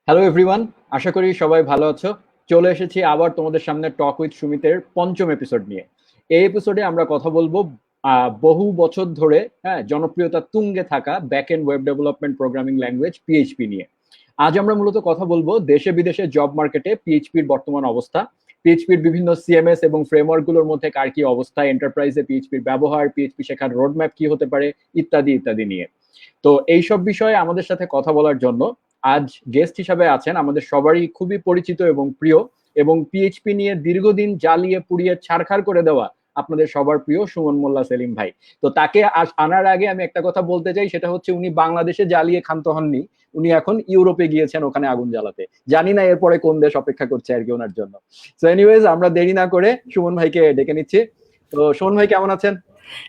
Hello everyone, আশা করি সবাই ভালো আছো। চলে এসেছি আবার তোমাদের সামনে টক উইথ সুমিতের পঞ্চম এপিসোড নিয়ে। এই এপিসোডে আমরা কথা বলবো বহু বছর ধরে জনপ্রিয়তা তুঙ্গে থাকা back end web development programming language PHP নিয়ে। আজ আমরা মূলত কথা বলবো দেশে বিদেশে জব মার্কেটে পিএইচপির বর্তমান অবস্থা, পিএইচপির বিভিন্ন সিএমএস এবং ফ্রেমওয়ার্ক গুলোর মধ্যে কার কি অবস্থা, এন্টারপ্রাইজে পিএইচপির ব্যবহার, পিএইচপি শেখার রোডম্যাপ কি হতে পারে, ইত্যাদি ইত্যাদি নিয়ে। তো এইসব বিষয়ে আমাদের সাথে কথা বলার জন্য আজ গেস্ট হিসাবে আছেন আমাদের সবারই খুবই পরিচিত এবং প্রিয়, এবং পিএইচপি নিয়ে দীর্ঘদিন জ্বালিয়ে পুড়িয়ে ছারখার করে দেওয়া আপনাদের সবার প্রিয় সুমন মোল্লা সেলিম ভাই। তো তাকে আনার আগে আমি একটা কথা বলতে চাই, সেটা হচ্ছে উনি বাংলাদেশে জ্বালিয়ে ক্ষান্ত হননি, উনি এখন ইউরোপে গিয়েছেন ওখানে আগুন জ্বালাতে। জানি না এরপরে কোন দেশ অপেক্ষা করছে আর কি ওনার জন্য। সো এনিওয়েজ, আমরা দেরি না করে সুমন ভাইকে ডেকে নিচ্ছি। তো সুমন ভাই কেমন আছেন?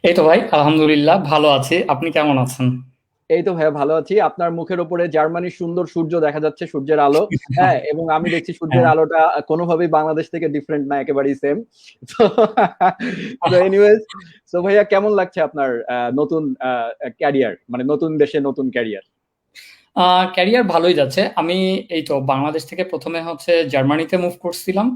এই তো ভাই, আলহামদুলিল্লাহ ভালো আছি। আপনি কেমন আছেন? এই তো ভাইয়া ভালো আছি। আপনার মুখের উপরে জার্মানির সুন্দর সূর্য দেখা যাচ্ছে, সূর্যের আলো। হ্যাঁ, এবং আমি দেখছি সূর্যের হ্যাঁ। আলোটা কোনোভাবেই বাংলাদেশ থেকে ডিফারেন্ট না, একেবারেই সেম। তো তো এনিওয়েজ, তো ভাইয়া কেমন লাগছে আপনার নতুন ক্যারিয়ার, মানে নতুন দেশে নতুন ক্যারিয়ার? ক্যারিয়ার ভালোই যাচ্ছে। আমি এই তো বাংলাদেশ থেকে প্রথমে হচ্ছে জার্মানিতে মুভ করছিলাম।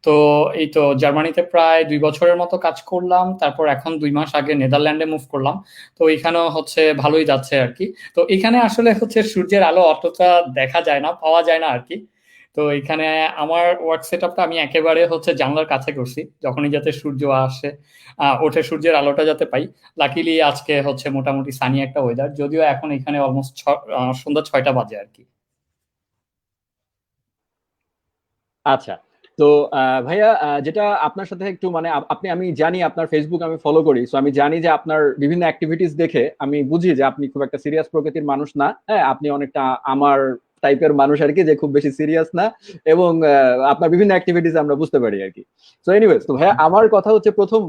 তো এই তো জার্মানিতে প্রায় 2 বছরের মতো কাজ করলাম, তারপর এখন 2 মাস আগে নেদারল্যান্ডে মুভ করলাম। তো এখানেও হচ্ছে ভালোই যাচ্ছে আর কি। তো এখানে আসলে হচ্ছে সূর্যের আলো অতটা দেখা যায় না, পাওয়া যায় না আর কি। তো এখানে আমার ওয়ার্ক সেট আপটা আমি একেবারে হচ্ছে জানলার কাছে করছি, যখনই যাতে সূর্য আসে, ওঠে, সূর্যের আলোটা যাতে পাই। লাকিলি আজকে হচ্ছে মোটামুটি সানি একটা ওয়েদার, যদিও এখন এখানে অলমোস্ট সন্ধ্যা 6টা বাজে আর কি। আচ্ছা। তো ভাইয়া, যেটা আপনার সাথে একটু মানে আপনি, আমি জানি আপনার ফেসবুক আমি ফলো করি, সো আমি জানি যে আপনার বিভিন্ন অ্যাক্টিভিটিস দেখে আমি বুঝি যে আপনি খুব একটা সিরিয়াস প্রকৃতির মানুষ না। হ্যাঁ, আপনি অনেকটা আমার টাইপের মানুষ আর কি, যে খুব বেশি সিরিয়াস না। এবং আপনার বিভিন্ন অ্যাক্টিভিটিস আমরা বুঝতে পারি আর কি। সো এনিওয়েজ, তো ভাইয়া আমার কথা হচ্ছে প্রথম,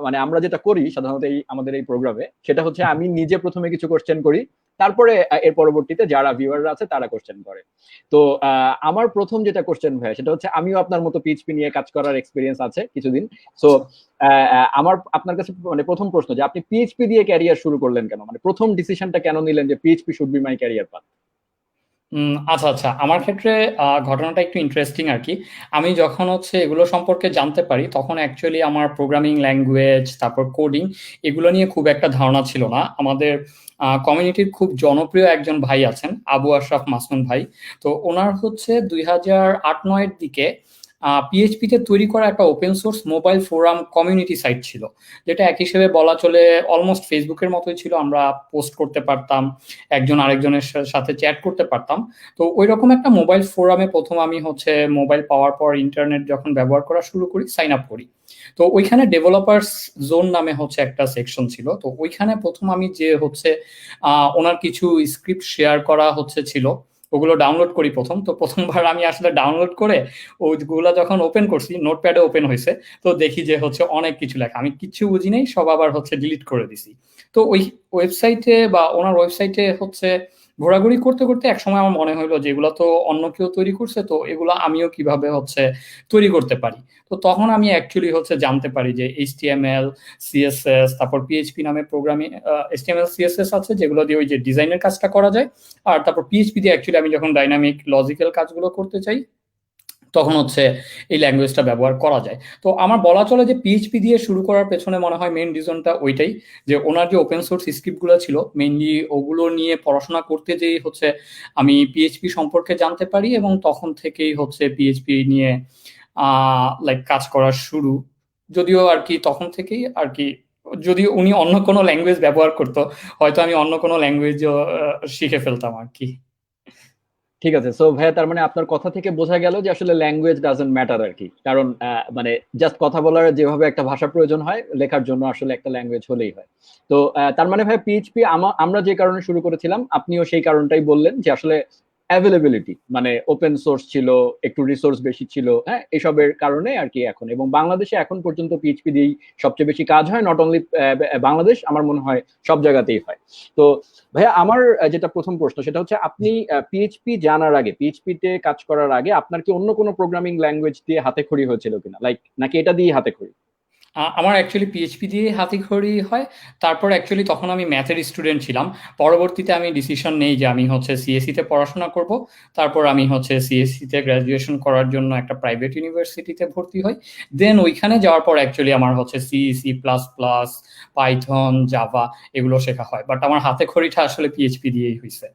মানে আমরা যেটা করি সাধারণত এই আমাদের এই প্রোগ্রামে, সেটা হচ্ছে আমি নিজে প্রথমে কিছু কোশ্চেন করি, তারপরে এর পরবর্তীতে যারা ভিউয়াররা আছে তারা কোশ্চেন করে। তো আমার প্রথম যেটা কোশ্চেন ভাই, সেটা হচ্ছে আমিও আপনার মতো পিএইচপি নিয়ে কাজ করার এক্সপিরিয়েন্স আছে কিছুদিন। সো আমার আপনার কাছে মানে প্রথম প্রশ্ন, যে আপনি পিএইচপি দিয়ে ক্যারিয়ার শুরু করলেন কেন, মানে প্রথম ডিসিশনটা কেন নিলেন যে PHP should be my career path? আচ্ছা আচ্ছা, আমার ক্ষেত্রে ঘটনাটা একটু ইন্টারেস্টিং আর কি। আমি যখন হচ্ছে এগুলো সম্পর্কে জানতে পারি, তখন অ্যাকচুয়ালি আমার প্রোগ্রামিং ল্যাঙ্গুয়েজ, তারপর কোডিং, এগুলো নিয়ে খুব একটা ধারণা ছিল না। আমাদের কমিউনিটির খুব জনপ্রিয় একজন ভাই আছেন, আবু আশরাফ মাসুম ভাই। তো ওনার হচ্ছে 2008-9-এর দিকে পিএইচপি তে তৈরি করা একটা open source mobile forum community site ছিল, যেটা এক হিসেবে বলা চলে অলমোস্ট ফেসবুকের মতোই ছিল। আমরা পোস্ট করতে পারতাম, একজন আরেকজনের সাথে চ্যাট করতে পারতাম। তো ওই রকম একটা মোবাইল ফোরামে প্রথম আমি হচ্ছে মোবাইল পাওয়ার পর ইন্টারনেট যখন ব্যবহার করা শুরু করি, সাইন আপ করি। তো ওইখানে ডেভেলপার্স জোন নামে হচ্ছে একটা সেকশন ছিল। তো ওইখানে প্রথম আমি যে হচ্ছে ওনার কিছু স্ক্রিপ্ট শেয়ার করা ছিল, ওগুলো ডাউনলোড করি প্রথম। তো প্রথমবার আমি আসলে ডাউনলোড করে ওইগুলো যখন ওপেন করছি, নোটপ্যাডে ওপেন হয়েছে, তো দেখি যে হচ্ছে অনেক কিছু লেখা, আমি কিচ্ছু বুঝি নাই, সব আবার হচ্ছে ডিলিট করে দিছি। তো ওই ওয়েবসাইটে বা ওনার ওয়েবসাইটে হচ্ছে ঘোরাঘুরি করতে করতে একসময় আমার মনে হলো যে এগুলো তো অন্য কেউ তৈরি করছে, তো এগুলো আমিও কিভাবে হচ্ছে তৈরি করতে পারি। তো তখন আমি অ্যাকচুয়ালি হচ্ছে জানতে পারি যে এইচটিএমএল, সিএসএস, তারপর পিএইচপি নামে প্রোগ্রামিং, এইচটিএমএল সিএসএস আছে যেগুলো দিয়ে ওই যে ডিজাইনের কাজটা করা যায়। আর তারপর পিএইচপি দিয়ে অ্যাকচুয়ালি আমি যখন ডাইনামিক লজিক্যাল কাজগুলো করতে চাই, তখন হচ্ছে এই ল্যাঙ্গুয়েজটা ব্যবহার করা যায়। তো আমার বলা চলে যে পিএইচপি দিয়ে শুরু করার পেছনে মনে হয় মেইন রিজনটা ওইটাই, যে ওনার যে ওপেন সোর্স স্ক্রিপ্টগুলো ছিল মেইনলি ওগুলো নিয়ে পড়াশোনা করতে যেই হচ্ছে আমি পিএইচপি সম্পর্কে জানতে পারি, এবং তখন থেকেই হচ্ছে পিএইচপি নিয়ে লাইক কাজ করা শুরু। যদিও আর কি তখন থেকেই আর কি, যদিও উনি অন্য কোনো ল্যাঙ্গুয়েজ ব্যবহার করতো, হয়তো আমি অন্য কোনো ল্যাঙ্গুয়েজও শিখে ফেলতাম আর কি। ঠিক আছে। সো ভাইয়া, তার মানে আপনার কথা থেকে বোঝা গেল যে আসলে ল্যাঙ্গুয়েজ ডাজন্ট ম্যাটার আর কি, কারণ মানে জাস্ট কথা বলার যেভাবে একটা ভাষা প্রয়োজন হয়, লেখার জন্য আসলে একটা ল্যাঙ্গুয়েজ হলেই হয়। তো তার মানে ভাই পিএইচপি আমরা যে কারণে শুরু করেছিলাম, আপনিও সেই কারণটাই বললেন, যে আসলে অ্যাভেলেবিলিটি, মানে ওপেন সোর্স ছিল, একটু রিসোর্স বেশি ছিল, হ্যাঁ, এসবের কারণে আর কি। এখন এবং বাংলাদেশে এখন পর্যন্ত পিএইচপি দিয়েই সবচেয়ে বেশি কাজ হয়, নট অনলি বাংলাদেশ, আমার মনে হয় সব জায়গাতেই হয়। তো ভাইয়া, আমার যেটা প্রথম প্রশ্ন, সেটা হচ্ছে আপনি পিএইচপি জানার আগে, পিএইচপি তে কাজ করার আগে আপনার কি অন্য কোনো প্রোগ্রামিং ল্যাঙ্গুয়েজ দিয়ে হাতে খড়ি হয়েছিল কিনা, লাইক নাকি এটা দিয়ে হাতে খড়ি? আমার অ্যাকচুয়ালি পিএইচপি দিয়ে হাতেখড়ি হয়। তারপর অ্যাকচুয়ালি তখন আমি ম্যাথের স্টুডেন্ট ছিলাম। পরবর্তীতে আমি ডিসিশন নেই যে আমি হচ্ছে সিএসসি তে পড়াশোনা করব। তারপর আমি হচ্ছে সিএসসি তে গ্রাজুয়েশন করার জন্য একটা প্রাইভেট ইউনিভার্সিটিতে ভর্তি হই। দেন ওইখানে যাওয়ার পর অ্যাকচুয়ালি আমার হচ্ছে C, C plus plus, Python, Java এগুলো শেখা হয়, বাট আমার হাতেখড়িটা আসলে পিএইচপি দিয়েই হয়েছে।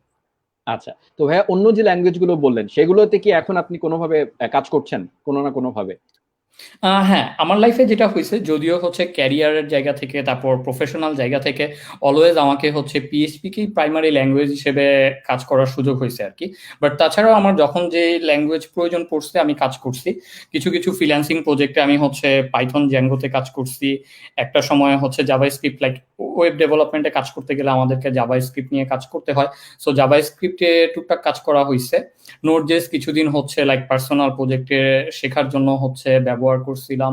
আচ্ছা, তো ভাইয়া অন্য যে ল্যাঙ্গুয়েজ গুলো বললেন সেগুলোতে কি এখন আপনি কোনোভাবে কাজ করছেন কোনো না কোনো ভাবে? হ্যাঁ, আমার লাইফে যেটা হয়েছে, যদিও হচ্ছে ক্যারিয়ারের জায়গা থেকে তারপর প্রফেশনাল জায়গা থেকে অলওয়েজ আমাকে হচ্ছে পিএইচপিকেই প্রাইমারি ল্যাঙ্গুয়েজ হিসেবে কাজ করার সুযোগ হয়েছে আর কি। বাট তাছাড়াও আমার যখন যে ল্যাঙ্গুয়েজ প্রয়োজন পড়ছে আমি কাজ করছি। কিছু কিছু ফ্রিল্যান্সিং প্রজেক্টে আমি হচ্ছে পাইথন জ্যাঙ্গোতে কাজ করছি। একটা সময় হচ্ছে জাভা স্ক্রিপ্ট, লাইক ওয়েব ডেভেলপমেন্টে কাজ করতে গেলে আমাদেরকে জাভা স্ক্রিপ্ট নিয়ে কাজ করতে হয়। সো জাভা স্ক্রিপ্টে টুকটাক কাজ করা হয়েছে। নোড.জেএস কিছুদিন হচ্ছে লাইক পার্সোনাল প্রজেক্টে শেখার জন্য হচ্ছে ব্যবহার করছিলাম।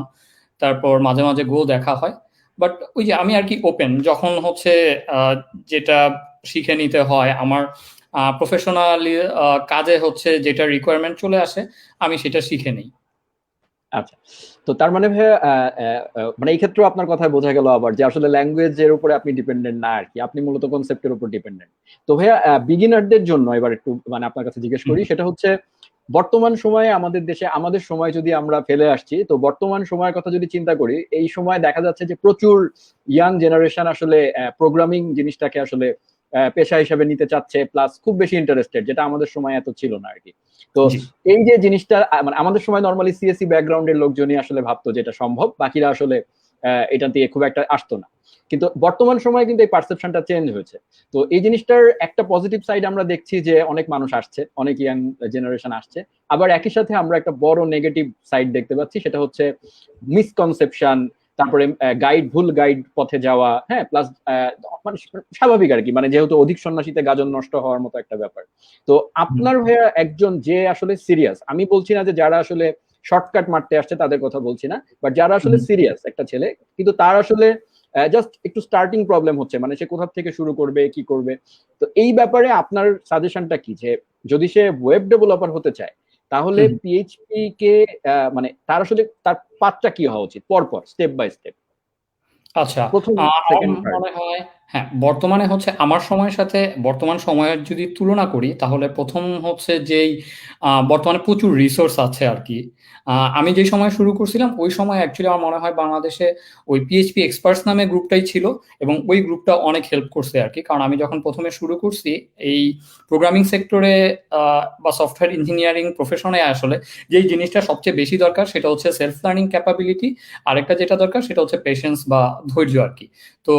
তারপর মাঝে মাঝে গো দেখা হয়। বাট ওই যে আমি আর কি ওপেন, যখন হচ্ছে আহ, যেটা শিখে নিতে হয় আমার প্রফেশনালি কাজে হচ্ছে যেটা রিকোয়ারমেন্ট চলে আসে আমি সেটা শিখে নিই। আচ্ছা, তো তার মানে ভাইয়া মানে এই ক্ষেত্রে আপনার কথায় বোঝা গেল আবার যে আসলে ল্যাঙ্গুয়েজের উপরে আপনি ডিপেন্ডেন্ট না আর কি, আপনি মূলত কনসেপ্টের উপর ডিপেন্ডেন্ট। তো ভাইয়া বিগিনারদের জন্য এবার একটু মানে আপনার কাছে জিজ্ঞেস করি, সেটা হচ্ছে বর্তমান সময়ে আমাদের দেশে আমাদের সময় যদি আমরা ফেলে আসছি, তো বর্তমান সময়ের কথা যদি চিন্তা করি, এই সময় দেখা যাচ্ছে যে প্রচুর ইয়াং জেনারেশন আসলে প্রোগ্রামিং জিনিসটাকে আসলে পেশা হিসেবে নিতে চাচ্ছে, প্লাস খুব বেশি ইন্টারেস্টেড, যেটা আমাদের সময় এত ছিল না আর কি। তো জি। এই যে জিনিসটা মানে আমাদের সময় নর্মালি সিএসসি ব্যাকগ্রাউন্ডের লোকজনই আসলে ভাবতো যেটা সম্ভব, বাকিরা আসলে এটা দিয়ে খুব একটা আসতো না। কিন্তু বর্তমান সময়ে কিন্তু এই পারসেপশনটা চেঞ্জ হয়েছে। তো এই জিনিসটার একটা পজিটিভ সাইড আমরা দেখছি যে অনেক মানুষ আসছে, অনেক ইয়াং জেনারেশন আসছে। আবার একই সাথে আমরা একটা বড় নেগেটিভ সাইড দেখতে পাচ্ছি, সেটা হচ্ছে মিসকনসেপশন, তারপরে ভুল গাইড পথে যাওয়া, হ্যাঁ, প্লাস মানে স্বাভাবিক আর কি, মানে যেহেতু অধিক সন্ন্যাসীতে গাজন নষ্ট হওয়ার মতো একটা ব্যাপার। তো হুম, আপনার ভাইয়া একজন যে আসলে সিরিয়াস, আমি বলছি না যে যারা আসলে শর্টকাট মারতে আসছে তাদের কথা বলছি না, বাট যারা আসলে হুম। সিরিয়াস একটা ছেলে, কিন্তু তার আসলে জাস্ট একটু স্টার্টিং প্রবলেম হচ্ছে, মানে সে কোথা থেকে শুরু করবে কি করবে। তো এই ব্যাপারে আপনার সাজেশনটা কি, যে যদি সে ওয়েব ডেভেলপার হতে চায় তাহলে হুম। পিএইচপি কে মানে তার আসলে তার পাথটা কি হওয়া উচিত পরপর স্টেপ বাই স্টেপ, আচ্ছা, প্রথম আমার সেকেন্ড থার্ড? মনে হয় হ্যাঁ, বর্তমানে হচ্ছে আমার সময়ের সাথে বর্তমান সময়ের যদি তুলনা করি তাহলে প্রথম হচ্ছে যেই বর্তমানে প্রচুর রিসোর্স আছে আর কি। আমি যেই সময় শুরু করছিলাম ওই সময় অ্যাকচুয়ালি আমার মনে হয় বাংলাদেশে ওই পিএইচপি এক্সপার্টস নামে গ্রুপটাই ছিল, এবং ওই গ্রুপটা অনেক হেল্প করছে আর কি। কারণ আমি যখন প্রথমে শুরু করছি এই প্রোগ্রামিং সেক্টরে বা সফটওয়্যার ইঞ্জিনিয়ারিং প্রফেশনে, আসলে যেই জিনিসটা সবচেয়ে বেশি দরকার সেটা হচ্ছে সেলফ লার্নিং ক্যাপাবিলিটি। আরেকটা যেটা দরকার সেটা হচ্ছে পেশেন্স বা ধৈর্য আর কি। তো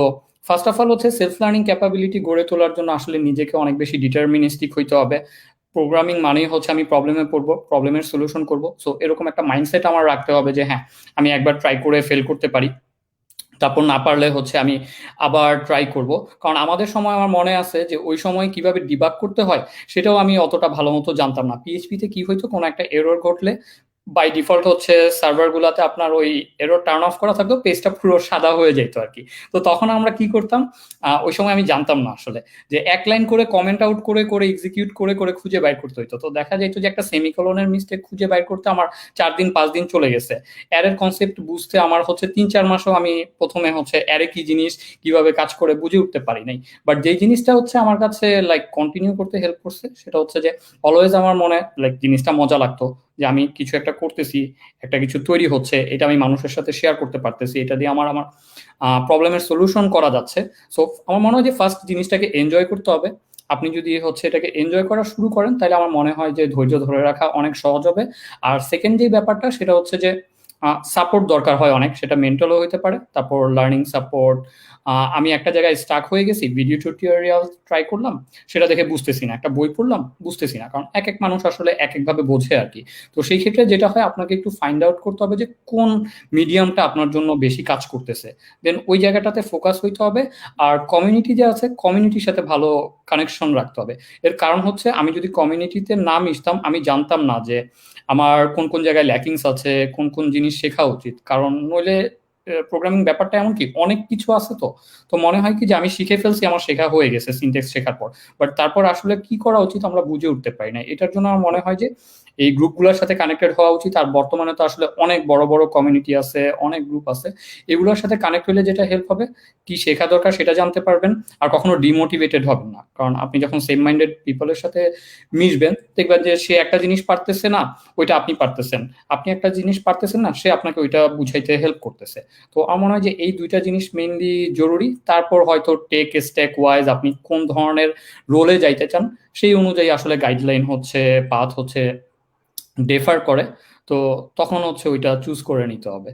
ফার্স্ট অফ অল হচ্ছে সেলফ লার্নিং ক্যাপাবিলিটি গড়ে তোলার জন্য আসলে নিজেকে অনেক বেশি ডিটারমিনিস্টিক হইতে হবে। প্রোগ্রামিং মানেই হচ্ছে আমি প্রবলেমে পড়বো, প্রবলেমের সলিউশন করব। সো এরকম একটা মাইন্ডসেট আমার রাখতে হবে যে হ্যাঁ, আমি একবার ট্রাই করে ফেল করতে পারি, তারপর না পারলে হচ্ছে আমি আবার ট্রাই করব। কারণ আমাদের সময় আমার মনে আছে যে ওই সময় কিভাবে ডিবাগ করতে হয় সেটাও আমি অতটা ভালো মতো জানতাম না। পিএইচপিতে কি হইতো, কোনো একটা এরর ঘটলে বাই ডিফল্ট হচ্ছে সার্ভার গুলাতে আপনার ওই এরর টার্ন অফ করা থাকতো, পেজটা পুরো সাদা হয়ে যেত আর কি। তো তখন আমরা কি করতাম, ওই সময় আমি জানতাম না আসলে যে এক লাইন করে কমেন্ট আউট করে করে এক্সিকিউট করে করে খুঁজে বাইর করতে হইতো। তো দেখা যেত যে একটা সেমিকোলনের মিস্টেক খুঁজে বাইর করতে আমার 4 দিন 5 দিন চলে গেছে। অ্যারের কনসেপ্ট বুঝতে আমার হচ্ছে 3-4 মাসও আমি প্রথমে হচ্ছে অ্যারে কি জিনিস কিভাবে কাজ করে বুঝে উঠতে পারি নাই। বাট যেই জিনিসটা হচ্ছে আমার কাছে লাইক কন্টিনিউ করতে হেল্প করছে সেটা হচ্ছে যে অলওয়েজ আমার মনে লাইক জিনিসটা মজা লাগতো যে আমি কিছু একটা করতেছি, একটা কিছু তৈরি হচ্ছে, এটা আমি মানুষের সাথে শেয়ার করতে পারতেছি, এটা দিয়ে আমার আমার প্রবলেমের সলিউশন করা যাচ্ছে। সো আমার মনে হয় যে ফার্স্ট জিনিসটাকে এনজয় করতে হবে। আপনি যদি হচ্ছে এটাকে এনজয় করা শুরু করেন তাহলে আমার মনে হয় যে ধৈর্য ধরে রাখা অনেক সহজ হবে। আর সেকেন্ড যে ব্যাপারটা সেটা হচ্ছে যে সাপোর্ট দরকার হয় অনেক, সেটা মেন্টালও হইতে পারে, তারপর লার্নিং সাপোর্ট। আমি একটা জায়গায় স্টাক হয়ে গেছি, ভিডিও টিউটোরিয়াল ট্রাই করলাম, সেটা দেখে বুঝতেছি না, একটা বই পড়লাম বুঝতেছি না, কারণ এক এক মানুষ আসলে এক একভাবে বোঝে আর কি। তো সেই ক্ষেত্রে যেটা হয় আপনাকে একটু ফাইন্ড আউট করতে হবে যে কোন মিডিয়ামটা আপনার জন্য বেশি কাজ করতেছে, দেন ওই জায়গাটাতে ফোকাস হইতে হবে। আর কমিউনিটি যে আছে কমিউনিটির সাথে ভালো কানেকশন রাখতে হবে। এর কারণ হচ্ছে আমি যদি কমিউনিটিতে না মিশতাম আমি জানতাম না যে আমার কোন কোন জায়গায় ল্যাকিংস আছে, কোন কোন জিনিস শেখা উচিত। কারণ নইলে প্রোগ্রামিং ব্যাপারটা এমন কি অনেক কিছু আছে, তো তো মনে হয় কি যে আমি শিখে ফেলছি, আমার শেখা হয়ে গেছে সিনট্যাক্স শেখার পর, বাট তারপর আসলে কি করা উচিত আমরা বুঝে উঠতে পারি না। এটার জন্য আমার মনে হয় যে এই গ্রুপগুলোর সাথে কানেক্টেড হওয়া উচিত। আর বর্তমানে তো আসলে অনেক বড় বড় কমিউনিটি আছে, অনেক গ্রুপ আছে, এগুলোর সাথে কানেক্ট হলে যেটা হেল্প হবে, কি শেখা দরকার সেটা জানতে পারবেন, আর কখনো ডিমোটিভেটেড হবেন না। কারণ আপনি যখন সেম মাইন্ডেড পিপলের সাথে মিশবেন, দেখবেন যে সে একটা জিনিস পারতেছে না, ওইটা আপনি পারতেছেন, আপনি একটা জিনিস পারতেছেন না, সে আপনাকে ওইটা বুঝাইতে হেল্প করতেছে। তো আমার মনে হয় যে এই দুইটা জিনিস মেইনলি জরুরি। তারপর হয়তো টেক স্ট্যাক ওয়াইজ আপনি কোন ধরনের রোলে যাইতে চান সেই অনুযায়ী আসলে গাইডলাইন হচ্ছে, পাথ হচ্ছে ডিফার করে। তো তখন হচ্ছে ওইটা চুজ করে নিতে হবে।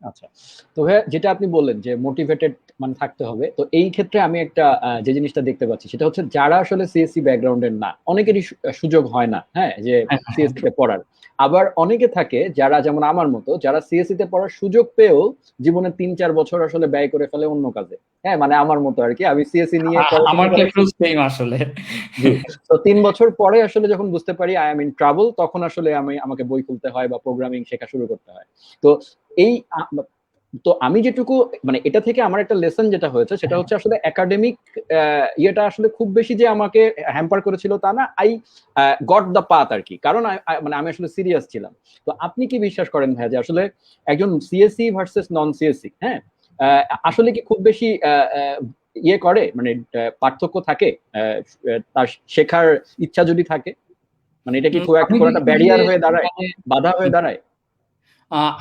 আচ্ছা, তো ভাইয়া যেটা আপনি বললেন যে মোটিভেটেড মানে থাকতে হবে, তো এই ক্ষেত্রে আমি একটা যে জিনিসটা দেখতে পাচ্ছি সেটা হচ্ছে যারা আসলে সিএসসি ব্যাকগ্রাউন্ডের না, অনেকেরই সুযোগ হয় না, হ্যাঁ, যে হ্যাঁ, হ্যাঁ, সিএসসি তে পড়ার। আবার অনেকে থাকে যারা যেমন আমার মতো, যারা সিএসসি তে পড়ার সুযোগ পেয়েও জীবনে 3-4 বছর আসলে ব্যয় করে ফেলে অন্য কাজে। হ্যাঁ, মানে আমার মতো আর কি, আমি সিএসসি নিয়ে পড়াশোনা আমার করেছি। ক্ষেত্রেও সেম আসলে। জি। তো 3 বছর পরে আসলে যখন বুঝতে পারি আই এম ইন ট্রাবল, তখন আসলে আমাকে বই খুলতে হয় বা প্রোগ্রামিং শেখা শুরু করতে হয়। তো এই তো আমি যেটুকু মানে এটা থেকে আমার একটা লেসন যেটা হয়েছে সেটা হচ্ছে আসলে একাডেমিক ইয়েটা আসলে খুব বেশি যে আমাকে হ্যাম্পার করেছিল তা না, আই গট দ্য পাথ আর কি, কারণ মানে আমি আসলে সিরিয়াস ছিলাম। তো আপনি কি বিশ্বাস করেন ভাইয়া যে আসলে একজন সিএসসি ভার্সেস নন সিএসসি, হ্যাঁ, আসলে কি খুব বেশি ইয়ে করে, মানে পার্থক্য থাকে তার শেখার ইচ্ছা যদি থাকে, মানে এটা কি খুব আমি একটা কোনো একটা দেখি যে ব্যারিয়ার হয়ে দাঁড়ায়, এখানে বাধা হয়ে দাঁড়ায়?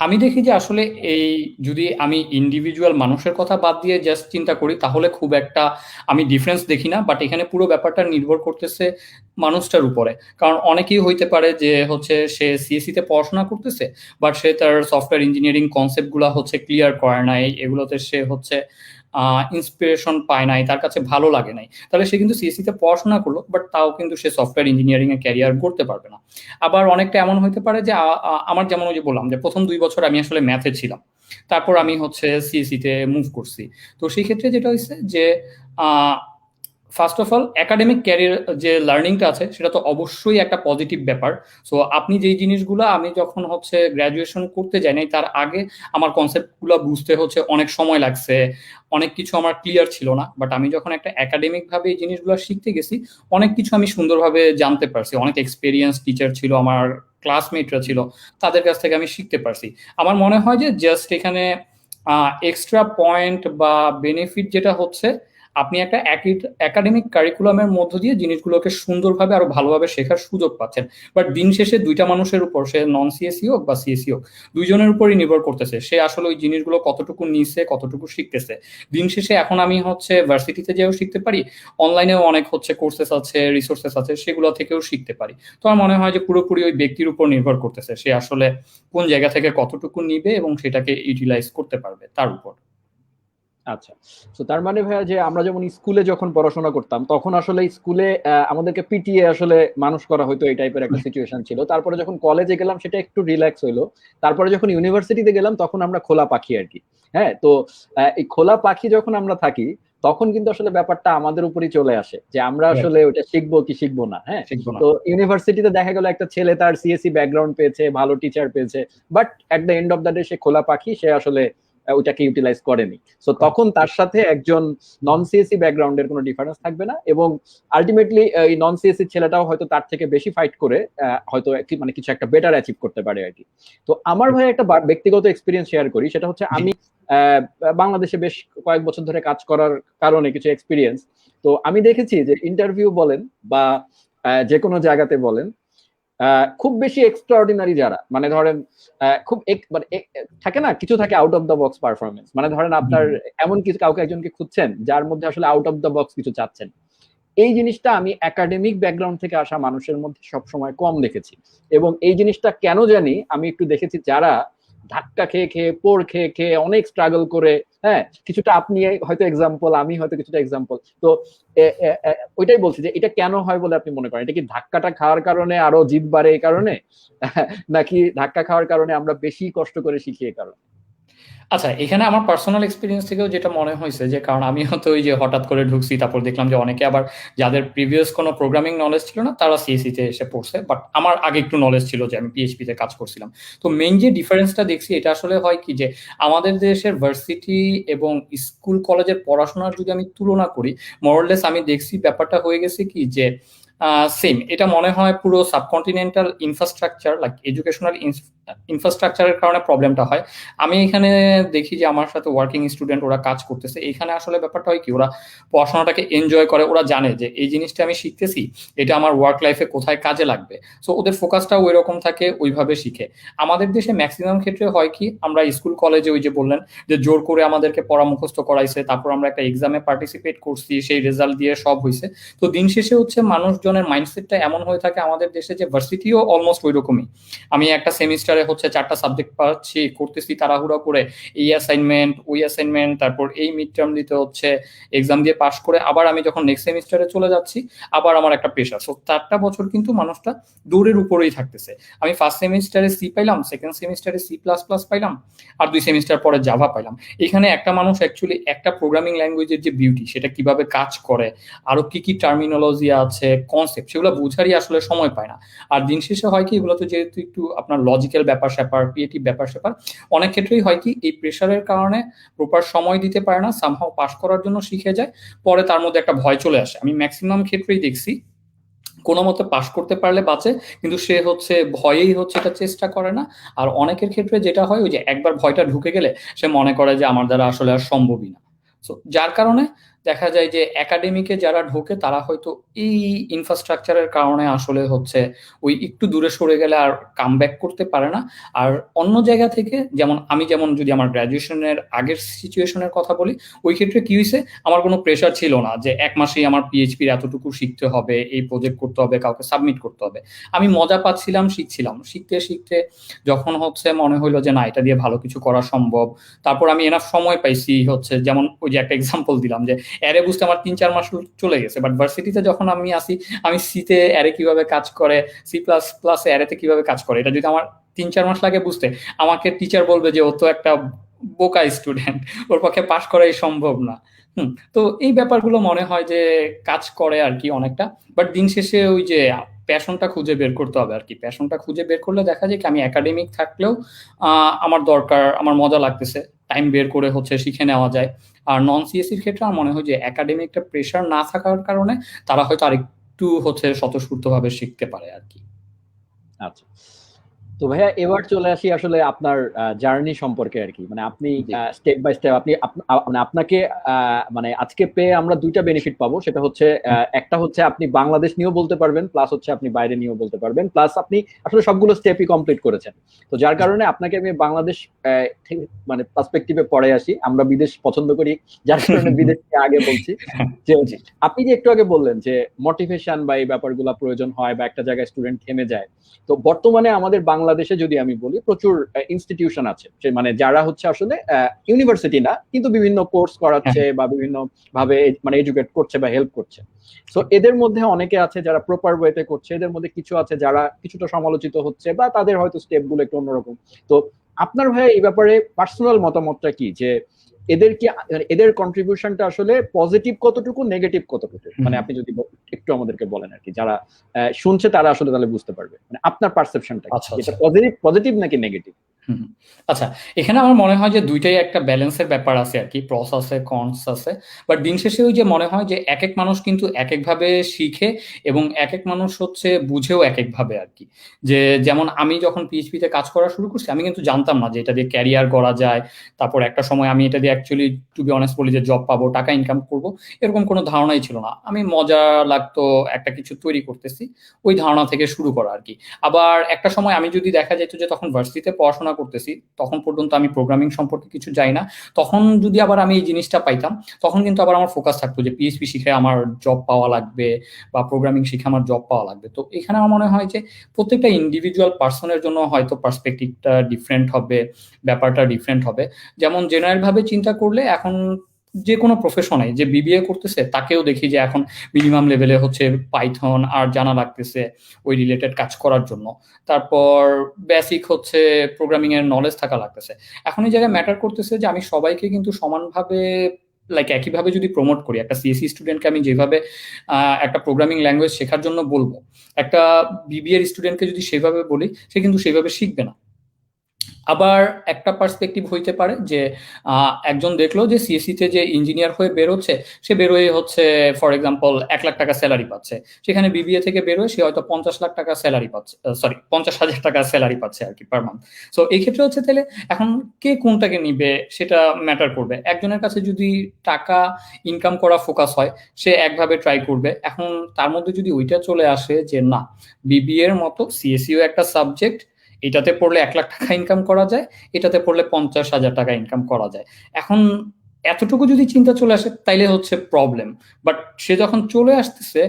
আমি দেখি যে আসলে এই, যদি আমি ইন্ডিভিজুয়াল মানুষের কথা বাদ দিয়ে জাস্ট চিন্তা করি, তাহলে খুব একটা আমি ডিফারেন্স দেখি না। বাট এখানে পুরো ব্যাপারটা নির্ভর করতেছে মানুষটার উপরে। কারণ অনেকেই হইতে পারে যে হচ্ছে সে সিএসসি তে পড়াশোনা করতেছে, বাট সে তার সফটওয়্যার ইঞ্জিনিয়ারিং কনসেপ্ট গুলা হচ্ছে ক্লিয়ার করে নাই, এগুলোতে সে হচ্ছে ইন্সপিরেশন পায় নাই, তার কাছে ভালো লাগে নাই, তাহলে সে কিন্তু সিএসসি তে পড়াশোনা করলো, বাট তাও কিন্তু সে সফটওয়্যার ইঞ্জিনিয়ারিং এ ক্যারিয়ার করতে পারবে না। আবার অনেকটা এমন হইতে পারে যে আমার যেমন ওই যে বললাম যে প্রথম 2 বছর আমি আসলে ম্যাথে ছিলাম, তারপর আমি হচ্ছে সিএসসি তে মুভ করছি। তো সেই ক্ষেত্রে যেটা হয়েছে যে first of all academic career যে লার্নিংটা আছে সেটা তো অবশ্যই একটা পজিটিভ ব্যাপার। সো আপনি যেই জিনিসগুলো আমি যখন হচ্ছে গ্রাজুয়েশন করতে যাই নাই তার আগে আমার কনসেপ্টগুলো বুঝতে হচ্ছে অনেক সময় লাগছে, অনেক কিছু আমার ক্লিয়ার ছিল না। বাট আমি যখন একটা একাডেমিক ভাবে এই জিনিসগুলো শিখতে গেছি, অনেক কিছু আমি সুন্দরভাবে জানতে পারছি, অনেক এক্সপিরিয়েন্স টিচার ছিল, আমার ক্লাসমেটরা ছিল, তাদের কাছ থেকে আমি শিখতে পারছি। আমার মনে হয় যে জাস্ট এখানে এক্সট্রা পয়েন্ট বা বেনিফিট যেটা হচ্ছে, আপনি একটা একাডেমিক কারিকুলামের মধ্য দিয়ে জিনিসগুলোকে সুন্দরভাবে আরো ভালোভাবে শেখার সুযোগ পাচ্ছেন। বাট দিন শেষে দুইটা মানুষের উপর, সে নন সিএসসি হোক বা সিএসসি হোক, দুইজনের উপরই নির্ভর করতেছে সে আসলে ওই জিনিসগুলো কতটুকু নিছে, কতটুকু শিখতেছে। দিন শেষে এখন আমি হচ্ছে ভার্সিটিতে যেও শিখতে পারি, অনলাইনেও অনেক হচ্ছে কোর্সেস আছে, রিসোর্সেস আছে, সেগুলো থেকেও শিখতে পারি। তো আমার মনে হয় যে পুরোপুরি ওই ব্যক্তির উপর নির্ভর করতেছে সে আসলে কোন জায়গা থেকে কতটুকু নিবে এবং সেটাকে ইউটিলাইজ করতে পারবে তার উপর। আচ্ছা, তো তার মানে ভাইয়া যে আমরা যেমন স্কুলে যখন পড়াশোনা করতাম তখন আসলে স্কুলে আমাদেরকে পিটিয়ে আসলে মানুষ করা হয়তো, এই টাইপের একটা সিচুয়েশন ছিল। তারপরে যখন কলেজে গেলাম সেটা একটু রিল্যাক্স হইলো। তারপরে যখন ইউনিভার্সিটিতে গেলাম তখন আমরা খোলা পাখি আর কি। হ্যাঁ, তো এই খোলা পাখি যখন আমরা থাকি তখন কিন্তু আসলে ব্যাপারটা আমাদের উপরই চলে আসে যে আমরা Right. আসলে ওটা শিখবো কি শিখবো না। হ্যাঁ, শিখবো না। তো ইউনিভার্সিটিতে দেখা গেল একটা ছেলে তার সিএসসি ব্যাকগ্রাউন্ড পেয়েছে, ভালো টিচার পেয়েছে, but at the end of the day সে খোলা পাখি, সে আসলে ওইটাকে ইউটিলাইজ করেনি। সো তখন তার সাথে একজন নন সিএসসি ব্যাকগ্রাউন্ডের কোনো ডিফারেন্স থাকবে না, এবং আলটিমেটলি এই নন সিএসসি ছেলেটাও হয়তো তার থেকে বেশি ফাইট করে হয়তো মানে কিছু একটা বেটার অ্যাচিভ করতে পারে আর কি। তো আমার ভাই একটা ব্যক্তিগত এক্সপিরিয়েন্স শেয়ার করি, সেটা হচ্ছে জি। আমি বাংলাদেশে বেশ কয়েক বছর ধরে কাজ করার কারণে কিছু এক্সপিরিয়েন্স। তো আমি দেখেছি যে ইন্টারভিউ বলেন বা যে কোনো জায়গাতে বলেন, খুব বেশি এক্সট্রাঅর্ডিনারি যারা, মানে ধরেন খুব মানে থাকে না, কিছু থাকে out of the box performance, মানে ধরেন আপনার এমন কিছু কাউকে একজনকে খুঁজছেন যার মধ্যে আসলে আউট অফ দ্য বক্স কিছু চাচ্ছেন। এই জিনিসটা আমি একাডেমিক ব্যাকগ্রাউন্ড থেকে আসা মানুষের মধ্যে সবসময় কম দেখেছি। এবং এই জিনিসটা কেন জানি আমি একটু দেখেছি, যারা ধাক্কা খেয়ে খেয়ে পোড় খেয়ে খেয়ে অনেক স্ট্রাগল করে, হ্যাঁ, কিছুটা আপনি হয়তো এক্সাম্পল, আমি হয়তো কিছুটা এক্সাম্পল। তো ওইটাই বলছি যে এটা কেন হয় বলে আপনি মনে করেন? এটা কি ধাক্কাটা খাওয়ার কারণে আরো জিদ বাড়ে এই কারণে, নাকি ধাক্কা খাওয়ার কারণে আমরা বেশি কষ্ট করে শিখি এই কারণে? আচ্ছা, এখানে আমার পার্সোনাল এক্সপেরিয়েন্স থেকেও যেটা মনে হয়েছে যে, কারণ আমি হয়তো ওই যে হঠাৎ করে ঢুকছি, তারপর দেখলাম যে অনেকে আবার যাদের প্রিভিয়াস কোনো প্রোগ্রামিং নলেজ ছিল না তারা সিএসসি তে এসে পড়ছে, বাট আমার আগে একটু নলেজ ছিল যে আমি পিএইচপি তে কাজ করছিলাম। তো মেইন যে ডিফারেন্সটা দেখছি এটা আসলে হয় কি যে, আমাদের দেশের ভার্সিটি এবং স্কুল কলেজের পড়াশোনার যদি আমি তুলনা করি, মোরলেস আমি দেখছি ব্যাপারটা হয়ে গেছে কি যে সেম, এটা মনে হয় পুরো সাবকন্টিনেন্টাল ইনফ্রাস্ট্রাকচার লাইক এডুকেশনাল ইনফ্রাস্ট্রাকচারের কারণে প্রবলেমটা হয়। আমি এখানে দেখি যে আমার সাথে ওয়ার্কিং স্টুডেন্ট ওরা কাজ করতেছে, এখানে আসলে ব্যাপারটা হয় কি, ওরা পড়াশোনাটাকে এনজয় করে, ওরা জানে যে এই জিনিসটা আমি শিখতেছি, এটা আমার ওয়ার্ক লাইফে কোথায় কাজে লাগবে। সো ওদের ফোকাসটাও ওই রকম থাকে, ওইভাবে শিখে। আমাদের দেশে ম্যাক্সিমাম ক্ষেত্রে হয় কি, আমরা স্কুল কলেজে ওই যে বললেন যে জোর করে আমাদেরকে পড়া মুখস্থ করাইছে, তারপর আমরা একটা এক্সামে পার্টিসিপেট করছি, সেই রেজাল্ট দিয়ে সব হয়েছে। তো দিন শেষে হচ্ছে মানুষজনের মাইন্ডসেটটা এমন হয়ে থাকে আমাদের দেশে যে ভার্সিটিও অলমোস্ট ওই রকমই। আমি একটা সেমিস্টারে হচ্ছে 4টা সাবজেক্ট পাচ্ছি, করতেছি তাড়াহুড়া করে, এই অ্যাসাইনমেন্ট ওই অ্যাসাইনমেন্ট, তারপর এই মিড টার্ম দিতে হচ্ছে, এক্সাম দিয়ে পাশ করে আবার আমি যখন নেক্সট সেমিস্টারে চলে যাচ্ছি, আবার আমার একটা প্রেশার। সো 4টা বছর কিন্তু মানুষটা দৌড়ের উপরেই থাকতেছে। আমি ফার্স্ট সেমিস্টারে সি পাইলাম, সেকেন্ড সেমিস্টারে সি প্লাস প্লাস পাইলাম, আর 2 সেমিস্টার পরে জাভা পাইলাম। এখানে একটা মানুষ অ্যাকচুয়ালি একটা প্রোগ্রামিং ল্যাঙ্গুয়েজের যে বিউটি, সেটা কিভাবে কাজ করে, আরো কি কি টার্মিনোলজি আছে, কনসেপ্ট, সেগুলো বোঝারই আসলে সময় পায় না। আর দিন শেষে হয় কি, এগুলো তো যেহেতু একটু আপনার লজিক্যাল ব্যাপার স্যাপার, ক্রিয়েটিভ ব্যাপার স্যাপার, অনেক ক্ষেত্রেই হয় কি এই প্রেশারের কারণে প্রপার সময় দিতে পারে না, সামহাও পাস করার জন্য শিখে যায়, পরে তার মধ্যে একটা ভয় চলে আসে। আমি ম্যাক্সিমাম ক্ষেত্রেই দেখছি কোনো মতে পাশ করতে পারলে বাঁচে, কিন্তু সে হচ্ছে ভয়েই হচ্ছে এটা চেষ্টা করে না। আর অনেকের ক্ষেত্রে যেটা হয়, ওই যে একবার ভয়টা ঢুকে গেলে সে মনে করে যে আমার দ্বারা আসলে আর সম্ভবই না। তো যার কারণে দেখা যায় যে একাডেমিকে যারা ঢোকে তারা হয়তো এই ইনফ্রাস্ট্রাকচারের কারণে আসলে হচ্ছে ওই একটু দূরে সরে গেলে আর কাম ব্যাক করতে পারে না। আর অন্য জায়গা থেকে, যেমন আমি, যেমন যদি আমার গ্রাজুয়েশনের আগের সিচুয়েশনের কথা বলি, ওই ক্ষেত্রে কি হয়েছে, আমার কোনো প্রেশার ছিল না যে 1 মাসেই আমার পিএইচপির এতটুকু শিখতে হবে, এই প্রজেক্ট করতে হবে, কাউকে সাবমিট করতে হবে। আমি মজা পাচ্ছিলাম, শিখছিলাম, শিখতে শিখতে যখন হচ্ছে মনে হইলো যে না, এটা দিয়ে ভালো কিছু করা সম্ভব, তারপর আমি এনাফ সময় পাইছি হচ্ছে, যেমন ওই যে একটা এক্সাম্পল দিলাম যে অ্যারে বুঝতে আমার 3-4 মাস চলে গেছে, বাট ভার্সিটিতে যখন আমি আসি, আমি সিতে অ্যারে কিভাবে কাজ করে, সি প্লাস প্লাস অ্যারেতে কিভাবে কাজ করে, এটা যদি আমার 3-4 মাস লাগে বুঝতে, আমাকে টিচার বলবে যে ও তো একটা বোকা স্টুডেন্ট, ওর পক্ষে পাশ করাই সম্ভব না। তো এই ব্যাপারগুলো মনে হয় যে কাজ করে আর কি অনেকটা। বাট দিন শেষে ওই যে প্যাশনটা খুঁজে বের করতে হবে আর কি। প্যাশনটা খুঁজে বের করলে দেখা যায় কি, আমি একাডেমিক থাকলেও আমার দরকার, আমার মজা লাগতেছে, টাইম বের করে হচ্ছে শিখে নেওয়া যায়। আর নন সিএসসির ক্ষেত্রে আমার মনে হয় যে একাডেমিক একটা প্রেশার না থাকার কারণে তারা হয়তো আরেকটু হচ্ছে স্বতঃস্ফূর্ত ভাবে শিখতে পারে আর কি। আচ্ছা, তো ভাইয়া এবার চলে আসি আসলে আপনার জার্নি সম্পর্কে আর কি। মানে আপনি জি। স্টেপ বাই স্টেপ আপনি মানে আপনাকে মানে আজকে পেয়ে আমরা দুইটা বেনিফিট পাবো। সেটা হচ্ছে একটা হচ্ছে আপনি বাংলাদেশ নিয়েও বলতে পারবেন, প্লাস হচ্ছে আপনি বাইরে নিয়েও বলতে পারবেন, প্লাস আপনি আসলে সবগুলো স্টেপই কমপ্লিট করেছেন। তো যার কারণে আপনাকে আমি বাংলাদেশ মানে পার্সপেক্টিভে পড়ে আসি। আমরা বিদেশ পছন্দ করি, যার কারণে বিদেশ নিয়ে আগে বলছি। যে জি। আপনি যে একটু আগে বললেন যে মোটিভেশন বা এই ব্যাপারগুলো প্রয়োজন হয় বা একটা জায়গায় স্টুডেন্ট থেমে যায়, তো বর্তমানে আমাদের বাংলাদেশে যদি আমি বলি, প্রচুর ইনস্টিটিউশন আছে, সে মানে যারা হচ্ছে আসলে ইউনিভার্সিটি না কিন্তু বিভিন্ন কোর্স করাচ্ছে বা বিভিন্ন ভাবে মানে এডুকেট করছে বা হেল্প করছে। সো এদের মধ্যে অনেকে আছে যারা প্রপার ওয়েতে করছে, এদের মধ্যে কিছু আছে যারা কিছুটা সমালোচিত হচ্ছে বা তাদের হয়তো স্টেপ গুলো একটু অন্যরকম। তো আপনার ভাই এই ব্যাপারে পার্সোনাল মতামতটা কি, যে এদের কি এদের কন্ট্রিবিউশনটা আসলে পজিটিভ কতটুকু, নেগেটিভ কতটুকু, মানে আপনি যদি একটু আমাদেরকে বলেন আর কি, যারা শুনছে তারা আসলে তাহলে বুঝতে পারবে, মানে আপনার পারসেপশনটা আচ্ছা, এটা আচ্ছা। পজিটিভ পজিটিভ নাকি নেগেটিভ? হুম, হুম। আচ্ছা, এখানে আমার মনে হয় যে দুইটাই একটা ব্যালেন্সের ব্যাপার আছে আর কি, প্রস আছে, কনস আছে। বাট দিন শেষে ওই যে মনে হয় যে একেক মানুষ কিন্তু একেক ভাবে শিখে, এবং একেক মানুষ হচ্ছে বুঝেও একেক ভাবে আর কি। যে যেমন আমি যখন পিএইচপি তে কাজ করা শুরু করছি, আমি কিন্তু জানতাম না যে এটা দিয়ে ক্যারিয়ার করা যায়। তারপর একটা সময় আমি এটা দিয়ে অ্যাকচুয়ালি, টু বি অনেস্ট বলি, যে জব পাবো, টাকা ইনকাম করব, এরকম কোনো ধারণাই ছিল না। আমি মজা লাগতো, একটা কিছু তৈরি করতেছি, ওই ধারণা থেকে শুরু করা আর কি। আবার একটা সময় আমি যদি দেখা যেত যে তখন ভার্সিটিতে পড়াশোনা করতেছি, তখন পর্যন্ত আমি প্রোগ্রামিং সম্পর্কে কিছু জানি না, তখন যদি আবার আমি এই জিনিসটা পাইতাম, তখন কিন্তু আবার আমার ফোকাস থাকতো যে পিএইচপি শিখে আমার জব পাওয়া লাগবে বা প্রোগ্রামিং শিখে আমার জব পাওয়া লাগবে। তো এখানে আমার মনে হয় যে প্রত্যেকটা ইন্ডিভিজুয়াল পার্সনের জন্য হয়তো পার্সপেক্টিভটা ডিফারেন্ট হবে, ব্যাপারটা ডিফারেন্ট হবে। যেমন জেনারেল ভাবে চিন্তা করলে এখন যে কোনো প্রফেশনে যে বিবিএ করতেছে তাকেও দেখি যে এখন মিনিমাম লেভেলে হচ্ছে পাইথন আর জানা লাগতেছে ওই রিলেটেড কাজ করার জন্য। তারপর বেসিক হচ্ছে প্রোগ্রামিং এর নলেজ থাকা লাগতেছে। এখন এই জায়গায় ম্যাটার করতেছে যে আমি সবাইকে কিন্তু সমানভাবে, লাইক একইভাবে যদি প্রমোট করি, একটা সিএসসি স্টুডেন্টকে আমি যেভাবে একটা প্রোগ্রামিং ল্যাঙ্গুয়েজ শেখার জন্য বলবো, একটা বিবিএর স্টুডেন্টকে যদি সেভাবে বলি, সে কিন্তু সেভাবে শিখবে না। আবার একটা পার্সপেক্টিভ হইতে পারে যে একজন দেখলো যে সিএসসি তে যে ইঞ্জিনিয়ার হয়ে বেরোচ্ছে, সে বেরোয় হচ্ছে ফর এক্সাম্পল 1 লাখ টাকা স্যালারি পাচ্ছে, সেখানে বিবিএ থেকে বেরোয় সে হয়তো 50 লাখ টাকা স্যালারি পাচ্ছে, সরি 50,000 টাকা স্যালারি পাচ্ছে আর কি পার মান্থ। সো এই ক্ষেত্রে হচ্ছে তাহলে এখন কে কোনটাকে নিবে সেটা ম্যাটার করবে। একজনের কাছে যদি টাকা ইনকাম করা ফোকাস হয়, সে একভাবে ট্রাই করবে। এখন তার মধ্যে যদি ওইটা চলে আসে যে না, বিবিএ এর মতো সিএসসিও একটা সাবজেক্ট, এটাতে পড়লে 1 লাখ টাকা ইনকাম করা যায়, এটাতে পড়লে 50,000 টাকা ইনকাম করা যায়, এখন এতটুকু যদি চিন্তা চলে আসে তাইলে হচ্ছে প্রবলেম। বাট সে যখন চলে আসতেছে,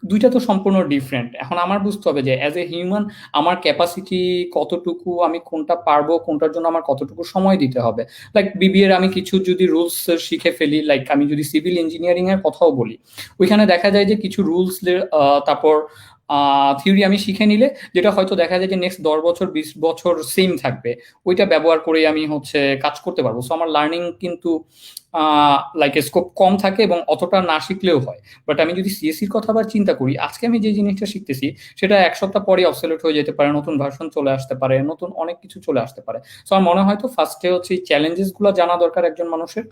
দুইটা তো সম্পূর্ণ ডিফারেন্ট। এখন আমার বুঝতে হবে যে অ্যাজ এ হিউম্যান আমার ক্যাপাসিটি কতটুকু, আমি কোনটা পারবো, কোনটার জন্য আমার কতটুকু সময় দিতে হবে। লাইক বিবিএ এর আমি কিছু যদি রুলস শিখে ফেলি, লাইক আমি যদি সিভিল ইঞ্জিনিয়ারিং এর কথাও বলি, ওইখানে দেখা যায় যে কিছু রুলস, তারপর থিওরি আমি শিখে নিলে যেটা হয়তো দেখা যায় যে নেক্সট 10 বছর 20 বছর সেম থাকবে, ওইটা ব্যবহার করে আমি হচ্ছে কাজ করতে পারবো। সো আমার লার্নিং কিন্তু লাইক স্কোপ কম থাকে এবং অতটা না শিখলেও হয়। বাট আমি যদি সিএসসির কথা আবার চিন্তা করি, আজকে আমি যে জিনিসটা শিখতেছি সেটা 1 সপ্তাহ পরে অবসলেট হয়ে যেতে পারে, নতুন ভার্সন চলে আসতে পারে, নতুন অনেক কিছু চলে আসতে পারে। সো আমার মনে হয় তো ফার্স্টে হচ্ছে এই চ্যালেঞ্জেস গুলো জানা দরকার একজন মানুষের,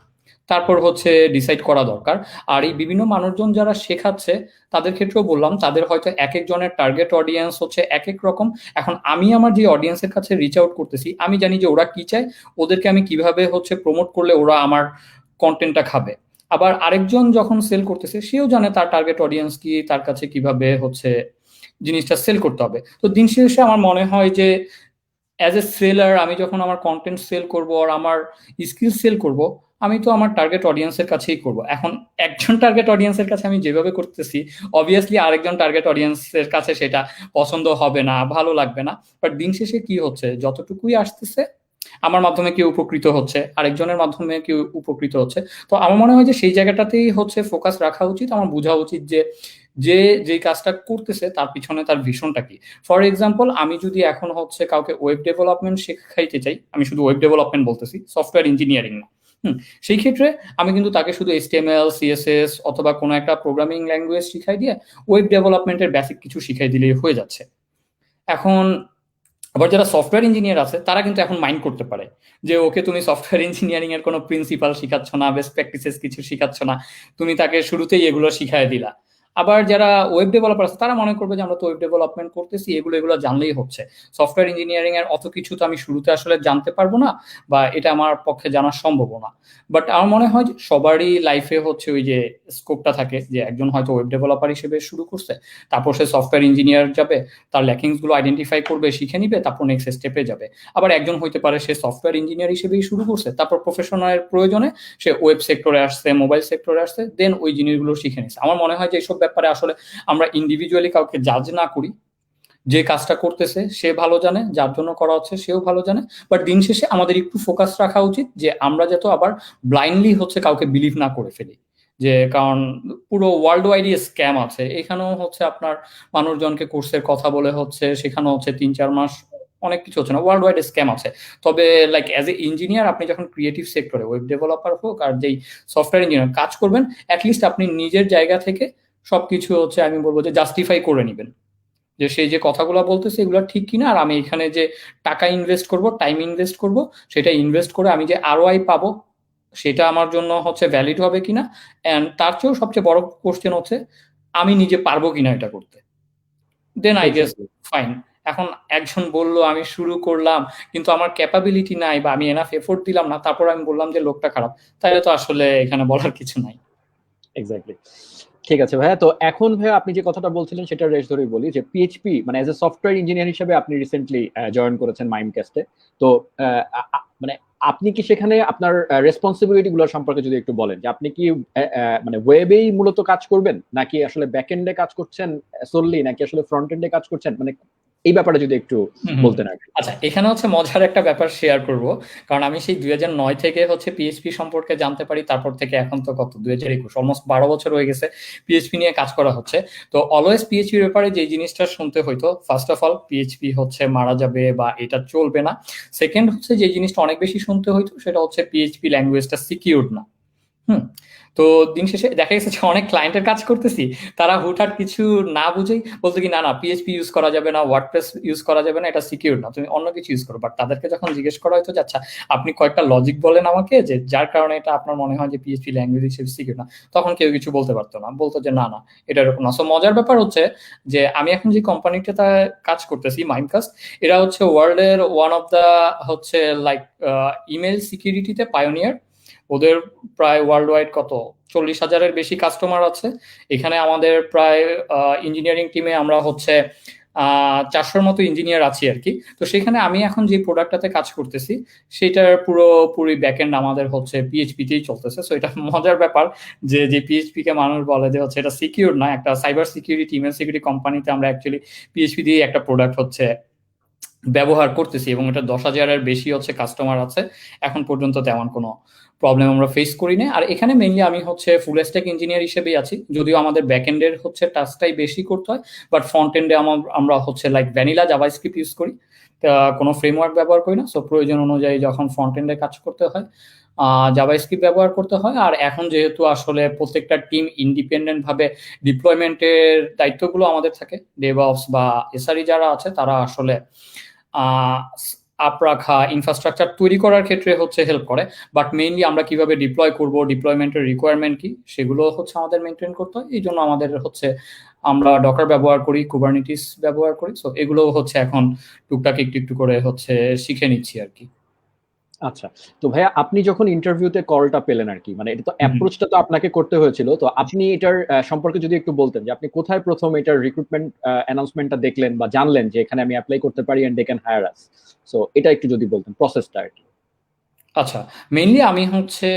তারপর হচ্ছে ডিসাইড করা দরকার। আর এই বিভিন্ন মানুষজন যারা শেখাচ্ছে তাদের ক্ষেত্রেও বললাম, তাদের হয়তো এক একজনের টার্গেট অডিয়েন্স হচ্ছে এক এক রকম। এখন আমি আমার যে অডিয়েন্সের কাছে রিচ আউট করতেছি, আমি জানি যে ওরা কি চায়, ওদেরকে আমি কিভাবে হচ্ছে প্রমোট করলে ওরা আমার কন্টেন্টটা খাবে। আবার আরেকজন যখন সেল করতেছে, সেও জানে তার টার্গেট অডিয়েন্স কি, তার কাছে কিভাবে হচ্ছে জিনিসটা সেল করতে হবে। তো দিন শেষে আমার মনে হয় যে অ্যাজ এ সেলার আমি যখন আমার কন্টেন্ট সেল করব আর আমার স্কিল সেল করব, আমি তো আমার টার্গেট অডিয়েন্সের কাছেই করব। এখন একজন টার্গেট অডিয়েন্সের কাছে আমি যেভাবে করতেছি, অবভিয়াসলি আরেকজন টার্গেট অডিয়েন্সের কাছে সেটা পছন্দ হবে না, ভালো লাগবে না। বাট দিন শেষে কি হচ্ছে, যতটুকুই আসতেছে আমার মাধ্যমে কেউ উপকৃত হচ্ছে, আরেকজনের মাধ্যমে কেউ উপকৃত হচ্ছে। তো আমার মনে হয় যে সেই জায়গাটাতেই হচ্ছে ফোকাস রাখা উচিত। আমার বোঝা উচিত যে যে যেই কাজটা করতেছে তার পিছনে তার ভিশনটা কি। ফর এক্সাম্পল আমি যদি এখন হচ্ছে কাউকে ওয়েব ডেভেলপমেন্ট শেখাইতে চাই, আমি শুধু ওয়েব ডেভেলপমেন্ট বলতেছি, সফটওয়্যার ইঞ্জিনিয়ারিং না। সেই ক্ষেত্রে আমি কিন্তু তাকে শুধু এইচটিএমএল সিএসএস অথবা কোনো একটা প্রোগ্রামিং ল্যাঙ্গুয়েজ শিখাই দিয়ে ওয়েব ডেভেলপমেন্টের বেসিক কিছু শিখাই দিলেই হয়ে যাচ্ছে। এখন আবার যারা সফটওয়্যার ইঞ্জিনিয়ার আছে তারা কিন্তু এখন মাইন্ড করতে পারে যে ওকে তুমি সফটওয়্যার ইঞ্জিনিয়ারিং এর কোনো প্রিন্সিপাল শিখাচ্ছ না, বেস্ট প্র্যাকটিসেস কিছু শিখাচ্ছ না, তুমি তাকে শুরুতেই এগুলো শিখাই দিলা। আবার যারা ওয়েব ডেভেলপার আছে তারা মনে করবে যে আমরা তো ওয়েব ডেভেলপমেন্ট করতেছি, এগুলো এগুলো জানলেই হচ্ছে, সফটওয়্যার ইঞ্জিনিয়ারিং এর অত কিছু তো আমি শুরুতে আসলে জানতে পারবো না, বা এটা আমার পক্ষে জানা সম্ভব না। বাট আমার মনে হয় যে সবারই লাইফে হচ্ছে ওই যে স্কোপটা থাকে, যে একজন হয়তো ওয়েব ডেভেলপার হিসেবে শুরু করছে, তারপর সে সফটওয়্যার ইঞ্জিনিয়ার যাবে, তার ল্যাকিংস গুলো আইডেন্টিফাই করবে, শিখে নিবে, তারপর নেক্সট স্টেপে যাবে। আবার একজন হইতে পারে সে সফটওয়্যার ইঞ্জিনিয়ার হিসেবেই শুরু করছে, তারপর প্রফেশনাল প্রয়োজনে সে ওয়েব সেক্টরে আসছে, মোবাইল সেক্টরে আসছে, দেন ওই জিনিসগুলো শিখে নিচ্ছে। আমার মনে হয় যে এইসব ব্যাপারে আসলে আমরা ইন্ডিভিজুয়ালি কাউকে জাজ না করি, যে কাজটা করতেছে সে ভালো জানে, যার জন্য করা হচ্ছে সেও ভালো জানে। বাট দিন শেষে আমাদের একটু ফোকাস রাখা উচিত যে আমরা যাতে আবার ব্লাইন্ডলি হচ্ছে কাউকে বিলিভ না করে ফেলি, যে কারণ পুরো ওয়ার্ল্ড ওয়াইডই স্ক্যাম আছে। এখানেও হচ্ছে আপনার মানুষজনকে কোর্সের কথা বলে হচ্ছে সেখানেও হচ্ছে 3-4 মাস অনেক কিছু হচ্ছে না, ওয়ার্ল্ড ওয়াইড স্ক্যাম আছে। তবে লাইক অ্যাজ এ ইঞ্জিনিয়ার আপনি যখন ক্রিয়েটিভ সেক্টরে ওয়েব ডেভেলপার হোক আর যেই সফটওয়্যার ইঞ্জিনিয়ার কাজ করবেন, অ্যাটলিস্ট আপনি নিজের জায়গা থেকে সবকিছু হচ্ছে আমি বলবো যে জাস্টিফাই করে নিবেন, যে সেই যে কথাগুলো বলতেছে এগুলো ঠিক কিনা, আর আমি এখানে যে টাকা ইনভেস্ট করব, টাইম ইনভেস্ট করব, সেটা ইনভেস্ট করে আমি যে আরওআই পাবো সেটা আমার জন্য হচ্ছে ভ্যালিড হবে কিনা। এন্ড তার চেয়েও সবচেয়ে বড় কোশ্চেন হচ্ছে আমি নিজে পারবো কিনা এটা করতে। Then I guess exactly. Fine. এখন একজন বলল আমি শুরু করলাম কিন্তু আমার ক্যাপাবিলিটি নাই বা আমি এনাফ এফোর্ট দিলাম না, তারপর আমি বললাম যে লোকটা খারাপ, তাহলে তো আসলে এখানে বলার কিছু নাই। এক্স্যাক্টলি। ঠিক আছে ভাইয়া, তো এখন ভাইয়া আপনি যে কথাটা বলছিলেন সেটা রেশ ধরেই বলি যে পিএইচপি মানে এজ এ সফটওয়্যার ইঞ্জিনিয়ার হিসেবে আপনি রিসেন্টলি জয়েন করেছেন মাইমক্যাস্টে। তো মানে আপনি কি সেখানে আপনার রেসপন্সিবিলিটি গুলো সম্পর্কে যদি একটু বলেন, যে আপনি কি মানে ওয়েবেই মূলত কাজ করবেন, নাকি আসলে ব্যাক এন্ডে কাজ করছেন সললি, নাকি আসলে ফ্রন্ট এন্ডে কাজ করছেন, মানে এই ব্যাপারে যদি একটু বলতেন আর কি। আচ্ছা, এখানে হচ্ছে মজার একটা ব্যাপার শেয়ার করব। কারণ আমি সেই 2009 থেকে হচ্ছে পিএইচপি সম্পর্কে জানতে পারি, তারপর থেকে এখন তো কত 2021, অলমোস্ট 12 বছর হয়ে গেছে পিএইচপি নিয়ে কাজ করা হচ্ছে। তো অলওয়েজ পিএইচপির ব্যাপারে যে জিনিসটা শুনতে হইতো, ফার্স্ট অফ অল পিএইচপি হচ্ছে মারা যাবে বা এটা চলবে না। সেকেন্ড হচ্ছে যে জিনিসটা অনেক বেশি শুনতে হইতো সেটা হচ্ছে পিএইচপি ল্যাঙ্গুয়েজটা সিকিউরড না। হুম তো দিন শেষে দেখা গেছে যে অনেক ক্লায়েন্টের কাজ করতেছি, তারা হুটহাট কিছু না বুঝেই বলতো কি না না পিএইচপি ইউজ করা যাবে না, ওয়ার্ডপ্রেস ইউজ করা যাবে না, এটা সিকিউর না, তুমি অন্য কিছু ইউজ করো। বাট তাদেরকে যখন জিজ্ঞেস করা হয়তো যে আচ্ছা আপনি কয়েকটা লজিক বলেন আমাকে যে যার কারণে এটা আপনার মনে হয় যে পিএইচপি ল্যাঙ্গুয়েজ হিসেবে সিকিউর না, তখন কেউ কিছু বলতে পারতো না, বলতো যে না না এটা এরকম না। সো মজার ব্যাপার হচ্ছে যে আমি এখন যে কোম্পানিটাতে কাজ করতেছি মাইমকাস্ট, এরা হচ্ছে ওয়ার্ল্ডের ওয়ান অফ দা হচ্ছে লাইক ইমেল সিকিউরিটিতে পায়োনিয়ার। ওদের প্রায় ওয়ার্ল্ড ওয়াইড কত 40,000-এর বেশি কাস্টমার আছে। এখানে আমাদের প্রায় ইঞ্জিনিয়ারিং টিমে আমরা হচ্ছে 400-র মতো ইঞ্জিনিয়ার আছি আর কি। তো সেখানে আমি এখন যে প্রোডাক্টটাতে কাজ করতেছি সেটার পুরোপুরি ব্যাকএন্ড আমাদের হচ্ছে পিএইচপিতেই চলতেছে। সো এটা মজার ব্যাপার যে পিএইচপি কে মানুষ বলে যে হচ্ছে এটা সিকিউর না, একটা সাইবার সিকিউরিটি ইমেল সিকিউরিটি কোম্পানিতে আমরা অ্যাকচুয়ালি পিএইচপি দিয়ে একটা প্রোডাক্ট হচ্ছে ব্যবহার করতেছি এবং এটা 10,000-এর বেশি হচ্ছে কাস্টমার আছে। এখন পর্যন্ত তেমন কোনো প্রবলেম আমরা ফেস করি না। আর এখানে মেইনলি আমি হচ্ছে ফুল স্ট্যাক ইঞ্জিনিয়ার হিসেবেই আছি, যদিও আমাদের ব্যাকএন্ডের হচ্ছে টাস্কটাই বেশি করতে হয়, বাট ফ্রন্ট এন্ডে আমরা হচ্ছে লাইক ভ্যানিলা জাভাস্ক্রিপ্ট ইউজ করি, কোনো ফ্রেমওয়ার্ক ব্যবহার করি না। সো প্রয়োজন অনুযায়ী যখন ফ্রন্ট এন্ডে কাজ করতে হয় জাভাস্ক্রিপ্ট ব্যবহার করতে হয়। আর এখন যেহেতু আসলে প্রত্যেকটা টিম ইন্ডিপেন্ডেন্ট ভাবে ডিপ্লয়মেন্টের দায়িত্বগুলো আমাদের থাকে, ডেভঅপস বা এসআরই যারা আছে তারা আসলে আপ রাখা ইনফ্রাস্ট্রাকচার তৈরি করার ক্ষেত্রে হচ্ছে হেল্প করে। বাট মেইনলি আমরা কিভাবে ডিপ্লয় করব, ডিপ্লয়মেন্টের রিকোয়ারমেন্ট কি, সেগুলো হচ্ছে আমাদের মেনটেন করতে হয়। এই জন্য আমাদের হচ্ছে আমরা ডকার ব্যবহার করি, কুবারনেটিস ব্যবহার করি। সো এগুলো হচ্ছে এখন টুকটাক একটু একটু করে হচ্ছে শিখে নিচ্ছি আর কি। আচ্ছা, তো ভাইয়া আপনি যখন ইন্টারভিউতে কলটা পেলেন আর কি, মানে এটা তো অ্যাপ্রোচটা তো আপনাকে করতে হয়েছিল, তো আপনি এটার সম্পর্কে যদি একটু বলতেন যে আপনি কোথায় প্রথম এটার রিক্রুটমেন্ট অ্যানাউন্সমেন্টটা দেখলেন বা জানলেন যে এখানে আমি অ্যাপ্লাই করতে পারি and they can hire us. So এটা একটু যদি বলতেন প্রসেসটা আর কি। আচ্ছা, মেইনলি আমি হচ্ছে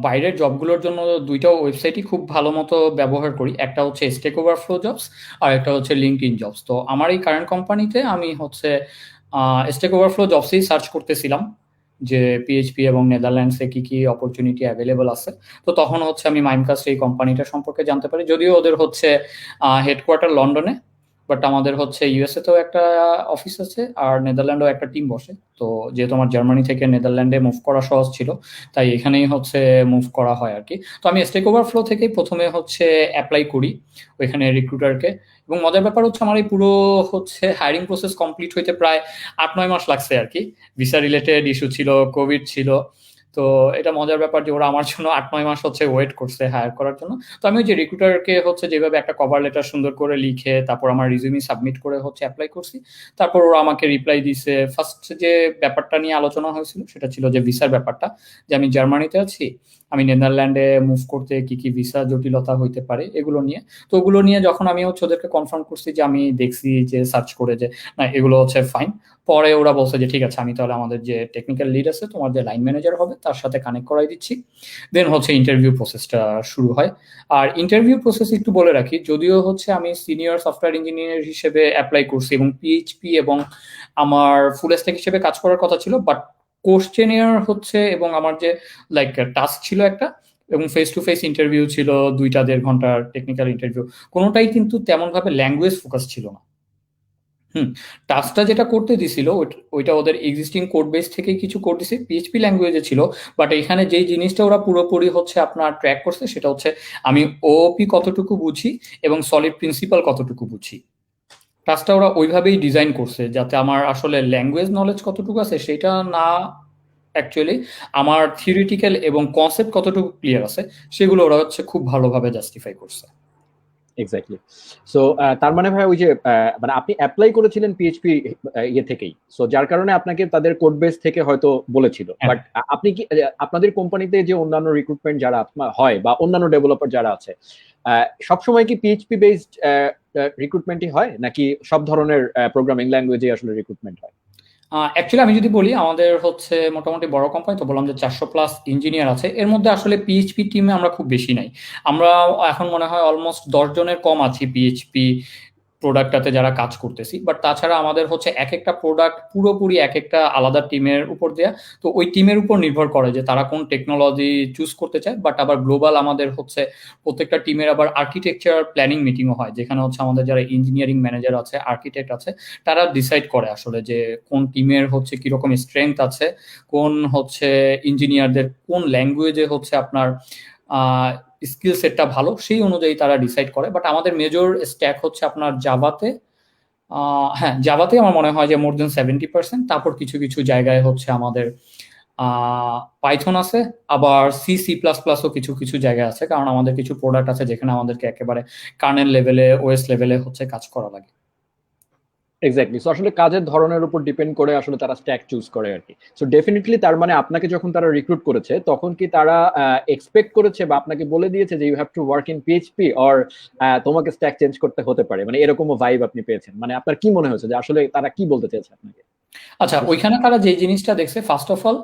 বাইরের জবগুলোর জন্য দুইটা ওয়েবসাইটই খুব ভালো মতো ব্যবহার করি। একটা হচ্ছে স্টেক ওভারফ্লো জবস আর একটা হচ্ছে লিঙ্কডইন জবস। তো আমার এই কারেন্ট কোম্পানিতে আমি হচ্ছে স্টেক ওভারফ্লো জবসেই সার্চ করতেছিলাম যে পিএইচপি এবং নেদারল্যান্ডসে কি কি অপরচুনিটি অ্যাভেলেবল আছে। তো তখন হচ্ছে আমি মাইমকাস্ট এই কোম্পানিটা সম্পর্কে জানতে পারি, যদিও ওদের হচ্ছে হেডকোয়ার্টার লন্ডনে, বাট আমাদের হচ্ছে ইউএসএ তেও একটা অফিস আছে আর নেদারল্যান্ডেও একটা টিম বসে। তো যেহেতু আমার জার্মানি থেকে নেদারল্যান্ডে মুভ করা সহজ ছিল, তাই এখানেই হচ্ছে মুভ করা হয় আর কি। তো আমি স্টেক ওভারফ্লো থেকেই প্রথমে হচ্ছে অ্যাপ্লাই করি ওইখানে রিক্রুটারকে। এবং মজার ব্যাপার হচ্ছে আমার এই পুরো হচ্ছে হায়ারিং প্রসেস কমপ্লিট হইতে প্রায় 8-9 মাস লাগছে আর কি। ভিসা রিলেটেড ইস্যু ছিল, কোভিড ছিল। তো এটা মজার ব্যাপার যে ওরা আমার জন্য 8-9 মাস হচ্ছে ওয়েট করছে হায়ার করার জন্য। তো আমি ওই যে রিক্রুটারকে হচ্ছে যেভাবে একটা কভার লেটার সুন্দর করে লিখে তারপর আমার রিজিউমি সাবমিট করে হচ্ছে অ্যাপ্লাই করছি, তারপর ওরা আমাকে রিপ্লাই দিছে। ফার্স্ট যে ব্যাপারটা নিয়ে আলোচনা হয়েছিল সেটা ছিল যে ভিসার ব্যাপারটা, যে আমি জার্মানিতে আছি, আমি নেদারল্যান্ডে মুভ করতে কি কি ভিসা জটিলতা হইতে পারে এগুলো নিয়ে। তো ওগুলো নিয়ে যখন আমি হচ্ছে ওদেরকে কনফার্ম করছি যে আমি দেখছি যে সার্চ করে যে না এগুলো হচ্ছে ফাইন, পরে ওরা বলছে যে ঠিক আছে আমি তাহলে আমাদের যে টেকনিক্যাল লিড আছে, তোমার যে লাইন ম্যানেজার হবে তার সাথে কানেক্ট করাই দিচ্ছি। দেন হচ্ছে ইন্টারভিউ প্রসেসটা শুরু হয়। আর ইন্টারভিউ প্রসেস একটু বলে রাখি, যদিও হচ্ছে আমি সিনিয়র সফটওয়্যার ইঞ্জিনিয়ার হিসেবে অ্যাপ্লাই করছি এবং পিএইচপি এবং আমার ফুল স্ট্যাক হিসেবে কাজ করার কথা ছিল, বাট কোশ্চেনিয়ার হচ্ছে এবং আমার যে লাইক টাস্ক ছিল একটা, এবং ফেস টু ফেস ইন্টারভিউ ছিল 2-1.5 ঘন্টার টেকনিক্যাল ইন্টারভিউ, কোনোটাই কিন্তু তেমন ভাবে ল্যাঙ্গুয়েজ ফোকাস ছিল না। টাস্কটা যেটা করতে দিছিল ওইটা ওদের এক্সিস্টিং কোড বেস থেকে কিছু কোড দিছে, পিএইচপি ল্যাঙ্গুয়েজে ছিল। বাট এখানে যেই জিনিসটা ওরা পুরোপুরি হচ্ছে আপনার ট্র্যাক করছে সেটা হচ্ছে আমি ওপি কতটুকু বুঝি এবং সলিড প্রিন্সিপাল কতটুকু বুঝি। টাস্কটা ওরা ওইভাবেই ডিজাইন করছে যাতে আমার আসলে ল্যাঙ্গুয়েজ নলেজ কতটুকু আছে সেটা না, অ্যাকচুয়ালি আমার থিওরিটিক্যাল এবং কনসেপ্ট কতটুকু ক্লিয়ার আছে সেগুলো ওরা হচ্ছে খুব ভালোভাবে জাস্টিফাই করছে। এক্স্যাক্টলি। সো তার মানে ভাই ওই যে মানে আপনি অ্যাপ্লাই করেছিলেন পিএইচপি ইয়ে থেকেই, সো যার কারণে আপনাকে তাদের কোড বেস থেকে হয়তো বলেছিল। বাট আপনি কি আপনাদের কোম্পানিতে যে অন্যান্য রিক্রুটমেন্ট যারা হয় বা অন্যান্য ডেভেলপার যারা আছে সবসময় কি পিএইচপি বেসড রিক্রুটমেন্টই হয় নাকি সব ধরনের প্রোগ্রামিং ল্যাঙ্গুয়েজে আসলে রিক্রুটমেন্ট হয়? অ্যাকচুয়ালি আমি যদি বলি আমাদের হচ্ছে মোটামুটি বড় কোম্পানি, তো বললাম যে 400+ ইঞ্জিনিয়ার আছে, এর মধ্যে আসলে পিএইচপি টিমে আমরা খুব বেশি নাই। আমরা এখন মনে হয় অলমোস্ট 10 জনের কম আছি পিএইচপি প্রোডাক্টটাতে যারা কাজ করতেছি। বাট তাছাড়া আমাদের হচ্ছে এক একটা প্রোডাক্ট পুরোপুরি এক একটা আলাদা টিমের উপর দেয়া। তো ওই টিমের উপর নির্ভর করে যে তারা কোন টেকনোলজি চুজ করতে চায়। বাট আবার গ্লোবাল আমাদের হচ্ছে প্রত্যেকটা টিমের আবার আর্কিটেকচার প্ল্যানিং মিটিংও হয়, যেখানে হচ্ছে আমাদের যারা ইঞ্জিনিয়ারিং ম্যানেজার আছে, আর্কিটেক্ট আছে, তারা ডিসাইড করে আসলে যে কোন টিমের হচ্ছে কিরকম স্ট্রেংথ আছে, কোন হচ্ছে ইঞ্জিনিয়ারদের কোন ল্যাঙ্গুয়েজে হচ্ছে আপনার স্কিল সেটটা ভালো সেই অনুযায়ী তারা ডিসাইড করে। বাট আমাদের মেজর স্ট্যাক হচ্ছে আপনার জাভাতে। হ্যাঁ, জাভাতে আমার মনে হয় যে মোর দেন 70%। তারপর কিছু কিছু জায়গায় হচ্ছে আমাদের পাইথন আছে, আবার সি সি প্লাস প্লাসও কিছু কিছু জায়গায় আছে, কারণ আমাদের কিছু প্রোডাক্ট আছে যেখানে আমাদেরকে একেবারে কার্নেল লেভেলে, ওএস লেভেলে হচ্ছে কাজ করা লাগে। এক্স্যাক্টলি। সো আসলে কাজের ধরনের উপর ডিপেন্ড করে আসলে তারা স্ট্যাক চুজ করে আর কি। সো ডেফিনেটলি তার মানে আপনাকে যখন তারা রিক্রুট করেছে তখন কি তারা এক্সপেক্ট করেছে বা আপনাকে বলে দিয়েছে যে you have to work in PHP, or তোমাকে স্ট্যাক চেঞ্জ করতে হতে পারে, মানে এরকমও ভাইব আপনি পেয়েছেন? মানে আপনার কি মনে হয়েছে যে আসলে তারা কি বলতে চেয়েছে আপনাকে? আচ্ছা, ওইখানে তারা যে জিনিসটা দেখছে, ফার্স্ট অফ অল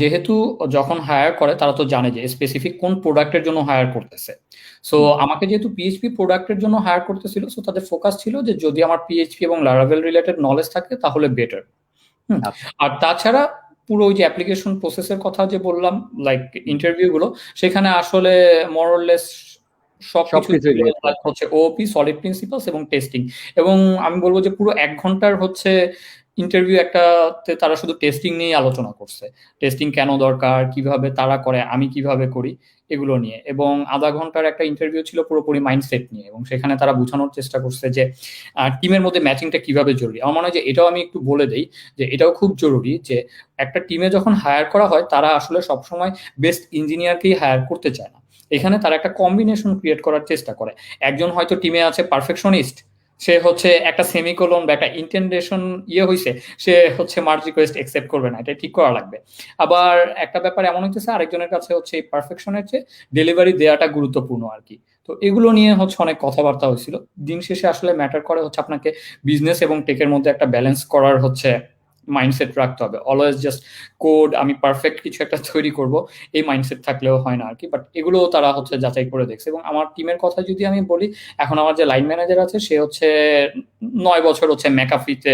যেহেতু যখন হায়ার করে তারা তো জানে যে স্পেসিফিক কোন প্রোডাক্টের জন্য হায়ার করতেছে। সো আমাকে যেহেতু পিএইচপি প্রোডাক্টের জন্য হায়ার করতেছিল, সো তাদের ফোকাস ছিল যে যদি আমার পিএইচপি এবং লারাভেল রিলেটেড নলেজ থাকে তাহলে বেটার। আচ্ছা, আর তাছাড়া পুরো ওই যে অ্যাপ্লিকেশন প্রসেসের কথা যে বললাম, লাইক ইন্টারভিউ গুলো, সেখানে আসলে মোরলেস সবকিছু সবকিছুই জিজ্ঞেস করছে। হচ্ছে ওপি, সলিড প্রিন্সিপালস এবং টেস্টিং। এবং আমি বলবো যে পুরো 1 ঘন্টার হচ্ছে ইন্টারভিউ একটাতে তারা শুধু টেস্টিং নিয়ে আলোচনা করছে। টেস্টিং কেন দরকার, কিভাবে তারা করে, আমি কিভাবে করি, এগুলো নিয়ে। এবং আধা ঘন্টার একটা ইন্টারভিউ ছিল পুরোপুরি মাইন্ডসেট নিয়ে, এবং সেখানে তারা বোঝানোর চেষ্টা করছে যে টিমের মধ্যে ম্যাচিংটা কিভাবে জরুরি। আমার মনে হয় যে এটাও আমি একটু বলে দেই যে এটাও খুব জরুরি যে একটা টিমে যখন হায়ার করা হয় তারা আসলে সবসময় বেস্ট ইঞ্জিনিয়ারকেই হায়ার করতে চায় না। এখানে তারা একটা কম্বিনেশন ক্রিয়েট করার চেষ্টা করে। একজন হয়তো টিমে আছে পারফেকশনিস্ট, সে হচ্ছে একটা সেমিকোলন বা একটা ইন্টেন্ডেশন হয়েছে, সে হচ্ছে মার্জ রিকোয়েস্ট একসেপ্ট করবে না, এটা ঠিক করা লাগবে। আবার একটা ব্যাপার এমন হইতেছে আরেকজনের কাছে হচ্ছে এই পারফেকশনের চেয়ে ডেলিভারি দেওয়াটা গুরুত্বপূর্ণ আর কি। তো এগুলো নিয়ে হচ্ছে অনেক কথাবার্তা হয়েছিল। দিন শেষে আসলে ম্যাটার করে হচ্ছে আপনাকে বিজনেস এবং টেকের মধ্যে একটা ব্যালেন্স করার হচ্ছে মাইন্ডসেট রাখতে হবে। অলওয়েজ জাস্ট কোড আমি পারফেক্ট কিছু একটা তৈরি করব, এই মাইন্ডসেট থাকলেও হয় না আর কি। বাট এগুলো তারা হচ্ছে যাচাই করে দেখছে। এবং আমার টিমের কথা যদি আমি বলি, এখন আমার যে লাইন ম্যানেজার আছে সে হচ্ছে 9 বছর হচ্ছে ম্যাকাফিতে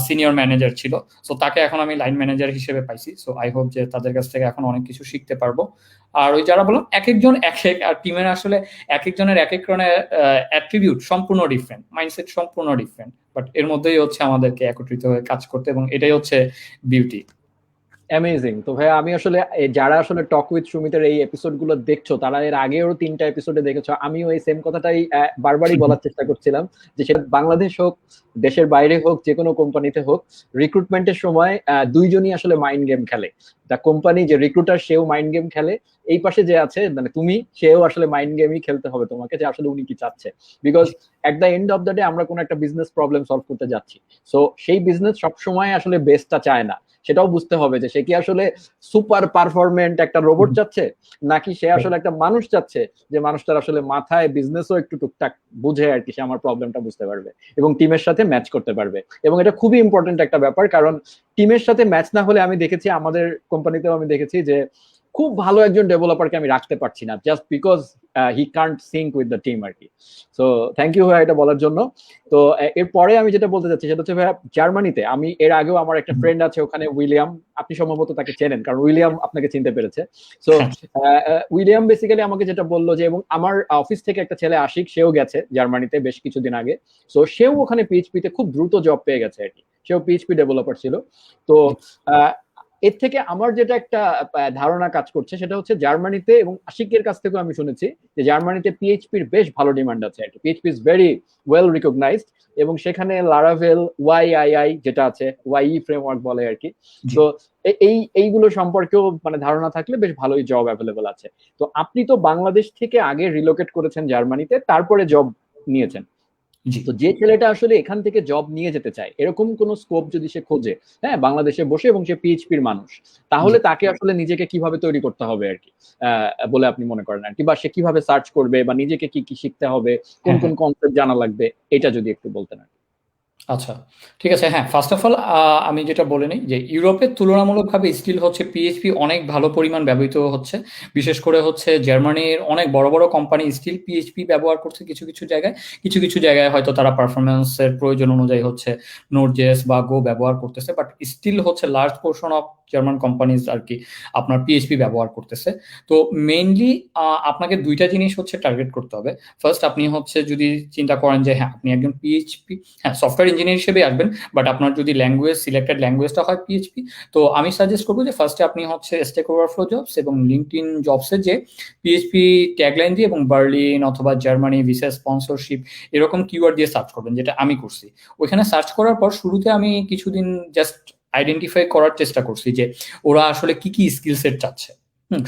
সিনিয়র ম্যানেজার ছিল। সো তাকে এখন আমি লাইন ম্যানেজার হিসেবে পাইছি। সো আই হোপ যে তাদের কাছ থেকে এখন অনেক কিছু শিখতে পারবো। আর ওই যারা বললাম, এক একজন এক এক, আর টিমের আসলে এক একজনের এক এক ধরনের অ্যাট্রিবিউট সম্পূর্ণ ডিফারেন্ট, মাইন্ডসেট সম্পূর্ণ ডিফারেন্ট। বাট এর মধ্যেই হচ্ছে আমাদেরকে একত্রিত হয়ে কাজ করতে, এবং এটাই হচ্ছে বিউটি। অ্যামেজিং। তো ভাই আমি আসলে যারা আসলে টক উইথ সুমিতের এই এপিসোড গুলো দেখছো তারা এর আগেও 3টা এপিসোডে দেখেছো, আমিও এই সেম কথাটাই বারবারই বলার চেষ্টা করছিলাম যে সেটা বাংলাদেশ হোক, দেশের বাইরে হোক, যে কোনো কোম্পানিতে হোক, রিক্রুটমেন্টের সময় দুইজনই আসলে মাইন্ড গেম খেলে। দ্য কোম্পানি যে রিক্রুটার সেও মাইন্ড গেম খেলে, এই পাশে যে আছে মানে তুমি, সেও আসলে মাইন্ড গেমই খেলতে হবে তোমাকে যে আসলে উনি কি চাচ্ছে। Because at the end of the day আমরা কোনো একটা বিজনেস প্রবলেম সলভ করতে যাচ্ছি। সো সেই বিজনেস সবসময় আসলে বেস্টটা চায় না, সেটাও বুঝতে হবে যে সে কি আসলে সুপার পারফরমেন্ট একটা রোবট চাচ্ছে, নাকি সে আসলে একটা মানুষ চাচ্ছে যে মানুষটার আসলে মাথায় বিজনেসও একটু টুকটাক বুঝে আর কি, সে আমার প্রবলেমটা বুঝতে পারবে এবং টিমের সাথে ম্যাচ করতে পারবে। এবং এটা খুবই ইম্পর্টেন্ট একটা ব্যাপার, কারণ টিমের সাথে ম্যাচ না হলে আমি দেখেছি আমাদের কোম্পানিতেও আমি দেখেছি যে খুব ভালো একজন ডেভেলপারকে আমি রাখতে পারছি না, just because he can't sync with the team আর কি। সো থ্যাংক ইউ ভাইয়া এটা বলার জন্য। তো এরপরে আমি যেটা বলতে চাচ্ছি সেটা হচ্ছে ভাইয়া, জার্মানিতে আমি এর আগেও আমার একটা ফ্রেন্ড আছে ওখানে, উইলিয়াম, আপনি সম্ভবত তাকে চেনেন কারণ উইলিয়াম আপনাকে চিনতে পেরেছে। সো উইলিয়াম বেসিক্যালি আমাকে যেটা বললো যে, এবং আমার অফিস থেকে একটা ছেলে আশিক, সেও গেছে জার্মানিতে বেশ কিছুদিন আগে। সো সেও ওখানে পিএইচপি তে খুব দ্রুত জব পেয়ে গেছে আর কি, সেও পিএইচপি ডেভেলপার ছিল। তো এর থেকে আমার যেটা একটা ধারণা কাজ করছে সেটা হচ্ছে জার্মানিতে, এবং আশিকের কাছ থেকেও আমি শুনেছি যে জার্মানিতে পিএইচপির বেশ ভালো ডিমান্ড আছে আর কি, PHP is very well recognized, এবং সেখানে লারাভেল, ওয়াইআইআই যেটা আছে, ওয়াই ফ্রেমওয়ার্ক বলে আর কি। তো এইগুলো সম্পর্কেও মানে ধারণা থাকলে বেশ ভালোই জব অ্যাভেলেবল আছে। তো আপনি তো বাংলাদেশ থেকে আগে রিলোকেট করেছেন জার্মানিতে, তারপরে জব নিয়েছেন। তো যে ছেলেটা আসলে এখান থেকে জব নিয়ে যেতে চায়, এরকম কোন স্কোপ যদি সে খোঁজে, হ্যাঁ, বাংলাদেশে বসে, এবং সে পিএইচপির মানুষ, তাহলে তাকে আসলে নিজেকে কিভাবে তৈরি করতে হবে আর কি বলে আপনি মনে করেন আর কি, বা সে কিভাবে সার্চ করবে, বা নিজেকে কি কি শিখতে হবে, কোন কোন কনসেপ্ট জানা লাগবে, এটা যদি একটু বলতেন আর কি। আচ্ছা, ঠিক আছে। হ্যাঁ, ফার্স্ট অফ অল আমি যেটা বলে নিই যে ইউরোপের তুলনামূলকভাবে স্টিল হচ্ছে পিএইচপি অনেক ভালো পরিমাণ ব্যবহৃত হচ্ছে। বিশেষ করে হচ্ছে জার্মানির অনেক বড় বড় কোম্পানি স্টিল পিএইচপি ব্যবহার করছে কিছু কিছু জায়গায়। কিছু কিছু জায়গায় হয়তো তারা পারফরমেন্সের প্রয়োজন অনুযায়ী হচ্ছে নোড.জেএস বা গো ব্যবহার করতেছে, বাট স্টিল হচ্ছে large portion of German companies আর কি আপনার পিএইচপি ব্যবহার করতেছে। তো মেইনলি আপনাকে দুইটা জিনিস হচ্ছে টার্গেট করতে হবে। ফার্স্ট, আপনি হচ্ছে যদি চিন্তা করেন যে হ্যাঁ আপনি একজন পিএইচপি, হ্যাঁ সফটওয়্যার সফটওয়্যার ইঞ্জিনিয়ার হিসেবে আসবেন, বাট আপনার যদি ল্যাঙ্গুয়েজ সিলেক্টেড ল্যাঙ্গুয়েজটা হয় পিএইচপি, তো আমি সাজেস্ট করবো যে ফার্স্টে আপনি হচ্ছে স্ট্যাক ওভারফ্লো জবস এবং লিঙ্কডইন জবসে যে পিএইচপি ট্যাগলাইন দিয়ে এবং বার্লিন অথবা জার্মানি ভিসা স্পন্সরশিপ এরকম কিওয়ার্ড দিয়ে সার্চ করবেন, যেটা আমি করছি। ওইখানে সার্চ করার পর শুরুতে আমি কিছুদিন জাস্ট আইডেন্টিফাই করার চেষ্টা করছি যে ওরা আসলে কি কি স্কিল সেট চাচ্ছে।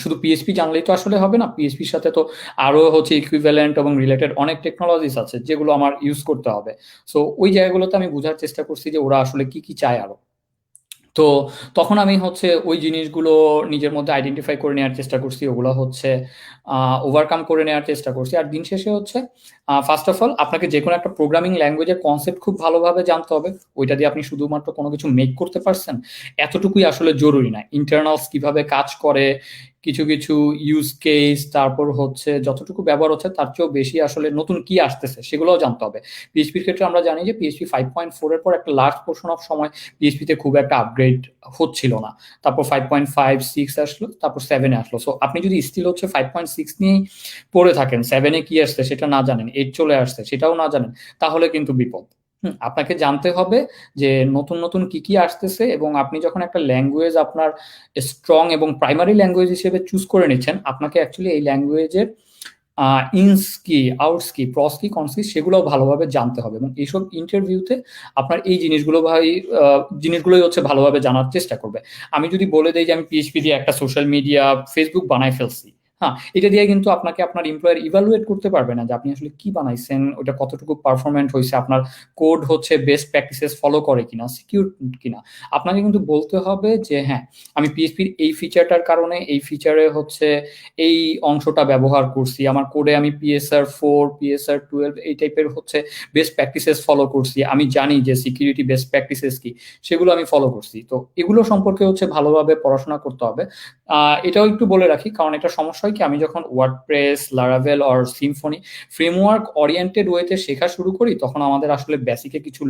শুধু পিএইচপি জানলেই তো আসলে হবে না, পিএইচপির সাথে তো আরো হচ্ছে ইকুইভ্যালেন্ট এবং রিলেটেড অনেক টেকনোলজিস আছে যেগুলো আমার ইউজ করতে হবে। সো ওই জায়গাগুলোতে আমি বোঝার চেষ্টা করছি যে ওরা আসলে কি কি চায় আরো। তো তখন আমি হচ্ছে ওই জিনিসগুলো নিজের মধ্যে আইডেন্টিফাই করে নেওয়ার চেষ্টা করছি, ওগুলো হচ্ছে ওভারকাম করে নেওয়ার চেষ্টা করছি। আর দিন শেষে হচ্ছে ফার্স্ট অফ অল আপনাকে যে কোনো একটা প্রোগ্রামিং ল্যাঙ্গুয়েজের কনসেপ্ট খুব ভালোভাবে জানতে হবে। ওইটা দিয়ে আপনি শুধুমাত্র কোনো কিছু মেক করতে পারছেন এতটুকুই আসলে জরুরি না। ইন্টারনালস কিভাবে কাজ করে, কিছু কিছু ইউজ কেস, তারপর হচ্ছে যতটুকু ব্যবহার হচ্ছে তার চেয়েও বেশি আসলে নতুন কি আসতেছে সেগুলোও জানতে হবে। পিএইচপির ক্ষেত্রে আমরা জানি যে পিএইচপি 5.4 এর পর একটা লার্জ পোর্শন অফ সময় পিএইচপিতে খুব একটা আপগ্রেড হচ্ছিল না। তারপর 5.5 6 আসলো, তারপর 7 আসলো। সো আপনি যদি স্টিল হচ্ছে 5.6 নিয়েই পড়ে থাকেন, 7 কি আসছে সেটা না জানেন, 8 চলে আসছে সেটাও না জানেন, তাহলে কিন্তু বিপদ। আপনাকে জানতে হবে যে নতুন নতুন কি কি আসতেছে, এবং আপনি যখন একটা ল্যাঙ্গুয়েজ আপনার স্ট্রং এবং প্রাইমারি ল্যাঙ্গুয়েজ হিসেবে চুজ করে নিচ্ছেন, আপনাকে অ্যাকচুয়ালি এই ল্যাঙ্গুয়েজের ইনস কি, আউটস কি, প্রস কি, কনস কি সেগুলোও ভালোভাবে জানতে হবে। এবং এইসব ইন্টারভিউতে আপনার এই জিনিসগুলোই হচ্ছে ভালোভাবে জানার চেষ্টা করবে। আমি যদি বলে দেই যে আমি পিএইচপি দিয়ে একটা সোশ্যাল মিডিয়া ফেসবুক বানাই ফেলছি, হ্যাঁ, এটা দিয়ে কিন্তু আপনাকে আপনার এমপ্লয়ার ইভালুয়েট করতে পারবে না যে আপনি আসলে কি বানাইছেন, ওটা কতটুকু পারফরমেন্ট হয়েছে, আপনার কোড হচ্ছে বেস্ট প্র্যাকটিসেস ফলো করে কিনা, সিকিউর কিনা। আপনাকে কিন্তু বলতে হবে যে হ্যাঁ, আমি পিএইচপির এই ফিচারটার কারণে এই ফিচারে হচ্ছে এই অংশটা ব্যবহার করছি, আমার কোডে আমি PSR4 PSR12 এই টাইপের হচ্ছে বেস্ট প্র্যাকটিসেস ফলো করছি, আমি জানি যে সিকিউরিটি বেস্ট প্র্যাকটিসেস কি, সেগুলো আমি ফলো করছি। তো এগুলো সম্পর্কে হচ্ছে ভালোভাবে পড়াশোনা করতে হবে। এটাও একটু বলে রাখি, কারণ এটা সমস্যা হয় কি, আমি যখন WordPress, Laravel or Symphony framework oriented ওয়েতে শেখা শুরু করি, তখন আমাদের আসলে বেসিকে কিছু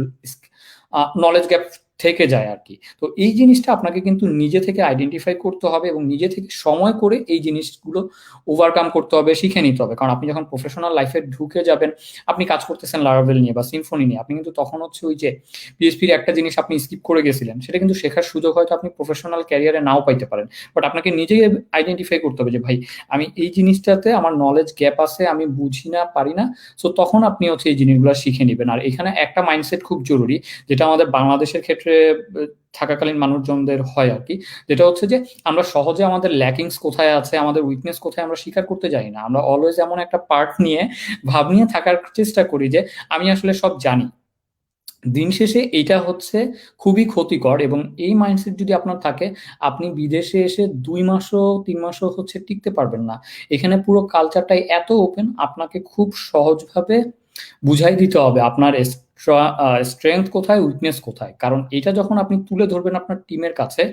নলেজ গ্যাপ থেকে যায় আর কি। তো এই জিনিসটা আপনাকে কিন্তু নিজে থেকে আইডেন্টিফাই করতে হবে এবং নিজে থেকে সময় করে এই জিনিসগুলো ওভারকাম করতে হবে, শিখে নিতে হবে। কারণ আপনি যখন প্রফেশনাল লাইফে ঢুকে যাবেন, আপনি কাজ করতেছেন লারাভেল নিয়ে বা সিম্ফনি নিয়ে, আপনি কিন্তু তখন হচ্ছে ওই যে পিএইচপির একটা জিনিস আপনি স্কিপ করে গেছিলেন, সেটা কিন্তু শেখার সুযোগ হয়তো আপনি প্রফেশনাল ক্যারিয়ারে নাও পাইতে পারেন। বাট আপনাকে নিজেই আইডেন্টিফাই করতে হবে যে ভাই আমি এই জিনিসটাতে আমার নলেজ গ্যাপ আছে, আমি বুঝি না, পারি না। সো তখন আপনি হচ্ছে এই জিনিসগুলো শিখে নেবেন। আর এখানে একটা মাইন্ডসেট খুব জরুরি, যেটা আমাদের বাংলাদেশের ক্ষেত্রে থাকাকালীন মানুষজনদের হয় আর কি, যেটা হচ্ছে যে আমরা সহজে আমাদের ল্যাকিংস কোথায় আছে, আমাদের উইকনেস কোথায় আমরা স্বীকার করতে যাই না। আমরা অলওয়েজ এমন একটা পার্ট নিয়ে ভাব নিয়ে থাকার চেষ্টা করি যে আমি আসলে সব জানি। দিন শেষে এইটা হচ্ছে খুবই ক্ষতিকর, এবং এই মাইন্ডসেট যদি আপনার থাকে, আপনি বিদেশে এসে 2 মাসও 3 মাসও হচ্ছে টিকতে পারবেন না। এখানে পুরো কালচারটাই এত ওপেন, আপনাকে খুব সহজভাবে বুঝাই দিতে হবে আপনার স্ট্রেংথ কোথায়, উইকনেস কোথায়। কারণ এটা যখন আপনি তুলে ধরবেন আপনার টিমের কাছে,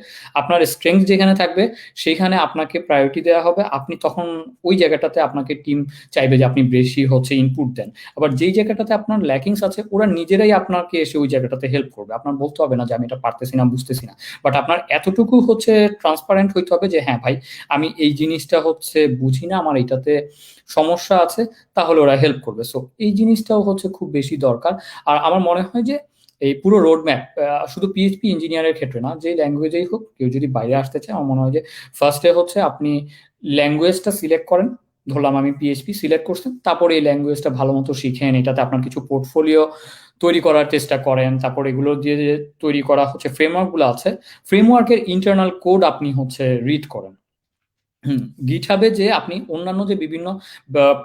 আপনার স্ট্রেংথ যেখানে থাকবে সেখানে আপনাকে প্রায়োরিটি দেওয়া হবে। আপনি তখন ওই জায়গাটাতে আপনাকে টিম চাইবে যে আপনি বেশি হচ্ছে ইনপুট দেন। আবার যেই জায়গাটাতে আপনার ল্যাকিংস আছে, ওরা নিজেরাই আপনাকে এসে ওই জায়গাটাতে হেল্প করবে। আপনার বলতে হবে না যে আমি এটা পারতেছি না, বুঝতেছি না। বাট আপনার এতটুকু হচ্ছে ট্রান্সপারেন্ট হইতে হবে যে হ্যাঁ ভাই, আমি এই জিনিসটা হচ্ছে বুঝি না, আমার এটাতে সমস্যা আছে, তাহলে ওরা হেল্প করবে। সো এই জিনিসটাও হচ্ছে খুব বেশি দরকার। আর আমার মনে হয় যে এই পুরো রোড ম্যাপ, শুধু পিএইচপি ইঞ্জিনিয়ারের ক্ষেত্রে না, যে ল্যাঙ্গুয়েজেই হোক, কেউ যদি বাইরে আসতে চায়, আমার মনে হয় যে ফার্স্টে হচ্ছে আপনি ল্যাঙ্গুয়েজটা সিলেক্ট করেন। ধরলাম আমি পিএইচপি সিলেক্ট করছেন, তারপরে এই ল্যাঙ্গুয়েজটা ভালো মতো শিখেন, এটাতে আপনার কিছু পোর্টফোলিও তৈরি করার চেষ্টা করেন। তারপর এগুলো দিয়ে যে তৈরি করা হচ্ছে ফ্রেমওয়ার্কগুলো আছে, ফ্রেমওয়ার্কের ইন্টারনাল কোড আপনি হচ্ছে রিড করেন। গিটহাবে যে আপনি অন্যান্য যে বিভিন্ন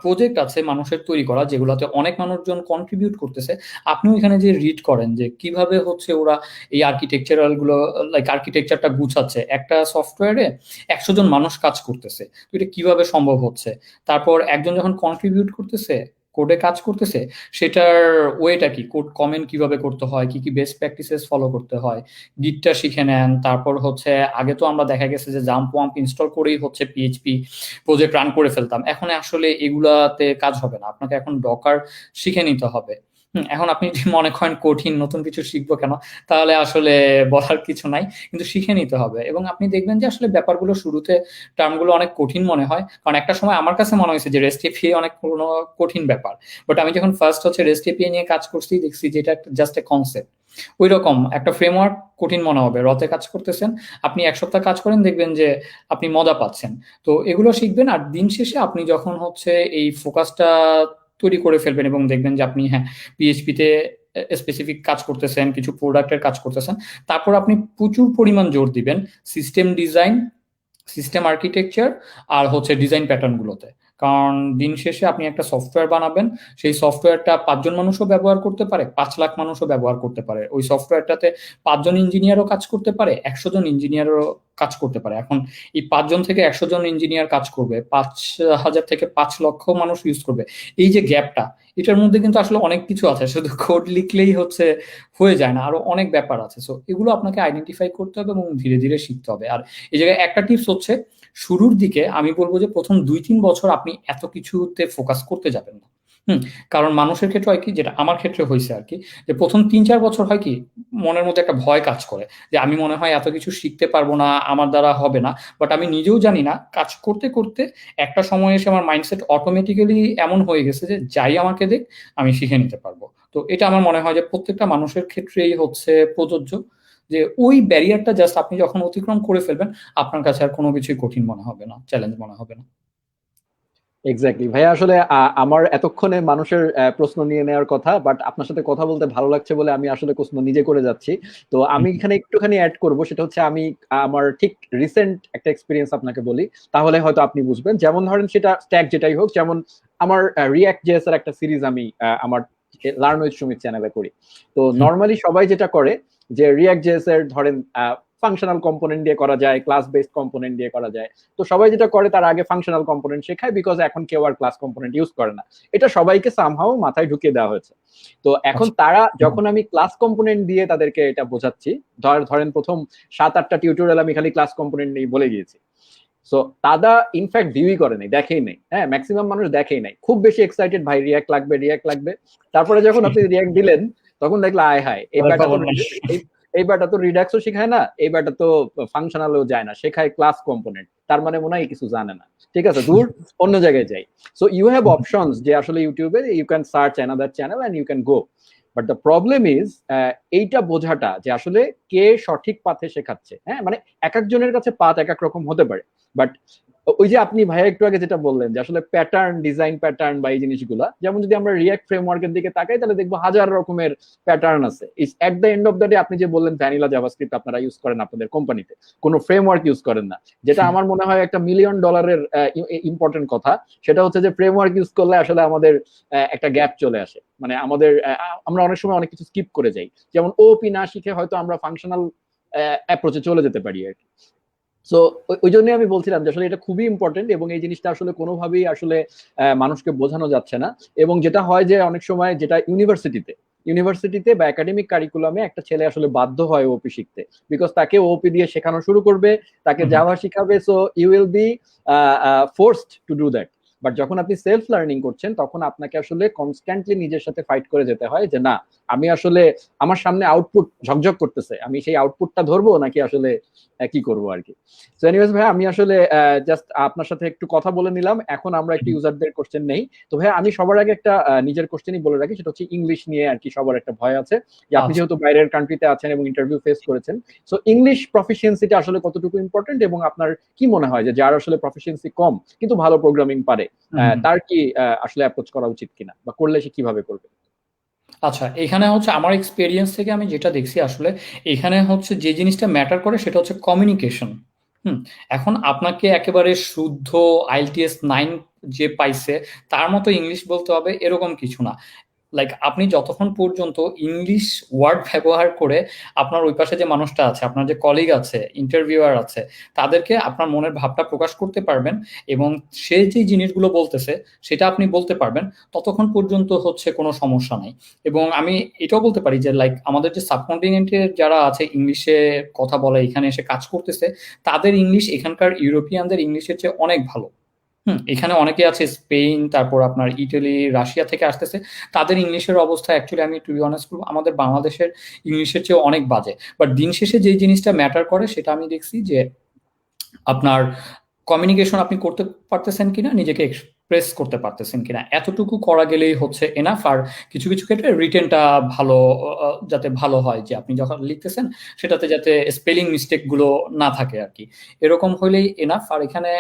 প্রজেক্ট আছে মানুষের তৈরি করা, যেগুলোতে অনেক মানুষজন কন্ট্রিবিউট করতেছে, আপনি ওইখানে যে রিড করেন যে কিভাবে হচ্ছে ওরা এই আর্কিটেকচারাল গুলো, লাইক আর্কিটেকচারটা গুছাচ্ছে। একটা সফটওয়্যারে 100 জন মানুষ কাজ করতেছে, তো এটা কিভাবে সম্ভব হচ্ছে। তারপর একজন যখন কন্ট্রিবিউট করতেছে, কোডে কাজ করতেছে, সেটার ওয়েটা কি, কোড কমেন্ট কিভাবে করতে হয়, কি কি বেস্ট প্র্যাকটিসেস ফলো করতে হয়, গিটটা শিখে নেন। তারপর হচ্ছে আগে তো আমরা দেখা গেছে যে জাম্প ওয়াম্প ইনস্টল করেই হচ্ছে পিএইচপি প্রজেক্ট রান করে ফেলতাম, এখন আসলে এগুলাতে কাজ হবে না, আপনাকে এখন ডকার শিখে নিতে হবে। এখন আপনি যদি মনে করেন কঠিন, নতুন কিছু শিখবো কেন, তাহলে আসলে বলার কিছু নাই, কিন্তু শিখে নিতে হবে। এবং আপনি দেখবেন যে আসলে ব্যাপারগুলো শুরুতে টার্মগুলো অনেক কঠিন মনে হয়, কারণ একটা সময় আমার কাছে মনে হয়েছে যে রেস্ট এপিআই অনেক কোনো কঠিন ব্যাপার, বাট আমি যখন ফার্স্ট হচ্ছে রেস্ট এপিআই নিয়ে কাজ করছি, দেখছি যে এটা জাস্ট এ কনসেপ্ট। ওই রকম একটা ফ্রেমওয়ার্ক কঠিন মনে হবে, রতে কাজ করতেছেন, আপনি 1 সপ্তাহ কাজ করেন, দেখবেন যে আপনি মজা পাচ্ছেন। তো এগুলো শিখবেন, আর দিন শেষে আপনি যখন হচ্ছে এই ফোকাসটা তৈরি করে ফেলবেন এবং দেখবেন যে আপনি, হ্যাঁ, পিএইচপিতে স্পেসিফিক কাজ করতেছেন, কিছু প্রোডাক্টের কাজ করতেছেন, তারপর আপনি প্রচুর পরিমাণ জোর দিবেন সিস্টেম ডিজাইন, সিস্টেম আর্কিটেকচার আর হচ্ছে ডিজাইন প্যাটার্ন গুলোতে। কারণ দিন শেষে আপনি একটা সফটওয়্যার বানাবেন, সেই সফটওয়্যারটা 5 জন মানুষও ব্যবহার করতে পারে, 5 লাখ মানুষও ব্যবহার করতে পারে। ওই সফটওয়্যারটাতে 5 জন ইঞ্জিনিয়ারও কাজ করতে পারে, 100 জন ইঞ্জিনিয়ারও কাজ করতে পারে। এখন এই 5 জন থেকে 100 জন ইঞ্জিনিয়ার কাজ করবে, 5,000 থেকে 5 লক্ষ মানুষ ইউজ করবে। এই যে গ্যাপটা, এটার মধ্যে কিন্তু আসলে অনেক কিছু আছে, শুধু কোড লিখলেই হচ্ছে হয়ে যায় না, আরো অনেক ব্যাপার আছে। সো এগুলো আপনাকে আইডেন্টিফাই করতে হবে এবং ধীরে ধীরে শিখতে হবে। আর এই জায়গায় একটা টিপস হচ্ছে, শুরুর দিকে আমি বলবো যে প্রথম 2-3 বছর আপনি এত কিছুতে ফোকাস করতে যাবেন না। হুম। কারণ মানুষের ক্ষেত্রে হয় কি, যেটা আমার ক্ষেত্রে হয়েছে আর কি, যে প্রথম 3-4 বছর হয় কি, মনের মধ্যে একটা ভয় কাজ করে যে আমি মনে হয় এত কিছু শিখতে পারবো না, আমার দ্বারা হবে না। বাট আমি নিজেও জানি না, কাজ করতে করতে একটা সময় এসে আমার মাইন্ডসেট অটোমেটিক্যালি এমন হয়ে গেছে যে যাই আমাকে দেখ আমি শিখে নিতে পারবো। তো এটা আমার মনে হয় যে প্রত্যেকটা মানুষের ক্ষেত্রেই হচ্ছে প্রযোজ্য, যে ওই ব্যারিয়ারটা জাস্ট আপনি যখন অতিক্রম করে ফেলবেন, আপনার কাছে আর কোনো কিছুই কঠিন মনে হবে না, চ্যালেঞ্জ মনে হবে না। এক্স্যাক্টলি ভাইয়া, আসলে আমার এতক্ষণে মানুষের প্রশ্ন নিয়ে নেওয়ার কথা, বাট আপনার সাথে কথা বলতে ভালো লাগছে বলে আমি আসলে প্রশ্ন নিজে করে যাচ্ছি। তো আমি এখানে একটুখানি অ্যাড করব, সেটা হচ্ছে আমি আমার ঠিক রিসেন্ট একটা এক্সপিরিয়েন্স আপনাকে বলি, তাহলে হয়তো আপনি বুঝবেন। যেমন ধরেন সেটা স্ট্যাক যেটাই হোক, যেমন আমার রিয়াক্ট জেএস এর একটা সিরিজ আমি আমার লার্ন উইথ সুমিত চ্যানেলে করি। তো নর্মালি সবাই যেটা করে যে রিয়াক্ট জেএস এর ধরেন ফাংশনাল কম্পোনেন্ট দিয়ে করা যায়, ক্লাস বেসড কম্পোনেন্ট দিয়ে করা যায়। তো সবাই যেটা করে তার আগে ফাংশনাল কম্পোনেন্ট শেখায়, বিকজ এখন কেউ আর ক্লাস কম্পোনেন্ট ইউজ করে না। এটা সবাইকে সামহাও মাথায় ঢুকিয়ে দেওয়া হয়েছে। তো এখন আচ্ছা। তারা যখন আমি ক্লাস কম্পোনেন্ট দিয়ে তাদেরকে এটা বোঝাচ্ছি, ধরেন প্রথম 7-8টা টিউটোরিয়াল আমি খালি ক্লাস কম্পোনেন্ট নিয়ে বলে গিয়েছি। সো তারা ইনফ্যাক্ট ভিউই করে নাই, দেখেই নাই। হ্যাঁ, ম্যাক্সিমাম মানুষ দেখেই নাই, খুব বেশি এক্সাইটেড, ভাই রিয়াক্ট লাগবে রিয়াক্ট লাগবে। তারপরে যখন আপনি রিয়াক্ট দিলেন, তখন দেখলে আয় হায়, এই ব্যাটা তো এই ব্যাটা তো রিডাক্সও শেখায় না, এই ব্যাটা তো ফাংশনালও যায় না, শেখায় ক্লাস কম্পোনেন্ট, তার মানে মনে হয় কিছু জানে না। ঠিক আছে, দূর, অন্য জায়গায় যাই। সো ইউ হ্যাভ অপশনস, যে আসলে ইউটিউবে you can search another channel and you can go. But the problem is, এইটা বোঝাটা যে আসলে কে সঠিক পাথে শেখাচ্ছে। হ্যাঁ, মানে এক একজনের কাছে পাথ এক এক রকম হতে পারে। বাট ওই যে আপনি ভাইয়া একটু আগে যেটা বললেন যে আসলে প্যাটার্ন, ডিজাইন প্যাটার্ন বা এই জিনিসগুলা, যেমন যদি আমরা রিয়াক্ট ফ্রেমওয়ার্কের দিকে তাকাই, তাহলে দেখবো হাজার রকমের প্যাটার্ন আছে। এট the end of the day আপনি যে বললেন ভ্যানিলা জাভাস্ক্রিপ্ট আপনারা ইউজ করেন আপনাদের কোম্পানিতে, কোনো ফ্রেমওয়ার্ক ইউজ করেন না, যেটা আমার মনে হয় একটা $1,000,000 ইম্পর্টেন্ট কথা। সেটা হচ্ছে যে ফ্রেমওয়ার্ক ইউজ করলে আসলে আমাদের একটা গ্যাপ চলে আসে, মানে আমাদের আমরা অনেক সময় অনেক কিছু স্কিপ করে যাই। যেমন ওপি না শিখে হয়তো আমরা ফাংশনাল অ্যাপ্রোচে চলে যেতে পারি আর কি। সো ওই জন্যই আমি বলছিলাম যে আসলে এটা খুবই ইম্পর্টেন্ট, এবং এই জিনিসটা আসলে কোনোভাবেই আসলে মানুষকে বোঝানো যাচ্ছে না। এবং যেটা হয় যে অনেক সময় যেটা ইউনিভার্সিটিতে বা একাডেমিক কারিকুলামে একটা ছেলে আসলে বাধ্য হয় ওপি শিখতে, বিকজ তাকে ওপি দিয়ে শেখানো শুরু করবে, তাকে জাভা শিখাবে, so you will be forced to do that. But যখন আপনি সেলফ লার্নিং করছেন, তখন আপনাকে আসলে কনস্ট্যান্টলি নিজের সাথে ফাইট করে যেতে হয় যে না, আমি আসলে আমার সামনে আউটপুট ঝকঝক করতেছে, আমি সেই আউটপুটটা ধরবো নাকি আসলে কি করবো আর কি। সো এনিওয়েজ ভাই, আমি আসলে জাস্ট আপনার সাথে একটু কথা বলে নিলাম, এখন আমরা একটু ইউজারদের কোশ্চেন নেই। তো ভাই আমি সবার আগে একটা নিজের কোশ্চেনই বলে রাখি, সেটা হচ্ছে ইংলিশ নিয়ে আর কি সবার একটা ভয় আছে, যে আপনি যেহেতু বাইরের কান্ট্রিতে আছেন এবং ইন্টারভিউ ফেস করেছেন, সো ইংলিশ প্রফিসিয়েন্সিটা আসলে কতটুকু ইম্পর্টেন্ট, এবং আপনার কি মনে হয় যে যার আসলে প্রফিসিয়েন্সি কম কিন্তু ভালো প্রোগ্রামিং পারে, তার কি আসলে অ্যাপ্রোচ করা উচিত কিনা, বা করলে সে কিভাবে করবে? আচ্ছা, এখানে হচ্ছে আমার এক্সপেরিয়েন্স থেকে আমি যেটা দেখছি আসলে, এখানে হচ্ছে যে জিনিসটা ম্যাটার করে সেটা হচ্ছে কমিউনিকেশন। হুম। এখন আপনাকে একেবারে শুদ্ধ আইএলটিএস 9 যে পাইছে তার মতো ইংলিশ বলতে হবে এরকম কিছু না। লাইক আপনি যতক্ষণ পর্যন্ত ইংলিশ ওয়ার্ড ব্যবহার করে আপনার ওই পাশে যে মানুষটা আছে, আপনার যে কলিগ আছে, ইন্টারভিউয়ার আছে, তাদেরকে আপনার মনের ভাবটা প্রকাশ করতে পারবেন এবং সে যে জিনিসগুলো বলতেছে সেটা আপনি বলতে পারবেন, ততক্ষণ পর্যন্ত হচ্ছে কোনো সমস্যা নাই। এবং আমি এটাও বলতে পারি যে লাইক আমাদের যে সাবকন্টিনেন্টের যারা আছে ইংলিশে কথা বলে এখানে এসে কাজ করতেছে, তাদের ইংলিশ এখানকার ইউরোপিয়ানদের ইংলিশের চেয়ে অনেক ভালো। এখানে অনেকে আছে স্পেন, তারপর আপনার ইটালি, রাশিয়া থেকে আসতেছে। তাদের ইংলিশের অবস্থা অ্যাকচুয়ালি আমি টু বি অনেস্ট বলবো আমাদের বাংলাদেশের ইংলিশের চেয়ে অনেক বাজে। বাট দিন শেষে যেই জিনিসটা ম্যাটার করে সেটা আমি দেখছি যে আপনার কমিউনিকেশন আপনি করতে পারতেছেন কিনা, নিজেকে এক্সপ্রেস করতে পারতেছেন কিনা, এতটুকু করা গেলেই হচ্ছে এনাফ। আর কিছু কিছু ক্ষেত্রে রিটেনটা ভালো, যাতে ভালো হয় যে আপনি যখন লিখতেছেন সেটাতে যাতে স্পেলিং মিস্টেক গুলো না থাকে আর কি, এরকম হইলেই এনাফ। আর এখানে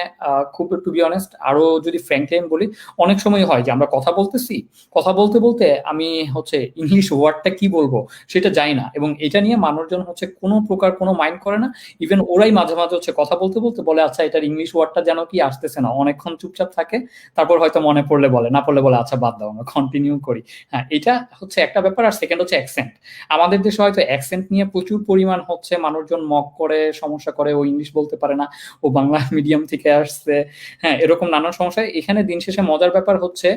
খুব টু বি অনেস্ট আরো যদি ফ্র্যাঙ্কলি আমি বলি, অনেক সময় হয় যে আমরা কথা বলতেছি, কথা বলতে বলতে আমি হচ্ছে ইংলিশ ওয়ার্ডটা কি বলবো সেটা জানি না, এবং এটা নিয়ে মানুষজন হচ্ছে কোনো প্রকার কোনো মাইন্ড করে না। ইভেন ওরাই মাঝে মাঝে হচ্ছে কথা বলতে বলতে বলে আচ্ছা এটার ইংলিশ ওয়ার্ডটা যেন কি আসতেছে না, অনেকক্ষণ চুপচাপ থাকে, তারপর হয়তো মনে পড়লে বলে, না পড়লে বলে আচ্ছা বাদ দাও আমরা কন্টিনিউ করি। হ্যাঁ, এটা হচ্ছে একটা ব্যাপার। আর সেকেন্ড হচ্ছে অ্যাকসেন্ট। আমাদের দেশে হয়তো অ্যাকসেন্ট নিয়ে প্রচুর পরিমাণ হচ্ছে মানুষজন মক করে, সমস্যা করে, ও ইংলিশ বলতে পারে না, ও বাংলা মিডিয়াম থেকে আসছে, হ্যাঁ এরকম নানান সমস্যা। এখানে দিন শেষে মজার ব্যাপার হচ্ছে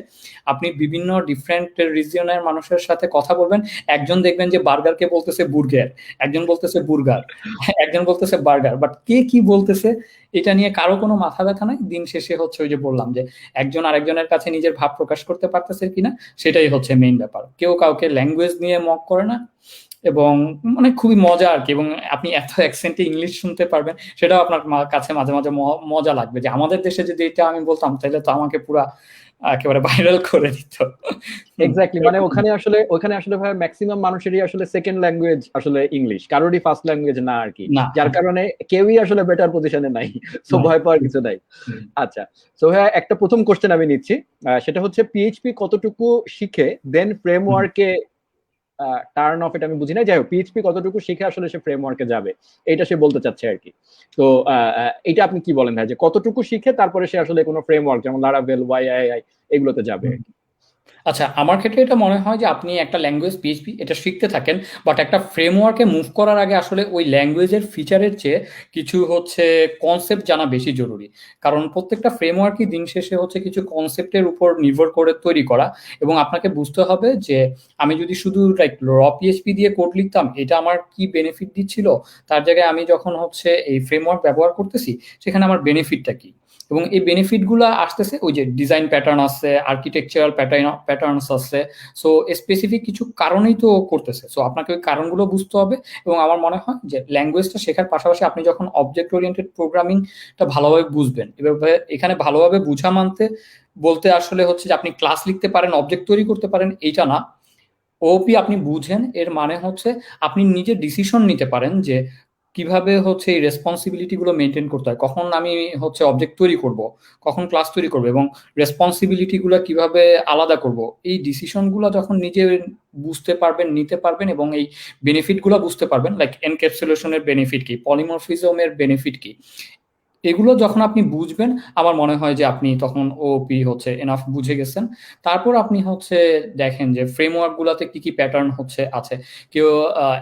আপনি বিভিন্ন ডিফারেন্ট রিজিয়নের মানুষের সাথে কথা বলবেন, একজন দেখবেন যে বার্গারকে বলতেছে বুর্গের, একজন বলতেছে বুর্গার, একজন বলতেছে বার্গার, বাট কে কি বলতেছে এটা নিয়ে কারো কোনো মাথা ব্যথা নাই। দিন শেষে হচ্ছে ওই যে বললাম যে একজন আরেকজনের কাছে নিজের ভাব প্রকাশ করতে পারতেছে কিনা সেটাই হচ্ছে মেইন ব্যাপার। কেউ কাউকে ল্যাঙ্গুয়েজ নিয়ে মক করে না, এবং মানে খুবই মজা আর কি। এবং আপনি এত অ্যাকসেন্টে ইংলিশ শুনতে পারবেন, সেটাও আপনার কাছে মাঝে মাঝে মজা লাগবে যে আমাদের দেশে যদি এটা আমি বলতাম তাহলে তো আমাকে পুরা একেবারে ভাইরাল করে দিত। এক্স্যাক্টলি, মানে ওখানে আসলে ভাই ম্যাক্সিমাম মানুষেরই আসলে সেকেন্ড ল্যাঙ্গুয়েজ আসলে ইংলিশ, কারোরই ফার্স্ট ল্যাঙ্গুয়েজ না আর কি, না, যার কারণে কেউই আসলে বেটার পজিশনে নাই, সো ভয় পাওয়ার কিছু নাই। আচ্ছা, সো হ্যাঁ, একটা প্রথম কোশ্চেন আমি নিচ্ছি, সেটা হচ্ছে পিএইচপি কতটুকু শিখে দেন ফ্রেমওয়ার্কে টার্ন অফ, এটা আমি বুঝি না, যাই হোক পিএইচপি কতটুকু শিখে আসলে সে ফ্রেমওয়ার্কে যাবে, এটা সে বলতে চাচ্ছে আর কি। তো এটা আপনি কি বলেন ভাই, যে কতটুকু শিখে তারপরে সে আসলে কোনো ফ্রেমওয়ার্ক যেমন লারাভেল, ওয়াইআইআই এগুলোতে যাবে? আচ্ছা, আমার ক্ষেত্রে এটা মনে হয় যে আপনি একটা ল্যাঙ্গুয়েজ পিএইচপি এটা শিখতে থাকেন, বাট একটা ফ্রেমওয়ার্কে মুভ করার আগে আসলে ওই ল্যাঙ্গুয়েজের ফিচারের চেয়ে কিছু হচ্ছে কনসেপ্ট জানা বেশি জরুরি। কারণ প্রত্যেকটা ফ্রেমওয়ার্কই দিন শেষে হচ্ছে কিছু কনসেপ্টের উপর নির্ভর করে তৈরি করা, এবং আপনাকে বুঝতে হবে যে আমি যদি শুধু লাইক র পিএইচপি দিয়ে কোড লিখতাম এটা আমার কি বেনিফিট দিচ্ছিল, তার জায়গায় আমি যখন হচ্ছে এই ফ্রেমওয়ার্ক ব্যবহার করতেছি সেখানে আমার বেনিফিটটা কি। এবং এই বেনিফিটগুলো আসতেছে ওই যে ডিজাইন প্যাটার্ন আছে, আর্কিটেকচারাল প্যাটার্নস আছে, সো স্পেসিফিক কিছু কারণেই তো করতেছে, সো আপনাকে ওই কারণগুলো বুঝতে হবে। এবং আমার মনে হয় যে ল্যাঙ্গুয়েজটা শেখার পাশাপাশি আপনি যখন অবজেক্ট ওরিয়েন্টেড প্রোগ্রামিংটা ভালোভাবে বুঝবেন, এভাবে এখানে ভালোভাবে বুঝা মানতে বলতে আসলে হচ্ছে যে আপনি ক্লাস লিখতে পারেন, অবজেক্ট তৈরি করতে পারেন এইটা না। ওপি আপনি বুঝেন এর মানে হচ্ছে আপনি নিজে ডিসিশন নিতে পারেন যে কিভাবে হচ্ছে এই রেসপন্সিবিলিটি গুলো মেনটেন করতে হয়, কখন আমি হচ্ছে অবজেক্ট তৈরি করব, কখন ক্লাস তৈরি করব, এবং রেসপন্সিবিলিটি গুলো কিভাবে আলাদা করব। এই ডিসিশন গুলো যখন নিজে বুঝতে পারবেন, নিতে পারবেন, এবং এই বেনিফিট গুলো বুঝতে পারবেন, লাইক এনক্যাপসুলেশনের বেনিফিট কি, পলিমরফিজমের বেনিফিট কি, এগুলো যখন আপনি বুঝবেন আমার মনে হয় যে আপনি তখন ওপি হচ্ছে এনাফ বুঝে গেছেন। তারপর আপনি হচ্ছে দেখেন যে ফ্রেমওয়ার্ক গুলাতে কি কি প্যাটার্ন হচ্ছে আছে, কেউ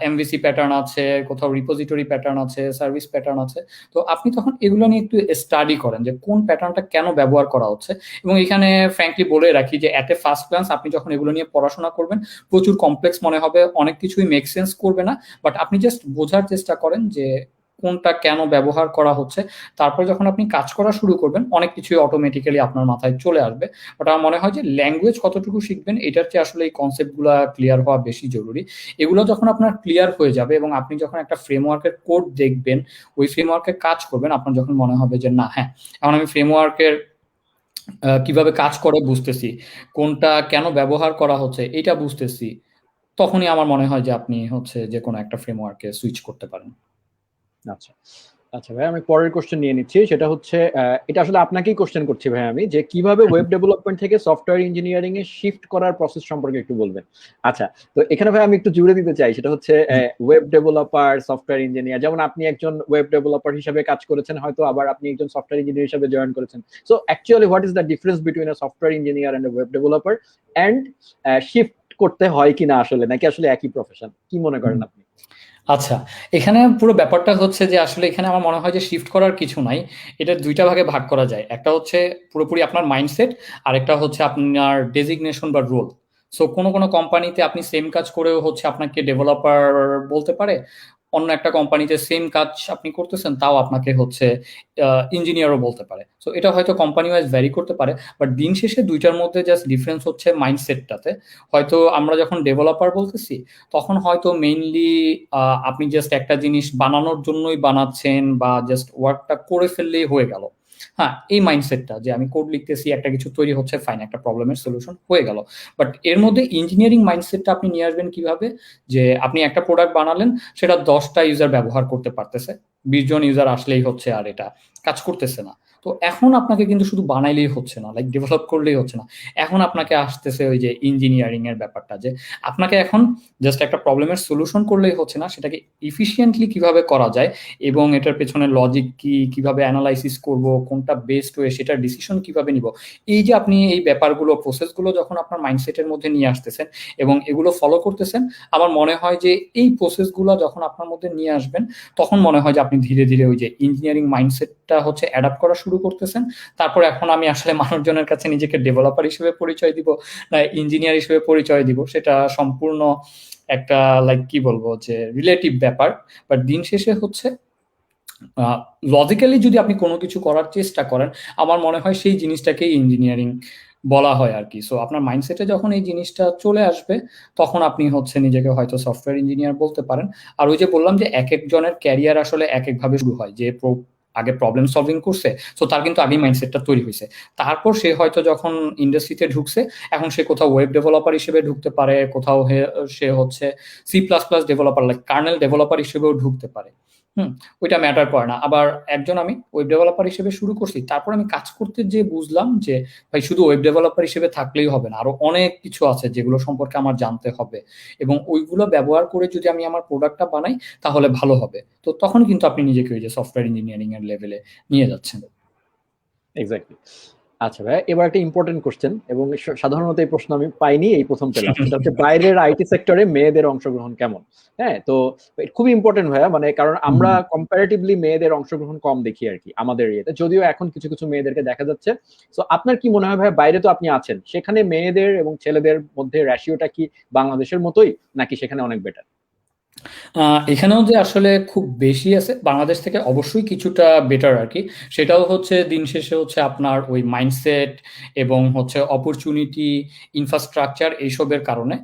এমভিসি প্যাটার্ন আছে, কোথাও রিপোজিটরি প্যাটার্ন আছে, সার্ভিস প্যাটার্ন আছে। তো আপনি তখন এগুলো নিয়ে একটু স্টাডি করেন যে কোন প্যাটার্নটা কেন ব্যবহার করা হচ্ছে। এবং এখানে ফ্র্যাঙ্কলি বলে রাখি যে অ্যাট এ ফার্স্ট গ্লান্স আপনি যখন এগুলো নিয়ে পড়াশোনা করবেন প্রচুর কমপ্লেক্স মনে হবে, অনেক কিছুই মেক সেন্স করবে না, বাট আপনি জাস্ট বোঝার চেষ্টা করেন যে কোনটা কেন ব্যবহার করা হচ্ছে। তারপর যখন আপনি কাজ করা শুরু করবেন অনেক কিছুই অটোমেটিক্যালি আপনার মাথায় চলে আসবে। বাট আমার মনে হয় যে ল্যাঙ্গুয়েজ কতটুকু শিখবেন এটার চেয়ে আসলে এই কনসেপ্টগুলো ক্লিয়ার হওয়া বেশি জরুরি। এগুলো যখন আপনার ক্লিয়ার হয়ে যাবে এবং আপনি যখন একটা ফ্রেমওয়ার্কের কোড দেখবেন, ওই ফ্রেমওয়ার্কে কাজ করবেন, আপনার যখন মনে হবে যে না হ্যাঁ এখন আমি ফ্রেমওয়ার্কের কিভাবে কাজ করে বুঝতেছি, কোনটা কেন ব্যবহার করা হচ্ছে এটা বুঝতেছি, তখনই আমার মনে হয় যে আপনি হচ্ছে যে কোনো একটা ফ্রেমওয়ার্কে সুইচ করতে পারেন। আচ্ছা, আচ্ছা ভাই, আমি পরের কোশ্চেন নিয়ে নিচ্ছি, সেটা হচ্ছে এটা আসলে আপনাকেই কোশ্চেন করছি ভাই আমি, যে কিভাবে ওয়েব ডেভেলপমেন্ট থেকে সফটওয়্যার ইঞ্জিনিয়ারিং এ শিফট করার প্রসেস সম্পর্কে একটু বলবেন। আচ্ছা, তো এখানে ভাই আমি একটু জুড়ে দিতে চাই, সেটা হচ্ছে ওয়েব ডেভেলপার, সফটওয়্যার ইঞ্জিনিয়ার, যেমন আপনি একজন ওয়েব ডেভেলপার হিসেবে কাজ করেছেন, হয়তো আবার আপনি একজন সফটওয়্যার ইঞ্জিনিয়ার হিসেবে জয়েন করেছেন। So actually what is the difference between a software engineer and a web developer, and shift করতে হয় কিনা আসলে, নাকি আসলে একই প্রফেশন, কি মনে করেন আপনি? আচ্ছা, এখানে পুরো ব্যাপারটা হচ্ছে যে আসলে এখানে আমার মনে হয় যে শিফট করার কিছু নাই। এটা ২ টা ভাগে ভাগ করা যায়। একটা হচ্ছে পুরোপুরি আপনার মাইন্ডসেট, আরেকটা হচ্ছে আপনার ডেজিগনেশন বা রোল। সো কোনো কোম্পানিতে আপনি সেম কাজ করেও হচ্ছে আপনাকে ডেভেলপার বলতে পারে। অন্য একটা কোম্পানিতে সেম কাজ আপনি করতেছেন, তাও আপনাকে হচ্ছে ইঞ্জিনিয়ারও বলতে পারে। সো এটা হয়তো কোম্পানি ওয়াইজ ভ্যারি করতে পারে, বাট দিন শেষে দুইটার মধ্যে জাস্ট ডিফারেন্স হচ্ছে মাইন্ডসেটটাতে। হয়তো আমরা যখন ডেভেলপার বলতেছি, তখন হয়তো মেইনলি আপনি জাস্ট একটা জিনিস বানানোর জন্যই বানাচ্ছেন, বা জাস্ট ওয়ার্কটা করে ফেললেই হয়ে গেল। হ্যাঁ, এই মাইন্ডসেটটা যে আমি কোড লিখতেছি, একটা কিছু তৈরি হচ্ছে, ফাইন, একটা প্রবলেমের সলিউশন হয়ে গেল। বাট এর মধ্যে ইঞ্জিনিয়ারিং মাইন্ডসেটটা আপনি নিয়ে আসবেন কিভাবে? যে আপনি একটা প্রোডাক্ট বানালেন, সেটা 10টা ইউজার ব্যবহার করতে পারতেছে, 20 জন ইউজার আসলেই হচ্ছে আর এটা কাজ করতেছে না। তো এখন আপনাকে কিন্তু শুধু বানাইলেই হচ্ছে না, লাইক ডেভেলপ করলেই হচ্ছে না। এখন আপনাকে আসতেছে ওই যে ইঞ্জিনিয়ারিং এর ব্যাপারটা, যে আপনাকে এখন জাস্ট একটা প্রবলেমের সলিউশন করলেই হচ্ছে না, সেটাকে ইফিশিয়েন্টলি কিভাবে করা যায়, এবং এটার পেছনে লজিক কি, কিভাবে অ্যানালাইসিস করব, কোনটা বেস্ট হয়ে সেটার ডিসিশন কিভাবে নিব। এই যে আপনি এই ব্যাপারগুলো, প্রসেসগুলো যখন আপনার মাইন্ডসেটের মধ্যে নিয়ে আসতেছেন এবং এগুলো ফলো করতেছেন, আমার মনে হয় যে এই প্রসেসগুলো যখন আপনার মধ্যে নিয়ে আসবেন, তখন মনে হয় যে আপনি ধীরে ধীরে ওই যে ইঞ্জিনিয়ারিং মাইন্ডসেটটা হচ্ছে অ্যাডাপ্ট করা শুরু করতেছেন। তারপর এখন আমি আসলে মানুষজনের কাছে নিজেকে ডেভেলপার হিসেবে পরিচয় দিব না ইঞ্জিনিয়ার হিসেবে পরিচয় দিব, সেটা সম্পূর্ণ একটা, লাইক কি বলবো, যে রিলেটিভ ব্যাপার। বাট দিন শেষে হচ্ছে লজিক্যালি যদি আপনি কোনো কিছু করার চেষ্টা করেন, আমার মনে হয় সেই জিনিসটাকেই ইঞ্জিনিয়ারিং বলা হয় আর কি। সো আপনার মাইন্ডসেটে যখন এই জিনিসটা চলে আসবে, তখন আপনি হচ্ছে নিজেকে হয়তো সফটওয়্যার ইঞ্জিনিয়ার বলতে পারেন। আর ওই যে বললাম যে এক একজনের ক্যারিয়ার আসলে এক একভাবে শুরু হয়, যে আগে প্রবলেম সলভিং করছে, সো তার কিন্তু আগেই মাইন্ডসেটটা তৈরি হয়েছে। তারপর সে হয়তো যখন ইন্ডাস্ট্রিতে ঢুকছে, এখন সে কোথাও ওয়েব ডেভেলপার হিসেবে ঢুকতে পারে, কোথাও সে হচ্ছে C++ developer, like kernel developer হিসেবেও ঢুকতে পারে। হুম, ওইটা ম্যাটার করে না। আবার একজন আমি ওয়েব ডেভেলপার হিসেবে শুরু করছি, তারপর আমি কাজ করতে যে বুঝলাম যে ভাই শুধু ওয়েব ডেভেলপার হিসেবে থাকলেই হবে না, আরো অনেক কিছু আছে যেগুলো সম্পর্কে আমার জানতে হবে, এবং ওইগুলো ব্যবহার করে যদি আমি আমার প্রোডাক্টটা বানাই, তাহলে ভালো হবে। তো তখন কিন্তু আপনি নিজেকে ওই যে সফটওয়্যার ইঞ্জিনিয়ারিং এর লেভেলে নিয়ে যাচ্ছেন। এক্স্যাক্টলি। আচ্ছা ভাই, এবার একটা ইম্পর্টেন্ট কোশ্চেন, এবং সাধারণত এই প্রশ্ন আমি পাইনি, এই প্রথম পেলাম। সেটা হচ্ছে বাইরের আইটি সেক্টরে মেয়েদের অংশগ্রহণ কেমন? হ্যাঁ, তো খুবই ইম্পর্টেন্ট ভাইয়া, মানে কারণ আমরা কম্পারেটিভলি মেয়েদের অংশগ্রহণ কম দেখি আর কি আমাদের ইয়েতে, যদিও এখন কিছু কিছু মেয়েদেরকে দেখা যাচ্ছে। তো আপনার কি মনে হয় ভাইয়া, বাইরে তো আপনি আছেন, সেখানে মেয়েদের এবং ছেলেদের মধ্যে রেশিওটা কি বাংলাদেশের মতোই, নাকি সেখানে অনেক বেটার? এখানেও যে আসলে খুব বেশি আছে বাংলাদেশ থেকে, অবশ্যই কিছুটা বেটার আর কি। সেটাও হচ্ছে দিন শেষে হচ্ছে আপনার ওই মাইন্ডসেট এবং হচ্ছে অপরচুনিটি, ইনফ্রাস্ট্রাকচার এইসবের কারণে।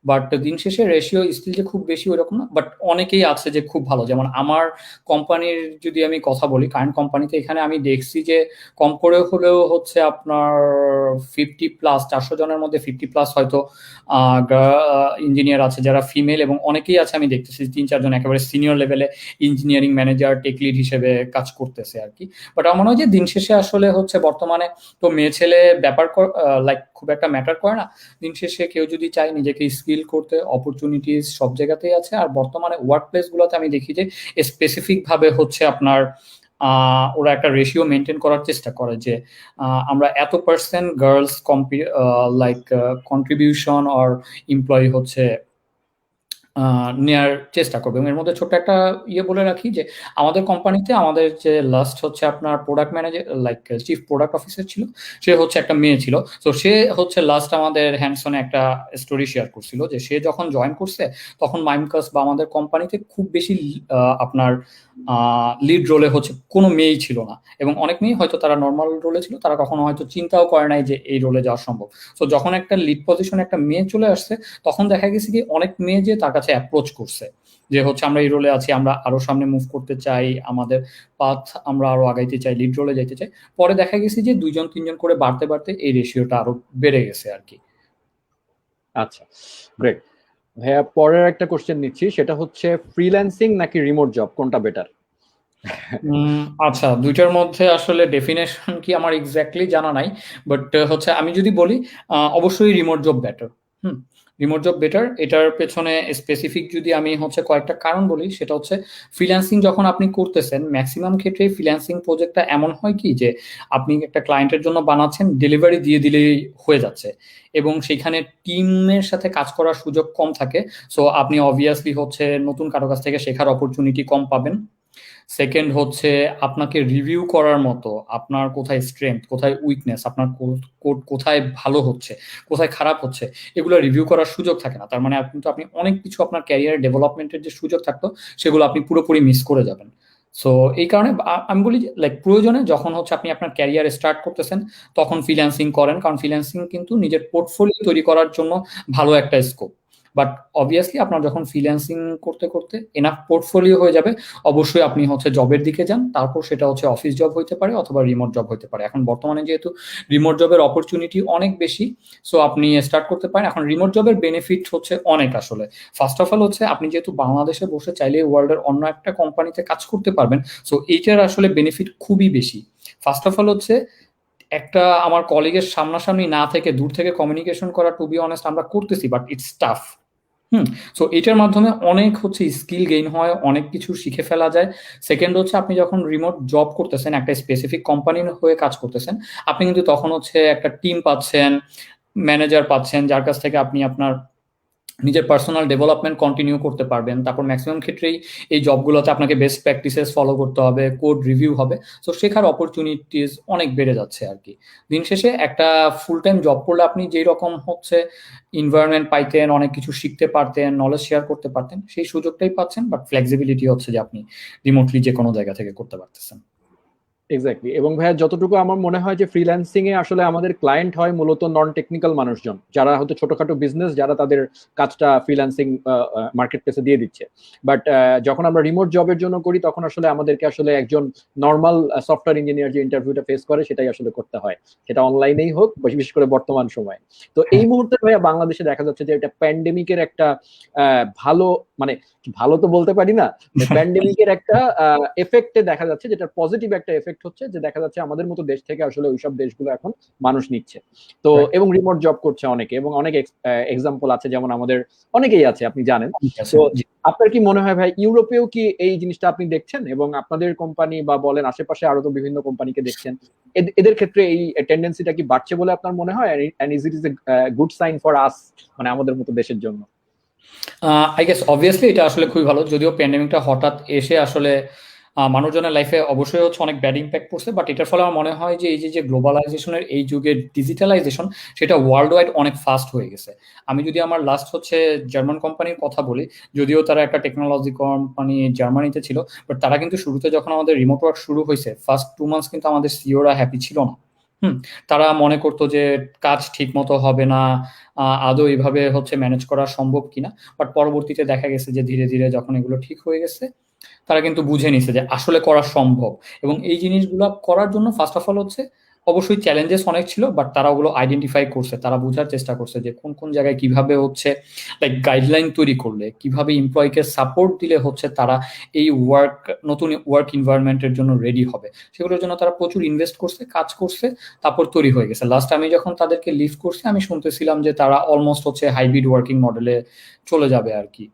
বাট দিন শেষে রেশিও স্টিল যে খুব বেশি ওইরকম না, বাট অনেকেই আছে যে খুব ভালো। যেমন আমার কোম্পানির যদি আমি কথা বলি, কারেন্ট কোম্পানিতে, এখানে আমি দেখছি যে কম করে হলেও হচ্ছে আপনার 50+, 400 জনের মধ্যে 50+ হয়তো ইঞ্জিনিয়ার আছে যারা ফিমেল, এবং অনেকেই আছে আমি দেখতেছি 3-4 জন একেবারে সিনিয়র লেভেলে ইঞ্জিনিয়ারিং ম্যানেজার, টেক লিড হিসেবে কাজ করতেছে আর কি। বাট আমার মনে হয় যে দিন শেষে আসলে হচ্ছে বর্তমানে তো মেয়ে ছেলে ব্যাপার লাইক খুব একটা ম্যাটার করে না। দিন শেষে কেউ যদি চায় নিজেকে স্কিল করতে, অপরচুনিটিস সব জায়গাতেই আছে। আর বর্তমানে ওয়ার্ক প্লেস গুলোতে আমি দেখি যে স্পেসিফিক ভাবে হচ্ছে আপনার ওরা একটা রেশিও মেনটেন করার চেষ্টা করে, যে আমরা এত percent girls like contribution or employee হচ্ছে নেয়ার চেষ্টা করবে। এবং এর মধ্যে ছোট্ট একটা বলে রাখি যে আমাদের কোম্পানিতে আমাদের যে লাস্ট হচ্ছে আপনার product manager, like chief product officer ছিল, সে হচ্ছে একটা মেয়ে ছিল। তো সে হচ্ছে লাস্ট আমাদের হ্যান্ডসনে একটা স্টোরি শেয়ার করছিল, যে সে যখন জয়েন করছে, তখন মাইমকাস বা আমাদের কোম্পানিতে খুব বেশি আপনার লিড রোলে হচ্ছে কোনো মেয়েই ছিল না, এবং অনেক মেয়ে হয়তো তারা নর্মাল রোলে ছিল, তারা কখনো হয়তো চিন্তাও করে নাই যে এই রোলে যাওয়া সম্ভব। তো যখন একটা লিড পজিশনে একটা মেয়ে চলে আসছে, তখন দেখা গেছে কি অনেক মেয়ে যে তার কাছে অ্যাপ্রোচ করছে, যে হচ্ছে আমরা এই রোলে আছি, আমরা আরো সামনে মুভ করতে চাই, আমাদের পাথ আমরা আরো আগাইতে চাই, লিড রোলে যাইতে চাই। পরে দেখা গেছে যে 2-3 জন করে বাড়তে বাড়তে এই রেশিওটা আরো বেড়ে গেছে আর কি। আচ্ছা, গ্রেট ভাইয়া। পরের একটা কোশ্চেন নিচ্ছি, সেটা হচ্ছে ফ্রিল্যান্সিং নাকি রিমোট জব, কোনটা বেটার? আচ্ছা, দুইটার মধ্যে আসলে ডেফিনেশন কি আমার এক্স্যাক্টলি জানা নাই, বাট হচ্ছে আমি যদি বলি, অবশ্যই রিমোট জব বেটার। হুম, রিমোট জব বেটার। এটার পেছনে স্পেসিফিক যদি আমি হচ্ছে কয়েকটা কারণ বলি, সেটা হচ্ছে ফ্রিল্যান্সিং যখন আপনি করতেছেন, ম্যাক্সিমাম ক্ষেত্রে ফ্রিল্যান্সিং প্রজেক্টটা এমন হয় কি, যে আপনি একটা ক্লায়েন্টের জন্য বানাচ্ছেন, ডেলিভারি দিয়ে দিলেই হয়ে যাচ্ছে, এবং সেখানে টিমের সাথে কাজ করার সুযোগ কম থাকে। সো আপনি অবভিয়াসলি হচ্ছে নতুন কারো কাছ থেকে শেখার অপরচুনিটি কম পাবেন। সেকেন্ড হচ্ছে আপনাকে রিভিউ করার মতো আপনার কোথায় স্ট্রেংথ, কোথায় উইকনেস, আপনার কোড কোথায় ভালো হচ্ছে, কোথায় খারাপ হচ্ছে, এগুলো রিভিউ করার সুযোগ থাকে না। তার মানে কিন্তু আপনি অনেক কিছু আপনার ক্যারিয়ার ডেভেলপমেন্টের যে সুযোগ থাকতো সেগুলো আপনি পুরোপুরি মিস করে যাবেন। সো এই কারণে আমি বলি যে লাইক প্রয়োজনে যখন হচ্ছে আপনি আপনার ক্যারিয়ার স্টার্ট করতেছেন তখন ফ্রিল্যান্সিং করেন, কারণ ফ্রিল্যান্সিং কিন্তু নিজের পোর্টফোলিও তৈরি করার জন্য ভালো একটা স্কোপ। বাট অবভিয়াসলি আপনার যখন ফ্রিল্যান্সিং করতে করতে এনাফ পোর্টফোলিও হয়ে যাবে, অবশ্যই আপনি হচ্ছে জবের দিকে যান, তারপর সেটা হচ্ছে অফিস জব হইতে পারে অথবা রিমোট জব হইতে পারে। এখন বর্তমানে যেহেতু রিমোট জবের অপরচুনিটি অনেক বেশি, সো আপনি স্টার্ট করতে পারেন। এখন রিমোট জবের বেনিফিট হচ্ছে অনেক আসলে। ফার্স্ট অফ অল হচ্ছে আপনি যেহেতু বাংলাদেশে বসে চাইলে ওয়ার্ল্ডের অন্য একটা কোম্পানিতে কাজ করতে পারবেন, সো এইটার আসলে বেনিফিট খুবই বেশি। ফার্স্ট অফ অল হচ্ছে একটা আমার কলিগের সামনাসামনি না থেকে দূর থেকে কমিউনিকেশন করা, টু বি অনেস্ট আমরা করতেছি, but it's tough. Hmm. So এটার মাধ্যমে অনেক হচ্ছে স্কিল গেইন হয়, অনেক কিছু শিখে ফেলা যায়। সেকেন্ড হচ্ছে আপনি যখন রিমোট জব করতেছেন, একটা স্পেসিফিক কোম্পানির হয়ে কাজ করতেছেন, আপনি কিন্তু তখন হচ্ছে একটা টিম পাচ্ছেন, ম্যানেজার পাচ্ছেন, যার কাছ থেকে আপনি আপনার নিজের পার্সোনাল ডেভেলপমেন্ট কন্টিনিউ করতে পারবেন। তারপর ম্যাক্সিমাম ক্ষেত্রেই এই জবগুলোতে আপনাকে বেস্ট প্র্যাকটিসেস ফলো করতে হবে, কোড রিভিউ হবে। সো শেখার অপরচুনিটিস অনেক বেড়ে যাচ্ছে আর কি। দিন শেষে একটা ফুল টাইম জব করলে আপনি যেই রকম হচ্ছে এনভায়রনমেন্ট পাইতেন, অনেক কিছু শিখতে পারতেন, নলেজ শেয়ার করতে পারতেন, সেই সুযোগটাই পাচ্ছেন, বাট ফ্লেক্সিবিলিটি হচ্ছে যে আপনি রিমোটলি যে কোনো জায়গা থেকে করতে পারতেছেন। এক্স্যাক্টলি। এবং ভাইয়া যতটুকু আমার মনে হয় যে ফ্রিল্যান্সিং এ আসলে আমাদের ক্লায়েন্ট হয় মূলত নন টেকনিক্যাল মানুষজন, যারা হয়তো ছোটখাটো বিজনেস, যারা তাদের কাজটা ফ্রিল্যান্সিং মার্কেট প্লেসে দিয়ে দিচ্ছে। বাট যখন আমরা রিমোট জবের জন্য করি তখন আসলে আমাদেরকে আসলে একজন নর্মাল সফটওয়্যার ইঞ্জিনিয়ার যে ইন্টারভিউটা ফেস করে সেটাই আসলে করতে হয়, সেটা অনলাইনেই হোক, বিশেষ করে বর্তমান সময়। তো এই হ্যাঁ। মুহূর্তে ভাইয়া বাংলাদেশে দেখা যাচ্ছে যে এটা প্যান্ডেমিকের একটা ভালো, মানে ভালো তো বলতে পারি না, প্যান্ডেমিকের একটা এফেক্টে দেখা যাচ্ছে, যেটা পজিটিভ একটা এফেক্ট হচ্ছে যে দেখা যাচ্ছে আমাদের মতো দেশ থেকে আসলে ওইসব দেশগুলো এখন মানুষ নিচ্ছে। তো Right. এবং রিমোট জব করছে অনেকে, এবং অনেক এক্সাম্পল আছে, যেমন আমাদের অনেকেই আছে আপনি জানেন। ঠিক আছে, তো জি। আপনার কি মনে হয় ভাই ইউরোপেও কি এই জিনিসটা আপনি দেখছেন, এবং আপনাদের কোম্পানি বা বলেন আশেপাশে আরো তো বিভিন্ন কোম্পানিকে দেখছেন, এদের ক্ষেত্রে এই টেন্ডেন্সিটা কি বাড়ছে বলে আপনার মনে হয়, and is it is a good sign for us, মানে আমাদের মতো দেশের জন্য? আই গেস অবভিয়াসলি এটা আসলে খুবই ভালো, যদিও প্যান্ডেমিকটা হঠাৎ এসে আসলে মানুষজনের লাইফে অবশ্যই হচ্ছে অনেক ব্যাড ইম্প্যাক্ট পড়ছে, বাট এটার ফলে আমার মনে হয় যে এই যে গ্লোবালাইজেশনের এই যুগের ডিজিটালাইজেশন, সেটা ওয়ার্ল্ড ওয়াইড অনেক ফাস্ট হয়ে গেছে। আমি যদি আমার লাস্ট হচ্ছে জার্মান কোম্পানির কথা বলি, যদিও তারা একটা টেকনোলজি কোম্পানি জার্মানিতে ছিল, বাট তারা কিন্তু শুরুতে যখন আমাদের রিমোট ওয়ার্ক শুরু হয়েছে ফার্স্ট 2 মান্থস কিন্তু আমাদের সিওরা হ্যাপি ছিল না। হুম। তারা মনে করতো যে কাজ ঠিক মতো হবে না, আদৌ এইভাবে হচ্ছে ম্যানেজ করা সম্ভব কিনা। বাট পরবর্তীতে দেখা গেছে যে ধীরে ধীরে যখন এগুলো ঠিক হয়ে গেছে, তারা কিন্তু বুঝে নিছে যে আসলে করা সম্ভব। এবং এই জিনিসগুলো করার জন্য ফার্স্ট অফ অল হচ্ছে অবশ্যই চ্যালেঞ্জেস অনেক ছিল, বাট তারা ওগুলো আইডেন্টিফাই করছে, তারা বোঝার চেষ্টা করছে যে কোন কোন জায়গায় কিভাবে হচ্ছে লাইক গাইডলাইন তৈরি করলে, কিভাবে এমপ্লয়িকে সাপোর্ট দিলে হচ্ছে তারা এই নতুন ওয়ার্ক এনভায়রনমেন্টের জন্য রেডি হবে। সেগুলোর জন্য তারা প্রচুর ইনভেস্ট করছে, কাজ করছে, তারপর তৈরি হয়ে গেছে। লাস্ট আমি যখন তাদেরকে লিভ করছি আমি শুনতেছিলাম যে তারা অলমোস্ট হচ্ছে হাইব্রিড ওয়ার্কিং মডেলে চলে যাবে আর কি।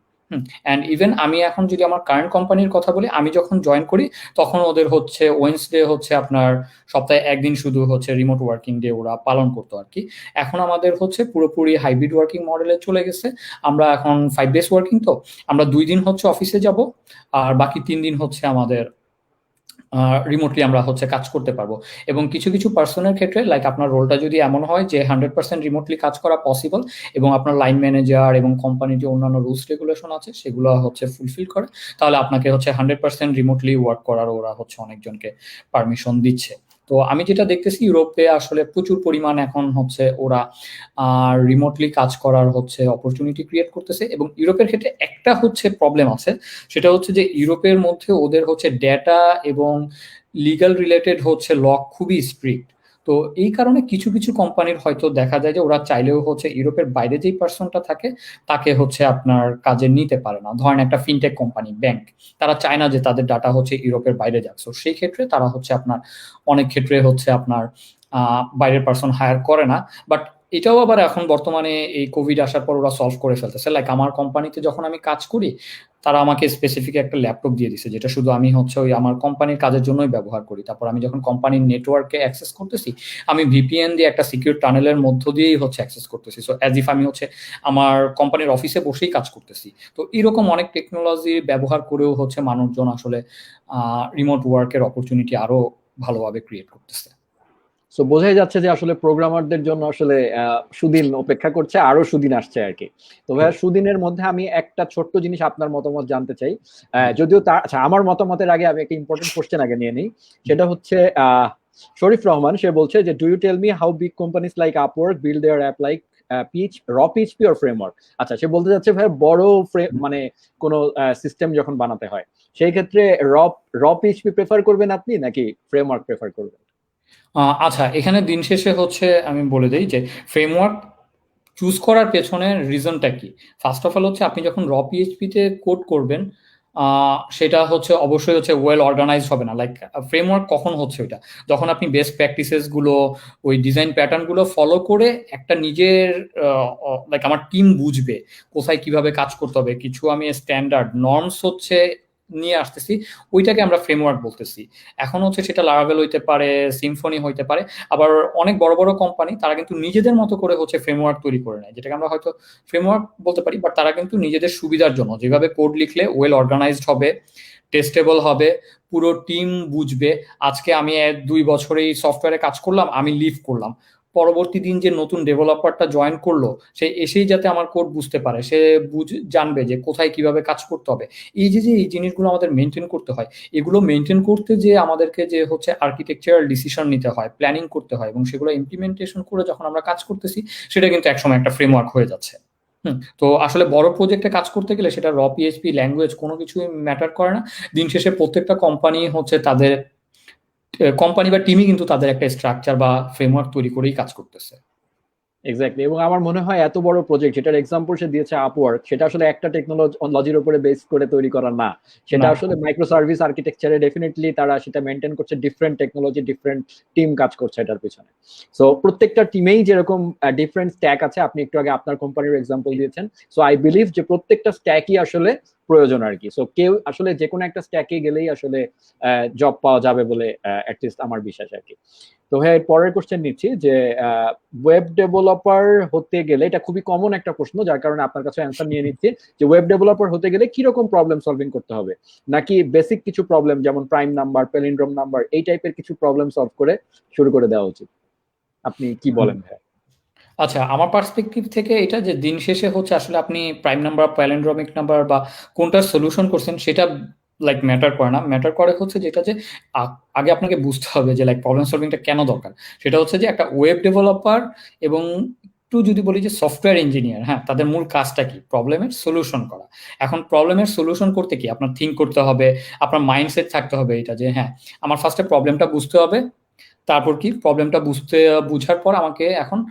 অ্যান্ড ইভেন আমি এখন যদি আমার কারেন্ট কোম্পানির কথা বলি, আমি যখন জয়েন করি তখন ওদের হচ্ছে ওয়েডনেসডে হচ্ছে আপনার সপ্তাহে একদিন শুধু হচ্ছে রিমোট ওয়ার্কিং ডে ওরা পালন করতো আর কি। এখন আমাদের হচ্ছে পুরোপুরি হাইব্রিড ওয়ার্কিং মডেলে চলে গেছে। আমরা এখন 5 ডেজ ওয়ার্কিং, তো আমরা 2 দিন হচ্ছে অফিসে যাব, আর বাকি 3 দিন হচ্ছে আমাদের রিমোটলি আমরা হচ্ছে কাজ করতে পারবো। এবং কিছু কিছু পার্সনের ক্ষেত্রে লাইক আপনার রোলটা যদি এমন হয় যে 100% রিমোটলি কাজ করা পসিবল, এবং আপনার লাইন ম্যানেজার এবং কোম্পানির যে অন্যান্য রুলস রেগুলেশন আছে সেগুলো হচ্ছে ফুলফিল করে, তাহলে আপনাকে হচ্ছে 100% রিমোটলি ওয়ার্ক করার ওরা হচ্ছে অনেকজনকে পারমিশন দিচ্ছে। তো আমি যেটা দেখতেছি ইউরোপে আসলে প্রচুর পরিমাণ এখন হচ্ছে ওরা রিমোটলি কাজ করার হচ্ছে অপরচুনিটি ক্রিয়েট করতেছে। এবং ইউরোপের ক্ষেত্রে একটা হচ্ছে প্রবলেম আছে, সেটা হচ্ছে যে ইউরোপের মধ্যে ওদের হচ্ছে ডেটা এবং লিগাল রিলেটেড হচ্ছে ল খুবই স্ট্রিক্ট। তো এই কারণে কিছু কিছু কোম্পানির হয়তো দেখা যায় যে ওরা চাইলেও হচ্ছে ইউরোপের বাইরে যেই পার্সনটা থাকে তাকে হচ্ছে আপনার কাজে নিতে পারে না। ধরেন একটা ফিনটেক কোম্পানি, ব্যাংক, তারা চায় না যে তাদের ডাটা হচ্ছে ইউরোপের বাইরে যাক। তো সেই ক্ষেত্রে তারা হচ্ছে আপনার অনেক ক্ষেত্রে হচ্ছে আপনার বাইরের পার্সন হায়ার করে না। বাট এটাও আবার এখন বর্তমানে এই কোভিড আসার পর ওরা সলভ করে ফেলতেছে। লাইক আমার কোম্পানিতে যখন আমি কাজ করি, তারা আমাকে স্পেসিফিক একটা ল্যাপটপ দিয়ে দিছে, যেটা শুধু আমি হচ্ছে ওই আমার কোম্পানির কাজের জন্যই ব্যবহার করি। তারপর আমি যখন কোম্পানির নেটওয়ার্কে অ্যাক্সেস করতেছি, আমি ভিপিএন দিয়ে একটা সিকিউর টানেলের মধ্য দিয়েই হচ্ছে অ্যাক্সেস করতেছি। সো অ্যাজ ইফ আমি হচ্ছে আমার কোম্পানির অফিসে বসেই কাজ করতেছি। তো এরকম অনেক টেকনোলজি ব্যবহার করেও হচ্ছে মানুষজন আসলে রিমোট ওয়ার্কের অপরচুনিটি আরো ভালোভাবে ক্রিয়েট করতেছে। সো বোঝাই যাচ্ছে যে আসলে প্রোগ্রামারদের জন্য আসলে সুদিন অপেক্ষা করছে, আরো সুদিন আসছে আর কি। তো ভাইয়া, সুদিনের মধ্যে আমি একটা ছোট্ট জিনিস আপনার মতামত জানতে চাই। যদিও তার, আচ্ছা, আমার মতামতের আগে আমি একটা ইম্পর্টেন্ট কোশ্চেন আগে নিয়ে নিই। সেটা হচ্ছে শরীফ রহমান, সে বলছে যে do you tell me how big companies like Upwork build their app like PHP or framework. আচ্ছা, সে বলতে যাচ্ছে ভাই বড় মানে কোন সিস্টেম যখন বানাতে হয়, সেই ক্ষেত্রে র র পিএইচপি প্রেফার করবেন আপনি নাকি ফ্রেমওয়ার্ক প্রেফার করবেন? আচ্ছা, এখানে দিন শেষে হচ্ছে আমি বলে দেই যে ফ্রেমওয়ার্ক চুজ করার পেছনের রিজনটা কি। ফার্স্ট অফ অল হচ্ছে আপনি যখন র পিএইচপিতে কোড করবেন, সেটা হচ্ছে অবশ্যই হচ্ছে ওয়েল অর্গানাইজড হবে না। লাইক ফ্রেমওয়ার্ক কখন হচ্ছে ওইটা, যখন আপনি বেস্ট প্র্যাকটিসেস গুলো, ওই ডিজাইন প্যাটার্ন গুলো ফলো করে একটা নিজের, লাইক আমার টিম বুঝবে কোথায় কিভাবে কাজ করতে হবে, কিছু আমি স্ট্যান্ডার্ড নর্মস হচ্ছে নিয়ে আসতেছি, ওইটাকে আমরা ফ্রেমওয়ার্ক বলতেছি। এখন হচ্ছে সেটা লারাভেল হইতে পারে, সিম্ফনি হইতে পারে, আবার অনেক বড় বড় কোম্পানি তারা কিন্তু নিজেদের মতো করে হচ্ছে ফ্রেমওয়ার্ক তৈরি করে নেয়, যেটাকে আমরা হয়তো ফ্রেমওয়ার্ক বলতে পারি, বাট তারা কিন্তু নিজেদের সুবিধার জন্য যেভাবে কোড লিখলে ওয়েল অর্গানাইজড হবে, টেস্টেবল হবে, পুরো টিম বুঝবে। আজকে আমি 2 বছর এই সফটওয়্যারে কাজ করলাম, আমি লিভ করলাম, পরবর্তী দিন যে নতুন ডেভেলপারটা জয়েন করলো, সে এসেই যাতে আমার কোড বুঝতে পারে, সে জানবে যে কোথায় কিভাবে কাজ করতে হবে। এই যে যে এই জিনিসগুলো আমাদের মেনটেন করতে হয়, এগুলো মেনটেন করতে যে আমাদেরকে যে হচ্ছে আর্কিটেকচারাল ডিসিশন নিতে হয়, প্ল্যানিং করতে হয়, এবং সেগুলো ইমপ্লিমেন্টেশন করে যখন আমরা কাজ করতেছি, সেটা কিন্তু একসময় একটা ফ্রেমওয়ার্ক হয়ে যাচ্ছে। তো আসলে বড় প্রজেক্টে কাজ করতে গেলে সেটা র পিএইচপি ল্যাঙ্গুয়েজ কোনো কিছুই ম্যাটার করে না। দিন শেষে প্রত্যেকটা কোম্পানি হচ্ছে তাদের কোম্পানি বা টিমই কিন্তু তাদের একটা স্ট্রাকচার বা ফ্রেমওয়ার্ক তৈরি করেই কাজ করতেছে। এক্স্যাক্টলি। এবং আমার মনে হয় এত বড় প্রজেক্ট যেটার এক্সাম্পল সে দিয়েছে আপওয়ার্ক, সেটা আসলে একটা টেকনোলজির উপরে বেস করে তৈরি করা না। সেটা না। আসলে মাইক্রো সার্ভিস আর্কিটেকচারে ডেফিনেটলি তারা সেটা মেনটেন করছে, ডিফারেন্ট টেকনোলজি, ডিফারেন্ট টিম কাজ করছে এটার পিছনে। সো প্রত্যেকটা টিমেই যেরকম ডিফারেন্ট স্ট্যাক আছে, আপনি একটু আগে আপনার কোম্পানির এক্সাম্পল দিয়েছেন, সো আই বিলিভ যে প্রত্যেকটা স্ট্যাকই আসলে প্রয়োজন আর কি। সো কেউ আসলে যে কোনো একটা স্ট্যাকে গেলেই আসলে জব পাওয়া যাবে বলে অ্যাটলিস্ট আমার বিশ্বাস আর কি। তো হ্যাঁ, পরের কোশ্চেন নিচ্ছি যে ওয়েব ডেভেলপার হতে গেলে, এটা খুবই কমন একটা প্রশ্ন যার কারণে আপনার কাছে অ্যান্সার নিয়ে নিচ্ছি, যে ওয়েব ডেভেলপার হতে গেলে কিরকম প্রবলেম সলভিং করতে হবে, নাকি বেসিক কিছু প্রবলেম যেমন প্রাইম নাম্বার, প্যালিন্ড্রোম নাম্বার, এই টাইপের কিছু প্রবলেম সলভ করে শুরু করে দেওয়া উচিত? আপনি কি বলেন ভাই? আচ্ছা, আমার পার্সপেক্টিভ থেকে এটা যে দিন শেষে হচ্ছে আসলে আপনি প্রাইম নাম্বার, প্যালিন্ড্রোমিক নাম্বার বা কোনটার সলিউশন করছেন সেটা লাইক ম্যাটার করে না। ম্যাটার করে হচ্ছে যেটা যে আগে আপনাকে বুঝতে হবে যে লাইক প্রবলেম সলভিংটা কেন দরকার। সেটা হচ্ছে যে একটা ওয়েব ডেভেলপার এবং একটু যদি বলি যে সফটওয়্যার ইঞ্জিনিয়ার, হ্যাঁ, তাদের মূল কাজটা কি? প্রবলেমের সলিউশন করা। এখন প্রবলেমের সলিউশন করতে কি আপনার থিঙ্ক করতে হবে, আপনার মাইন্ডসেট থাকতে হবে এটা যে হ্যাঁ, আমার ফার্স্টে প্রবলেমটা বুঝতে হবে, তারপর কি প্রবলেমটা বুঝার পর আমাকে এখন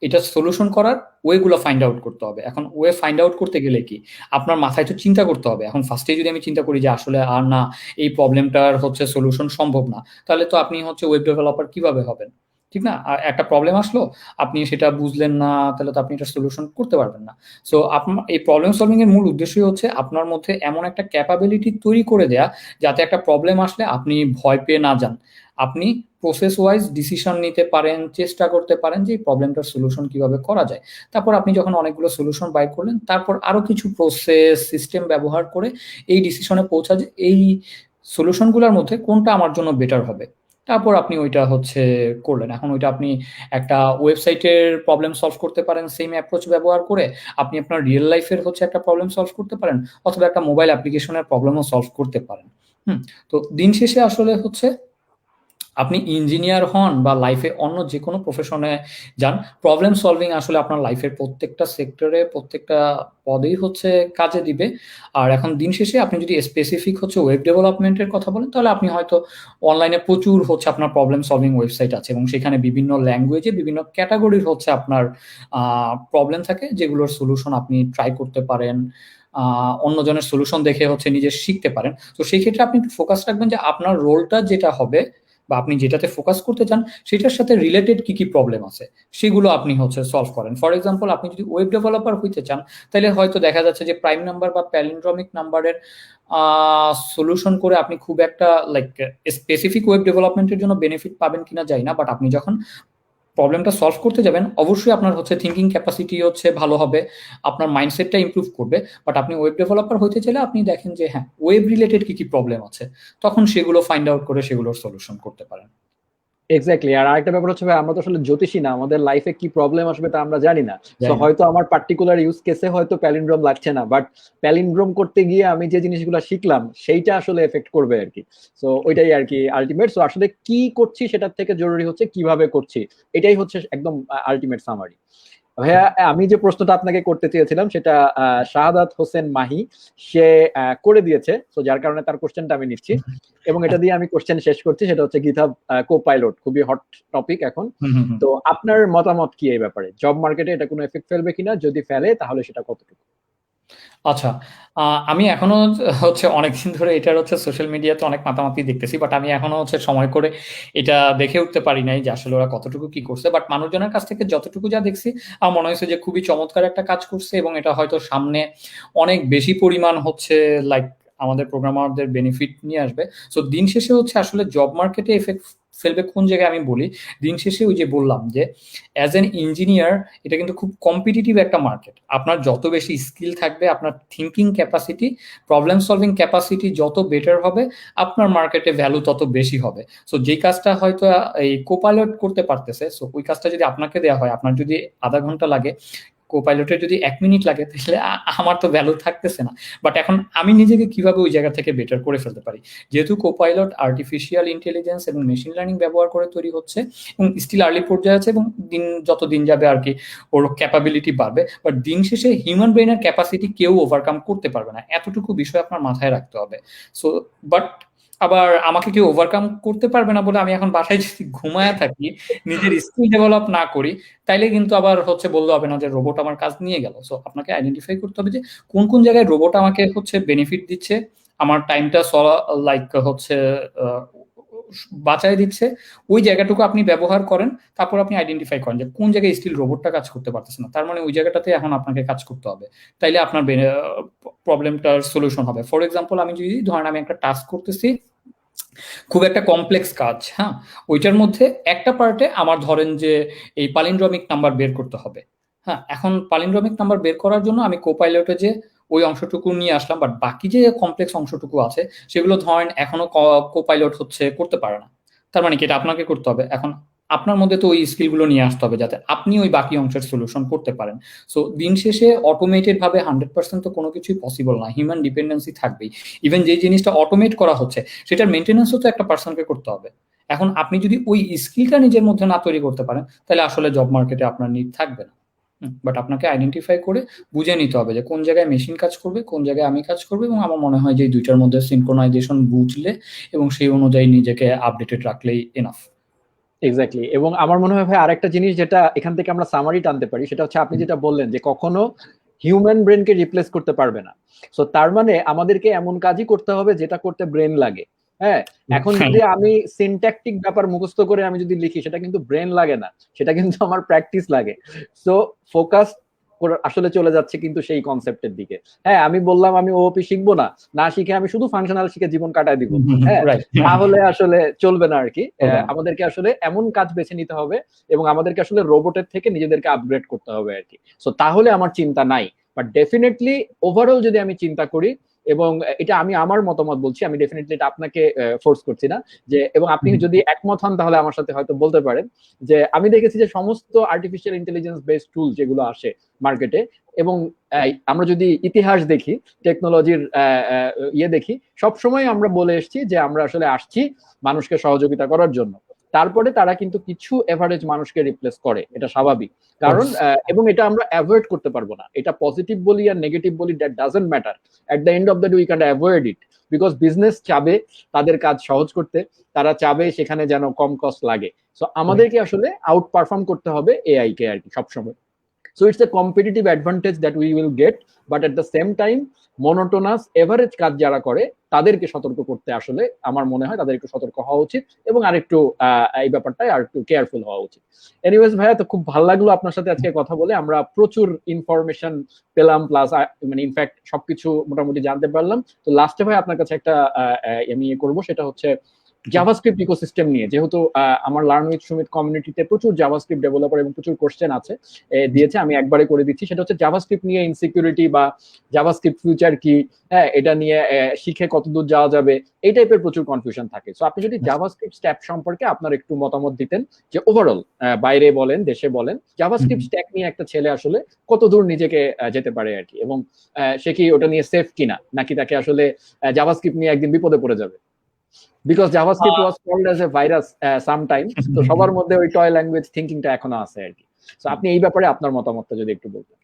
এটা সলিউশন করার ওয়েগুলো ফাইন্ড আউট করতে হবে। এখন ওয়ে ফাইন্ড আউট করতে গেলে কি আপনার মাথায় তো চিন্তা করতে হবে। এখন ফার্স্টে যদি আমি চিন্তা করি যে আসলে আর না, এই প্রবলেমটার হচ্ছে সলিউশন সম্ভব না, তাহলে তো আপনি হচ্ছে ওয়েব ডেভেলপার কিভাবে হবেন? ঠিক না? আর একটা প্রবলেম আসলো, আপনি সেটা বুঝলেন না, তাহলে তো আপনি এটা সলিউশন করতে পারবেন না। সো আপনার এই প্রবলেম সলভিং এর মূল উদ্দেশ্যই হচ্ছে আপনার মধ্যে এমন একটা ক্যাপাবিলিটি তৈরি করে দেয়া, যাতে একটা প্রবলেম আসলে আপনি ভয় পেয়ে না যান। আপনি প্রসেস ওয়াইজ ডিসিশন নিতে পারেন, চেষ্টা করতে পারেন যে এই প্রবলেমটার সলিউশন কিভাবে করা যায়। তারপর আপনি যখন অনেকগুলো সলিউশন বাই করলেন, তারপর আরো কিছু প্রসেস সিস্টেম ব্যবহার করে এই ডিসিশনে পৌঁছা যে এই সলিউশনগুলোর মধ্যে কোনটা আমার জন্য বেটার হবে। তারপর আপনি ওইটা হচ্ছে করলেন। এখন ওইটা আপনি একটা ওয়েবসাইটের প্রবলেম সলভ করতে পারেন সেম অ্যাপ্রোচ ব্যবহার করে। আপনি আপনার রিয়েল লাইফের হচ্ছে একটা প্রবলেম সলভ করতে পারেন, অথবা একটা মোবাইল অ্যাপ্লিকেশনের প্রবলেমও সলভ করতে পারেন। তো দিন শেষে আসলে হচ্ছে আপনি ইঞ্জিনিয়ার হন বা লাইফে অন্য যে কোনো প্রফেশনে যান, প্রবলেম সলভিং আসলে আপনার লাইফের প্রত্যেকটা সেক্টরে, প্রত্যেকটা পদেই হচ্ছে কাজে দিবে। আর এখন দিন শেষে আপনি যদি স্পেসিফিক হচ্ছে ওয়েব ডেভেলপমেন্টের কথা বলেন, তাহলে আপনি হয়তো অনলাইনে প্রচুর হচ্ছে আপনার প্রবলেম সলভিং ওয়েবসাইট আছে, এবং সেখানে বিভিন্ন ল্যাঙ্গুয়েজে বিভিন্ন ক্যাটাগরির হচ্ছে আপনার প্রবলেম থাকে, যেগুলোর সলিউশন আপনি ট্রাই করতে পারেন, অন্যজনের সলিউশন দেখে হচ্ছে নিজে শিখতে পারেন। তো সেই ক্ষেত্রে আপনি একটু ফোকাস রাখবেন যে আপনার রোলটা যেটা হবে বা আপনি যেটাতে ফোকাস করতে চান সেটার সাথে রিলেটেড কি কি প্রবলেম আছে সেগুলো আপনি হচ্ছে সলভ করেন। ফর এক্সাম্পল, আপনি যদি ওয়েব ডেভেলপার হইতে চান তাহলে হয়তো দেখা যাচ্ছে যে প্রাইম নাম্বার বা প্যালিন্ড্রমিক নাম্বারের সলিউশন করে আপনি খুব একটা লাইক স্পেসিফিক ওয়েব ডেভেলপমেন্টের জন্য বেনিফিট পাবেন কিনা জানি না, বাট আপনি যখন প্রবলেমটা সলভ করতে যাবেন অবশ্যই আপনার হচ্ছে থিঙ্কিং ক্যাপাসিটি হচ্ছে ভালো হবে, আপনার মাইন্ডসেটটা ইমপ্রুভ করবে। বাট আপনি ওয়েব ডেভেলপার হইতে চাইলে আপনি দেখেন যে হ্যাঁ ওয়েব রিলেটেড কি কি প্রবলেম আছে, তখন সেগুলো ফাইন্ড আউট করে সেগুলোর সলিউশন করতে পারেন। এক্স্যাক্টলি। আর আরেকটা ব্যাপার হচ্ছে ভাই, আমরা তো আসলে জ্যোতিষী না, আমাদের লাইফে কি প্রবলেম আসবে তা আমরা জানি না। তো জানি না। হয়তো আমার পার্টিকুলার ইউজ কেসে হয়তো প্যালিন্ড্রোম লাগছে না, বাট প্যালিন্ড্রোম করতে গিয়ে আমি যে জিনিসগুলো শিখলাম সেইটা আসলে এফেক্ট করবে আর কি। সো ওইটাই আর কি আলটিমেট। সো আসলে কি করছি সেটার থেকে জরুরি হচ্ছে কিভাবে করছি, এটাই হচ্ছে একদম আলটিমেট সামারি। ভাইয়া, আমি যে প্রশ্নটা আপনাকে করতে চেয়েছিলাম সেটা শাহাদাত হোসেন মাহি সে করে দিয়েছে, তো যার কারণে তার কোশ্চেনটা আমি নিচ্ছি এবং এটা দিয়ে আমি কোশ্চেন শেষ করছি। সেটা হচ্ছে গিটহাব কোপাইলট, খুবই হট টপিক এখন। তো আপনার মতামত কি এই ব্যাপারে? জব মার্কেটে এটা কোনো এফেক্ট ফেলবে কিনা, যদি ফেলে তাহলে সেটা কতটুকু? আচ্ছা, আমি এখনো হচ্ছে অনেকদিন ধরে এটার হচ্ছে সোশ্যাল মিডিয়াতে অনেক মাতামাতি দেখতেছি, বাট আমি এখনো হচ্ছে সময় করে এটা দেখে উঠতে পারি নাই যে আসলে ওরা কতটুকু কি করছে। বাট মানুষজনের কাছ থেকে যতটুকু যা দেখছি আমার মনে হয়েছে যে খুবই চমৎকার একটা কাজ করছে, এবং এটা হয়তো সামনে অনেক বেশি পরিমাণ হচ্ছে লাইক আমাদের প্রোগ্রামারদের বেনিফিট নিয়ে আসবে। সো দিন শেষে হচ্ছে আসলে জব মার্কেটে এফেক্ট ফেলবে কোন জায়গায় আমি বলি, দিন শেষে ওই যে বললাম যে অ্যাজ এন ইঞ্জিনিয়ার এটা কিন্তু খুব কম্পিটিটিভ একটা মার্কেট। আপনার যত বেশি স্কিল থাকবে, আপনার thinking capacity, problem solving capacity যত বেটার হবে, আপনার মার্কেটে ভ্যালু তত বেশি হবে। সো যেই কাজটা হয়তো এই কোপাইলট করতে পারতেছে, সো ওই কাজটা যদি আপনাকে দেওয়া হয়, আপনার যদি আধা ঘন্টা লাগে, কোপাইলটের যদি 1 মিনিট লাগে, তাহলে আমার তো ভ্যালু থাকতেছে না। বাট এখন আমি নিজেকে কিভাবে ওই জায়গা থেকে বেটার করে ফেলতে পারি, যেহেতু কোপাইলট আর্টিফিশিয়াল ইন্টেলিজেন্স এবং মেশিন লার্নিং ব্যবহার করে তৈরি হচ্ছে এবং স্টিল আর্লি পর্যায়ে আছে, এবং যত দিন যাবে আর কি ওর ক্যাপাবিলিটি বাড়বে। বাট দিন শেষে হিউম্যান ব্রেনের ক্যাপাসিটি কেউ ওভারকাম করতে পারবে না, এতটুকু বিষয় আপনার মাথায় রাখতে হবে। সো বাট আবার আমাকে কেউ ওভারকাম করতে পারবে না বলে আমি এখন বাসায় যদি ঘুমায় থাকি, নিজের স্কিল ডেভেলপ না করি, তাইলে কিন্তু আবার হচ্ছে বললে হবে না যে রোবট আমার কাজ নিয়ে গেল। সো আপনাকে আইডেন্টিফাই করতে হবে যে কোন কোন জায়গায় রোবট আমাকে হচ্ছে বেনিফিট দিচ্ছে, আমার টাইমটা লাইক হচ্ছে বাঁচায় দিচ্ছে, ওই জায়গাটুকু আপনি ব্যবহার করেন। তারপর আপনি আইডেন্টিফাই করেন যে কোন জায়গায় স্টিল রোবটটা কাজ করতে পারতেছে না, তার মানে ওই জায়গাটাতে এখন আপনাকে কাজ করতে হবে। তাইলে আপনার প্রবলেমটার সলিউশন হবে। ফর এক্সাম্পল, আমি যদি ধরেন আমি একটা টাস্ক করতেছি, খুব একটা কমপ্লেক্স কাজ, হ্যাঁ, ওইটার মধ্যে একটা পার্টে আমার ধরেন যে এই পালিন্ড্রমিক নাম্বার বের করতে হবে। হ্যাঁ, এখন পালিন্ড্রমিক নাম্বার বের করার জন্য আমি কোপাইলটে যে ওই অংশটুকু নিয়ে আসলাম, বাট বাকি যে কমপ্লেক্স অংশটুকু আছে সেগুলো ধরেন এখনো কোপাইলট হচ্ছে করতে পারে না। তার মানে কি এটা আপনাকে করতে হবে। এখন আপনার মধ্যে তো ওই স্কিলগুলো নিয়ে আসতে হবে যাতে আপনি ওই বাকি অংশের সলিউশন করতে পারেন। সো দিন শেষে অটোমেটেড ভাবে 100% তো কোনো কিছুই পসিবল না, হিউম্যান ডিপেন্ডেন্সি থাকবেই। ইভেন যে জিনিসটা অটোমেট করা হচ্ছে সেটার মেনটেন্যান্সও তো একটা পার্সনকে করতে হবে। এখন আপনি যদি ওই স্কিলটা নিজের মধ্যে না তৈরি করতে পারেন, তাহলে আসলে জব মার্কেটে আপনার নিড থাকবে না। বাট আপনাকে আইডেন্টিফাই করে বুঝে নিতে হবে যে কোন জায়গায় মেশিন কাজ করবে, কোন জায়গায় আমি কাজ করবো, এবং আমার মনে হয় যে এই দুইটার মধ্যে সিনক্রোনাইজেশন বুঝলে এবং সেই অনুযায়ী নিজেকে আপডেটেড রাখলেই এনাফ। এক্স্যাক্টলি। এবং আমার মনে হয় ভাই আরেকটা জিনিস যেটা এখান থেকে আমরা সামারি টানতে পারি, সেটা হচ্ছে আপনি যেটা বললেন যে কখনো হিউম্যান ব্রেনকে রিপ্লেস করতে পারবে না। সো তার মানে আমাদেরকে এমন কাজই করতে হবে যেটা করতে ব্রেন লাগে। হ্যাঁ, এখন যদি আমি সিনট্যাকটিক ব্যাপার মুখস্থ করে আমি যদি লিখি, সেটা কিন্তু ব্রেন লাগে না, সেটা কিন্তু আমার প্র্যাকটিস লাগে। সো ফোকাস আসলে চলে যাচ্ছে কিন্তু সেই কনসেপ্টের দিকে। হ্যাঁ, আমি বললাম আমি ওওপি শিখবো না, না শিখে আমি শুধু ফাংশনাল শিখে জীবন কাটায় দিব, হ্যাঁ, তাহলে আসলে চলবে না আর কি। আমাদেরকে আসলে এমন কাজ বেছে নিতে হবে এবং আমাদেরকে আসলে রোবটের থেকে নিজেদেরকে আপগ্রেড করতে হবে আর কি। সো তাহলে আমার চিন্তা নাই। বাট ডেফিনেটলি ওভারঅল যদি আমি চিন্তা করি, এবং এটা আমি আমার মতামত বলছি, আমি ডেফিনেটলি এটা আপনাকে ফোর্স করছি না যে, এবং আপনি যদি একমত হন তাহলে আমার সাথে হয়তো বলতে পারেন যে আমি দেখেছি যে সমস্ত আর্টিফিশিয়াল ইন্টেলিজেন্স বেসড টুল যেগুলো আসে মার্কেটে, এবং আমরা যদি ইতিহাস দেখি, টেকনোলজির ইয়ে দেখি, সবসময় আমরা বলে এসেছি যে আমরা আসলে আসছি মানুষকে সহযোগিতা করার জন্য। তারপরে তারা কিন্তু কিছু এভারেজ মানুষকে রিপ্লেস করে, এটা স্বাভাবিক। কারণ এবং এটা আমরা অ্যাভয়েড করতে পারবো না, এটা পজিটিভ বলি আর নেগেটিভ বলি, that doesn't matter. At the end of the day we can avoid it, because business চাবে তাদের কাজ সহজ করতে, তারা চাবে সেখানে যেন কম কস্ট লাগে। সো আমাদেরকে আসলে আউট পারফর্ম করতে হবে এআই কে আর কি সবসময়। So it's a competitive advantage that we will get, but at the same time monotonous average কাজ যারা করে তাদেরকে সতর্ক করতে আসলে আমার মনে হয় তাদের একটু সতর্ক হওয়া উচিত এবং আরেকটু এই ব্যাপারটায় আর একটু কেয়ারফুল হওয়া উচিত। এনিওয়েজ ভাইয়া, তো খুব ভালো লাগলো আপনার সাথে আজকে কথা বলে, আমরা প্রচুর ইনফরমেশন পেলাম, প্লাস মানে ইনফ্যাক্ট সবকিছু মোটামুটি জানতে পারলাম। তো লাস্টে ভাই আপনার কাছে একটা আমি করবো, সেটা হচ্ছে জাভাস্ক্রিপ্ট ইকোসিস্টেম নিয়ে। যেহেতু আমার লার্ন উইথ সুমিত কমিউনিটিতে প্রচুর জাভাস্ক্রিপ্ট ডেভেলপার এবং প্রচুর কোশ্চেন আছে দিয়েছে, আমি একবারে করে দিচ্ছি। সেটা হচ্ছে জাভাস্ক্রিপ্ট নিয়ে ইনসিকিউরিটি বা জাভাস্ক্রিপ্ট ফিউচার কি, হ্যাঁ এটা নিয়ে শিখে কতদূর যাওয়া যাবে, এই টাইপের প্রচুর কনফিউশন থাকে। সো আপনি যদি জাভাস্ক্রিপ্ট স্ট্যাক সম্পর্কে আপনার একটু মতামত দিতেন, যে ওভারঅল বাইরে বলেন দেশে বলেন জাভাস্ক্রিপ্ট স্ট্যাক নিয়ে একটা ছেলে আসলে কতদূর নিজেকে যেতে পারে আর কি, এবং সে কি ওটা নিয়ে সেফ কিনা, নাকি তাকে আসলে জাভাস্ক্রিপ্ট নিয়ে একদিন বিপদে পড়ে যাবে। Because JavaScript was called as a virus sometime, তো সবার মধ্যে ওই টয় ল্যাঙ্গুয়েজ থিঙ্কিংটা এখনো আছে আর কি। সো আপনি এই ব্যাপারে আপনার মতামতটা যদি একটু বলতেন।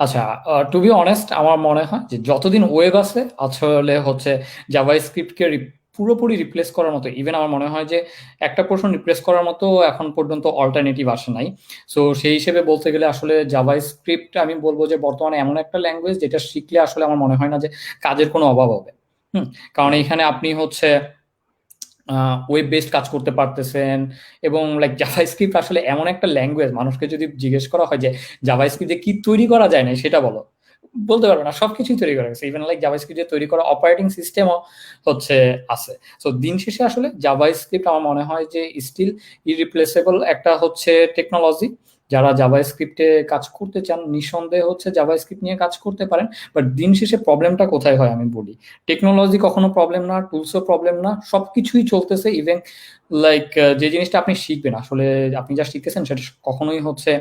আচ্ছা, টু বি অনেস্ট আমার মনে হয় যে যতদিন ওয়েব আছে আসলে হচ্ছে জাভাস্ক্রিপ্টকে পুরোপুরি রিপ্লেস করার মতো, ইভেন আমার মনে হয় যে একটা পোর্শন রিপ্লেস করার মতো এখন পর্যন্ত অল্টারনেটিভ আসে নাই। সো সেই হিসেবে বলতে গেলে আসলে জাভাস্ক্রিপ্ট আমি বলবো যে বর্তমানে এমন একটা ল্যাঙ্গুয়েজ যেটা শিখলে আসলে আমার মনে হয় না যে কাজের কোনো অভাব হবে। কারণ এখানে আপনি হচ্ছে ওয়েব বেসড কাজ করতে পারতেছেন, এবং লাইক জাভাস্ক্রিপ্ট আসলে এমন একটা ল্যাঙ্গুয়েজ, মানুষকে যদি জিজ্ঞেস করা হয় যে জাভাস্ক্রিপ্ট দিয়ে কি তৈরি করা যায় না সেটা বলো, বলতে পারবে না, সবকিছুই তৈরি করা গেছে। ইভেন লাইক জাভাস্ক্রিপ্ট দিয়ে তৈরি করা অপারেটিং সিস্টেমও হচ্ছে আছে। সো দিন শেষে আসলে জাভাস্ক্রিপ্ট আমার মনে হয় যে স্টিল ইরিপ্লেসেবল একটা হচ্ছে টেকনোলজি। যারা জাভাস্ক্রিপ্টে কাজ করতে চান নিঃসন্দেহে হচ্ছে জাভাস্ক্রিপ্ট নিয়ে কাজ করতে পারেন। বাট দিন শেষে প্রবলেমটা কোথায় হয় আমি বলি, টেকনোলজি কখনো প্রবলেম না, টুলসও প্রবলেম না, সবকিছুই চলতেছে। ইভেন লাইক যে জিনিসটা আপনি শিখবেন আসলে, আপনি যা শিখতেছেন সেটা কখনোই হচ্ছে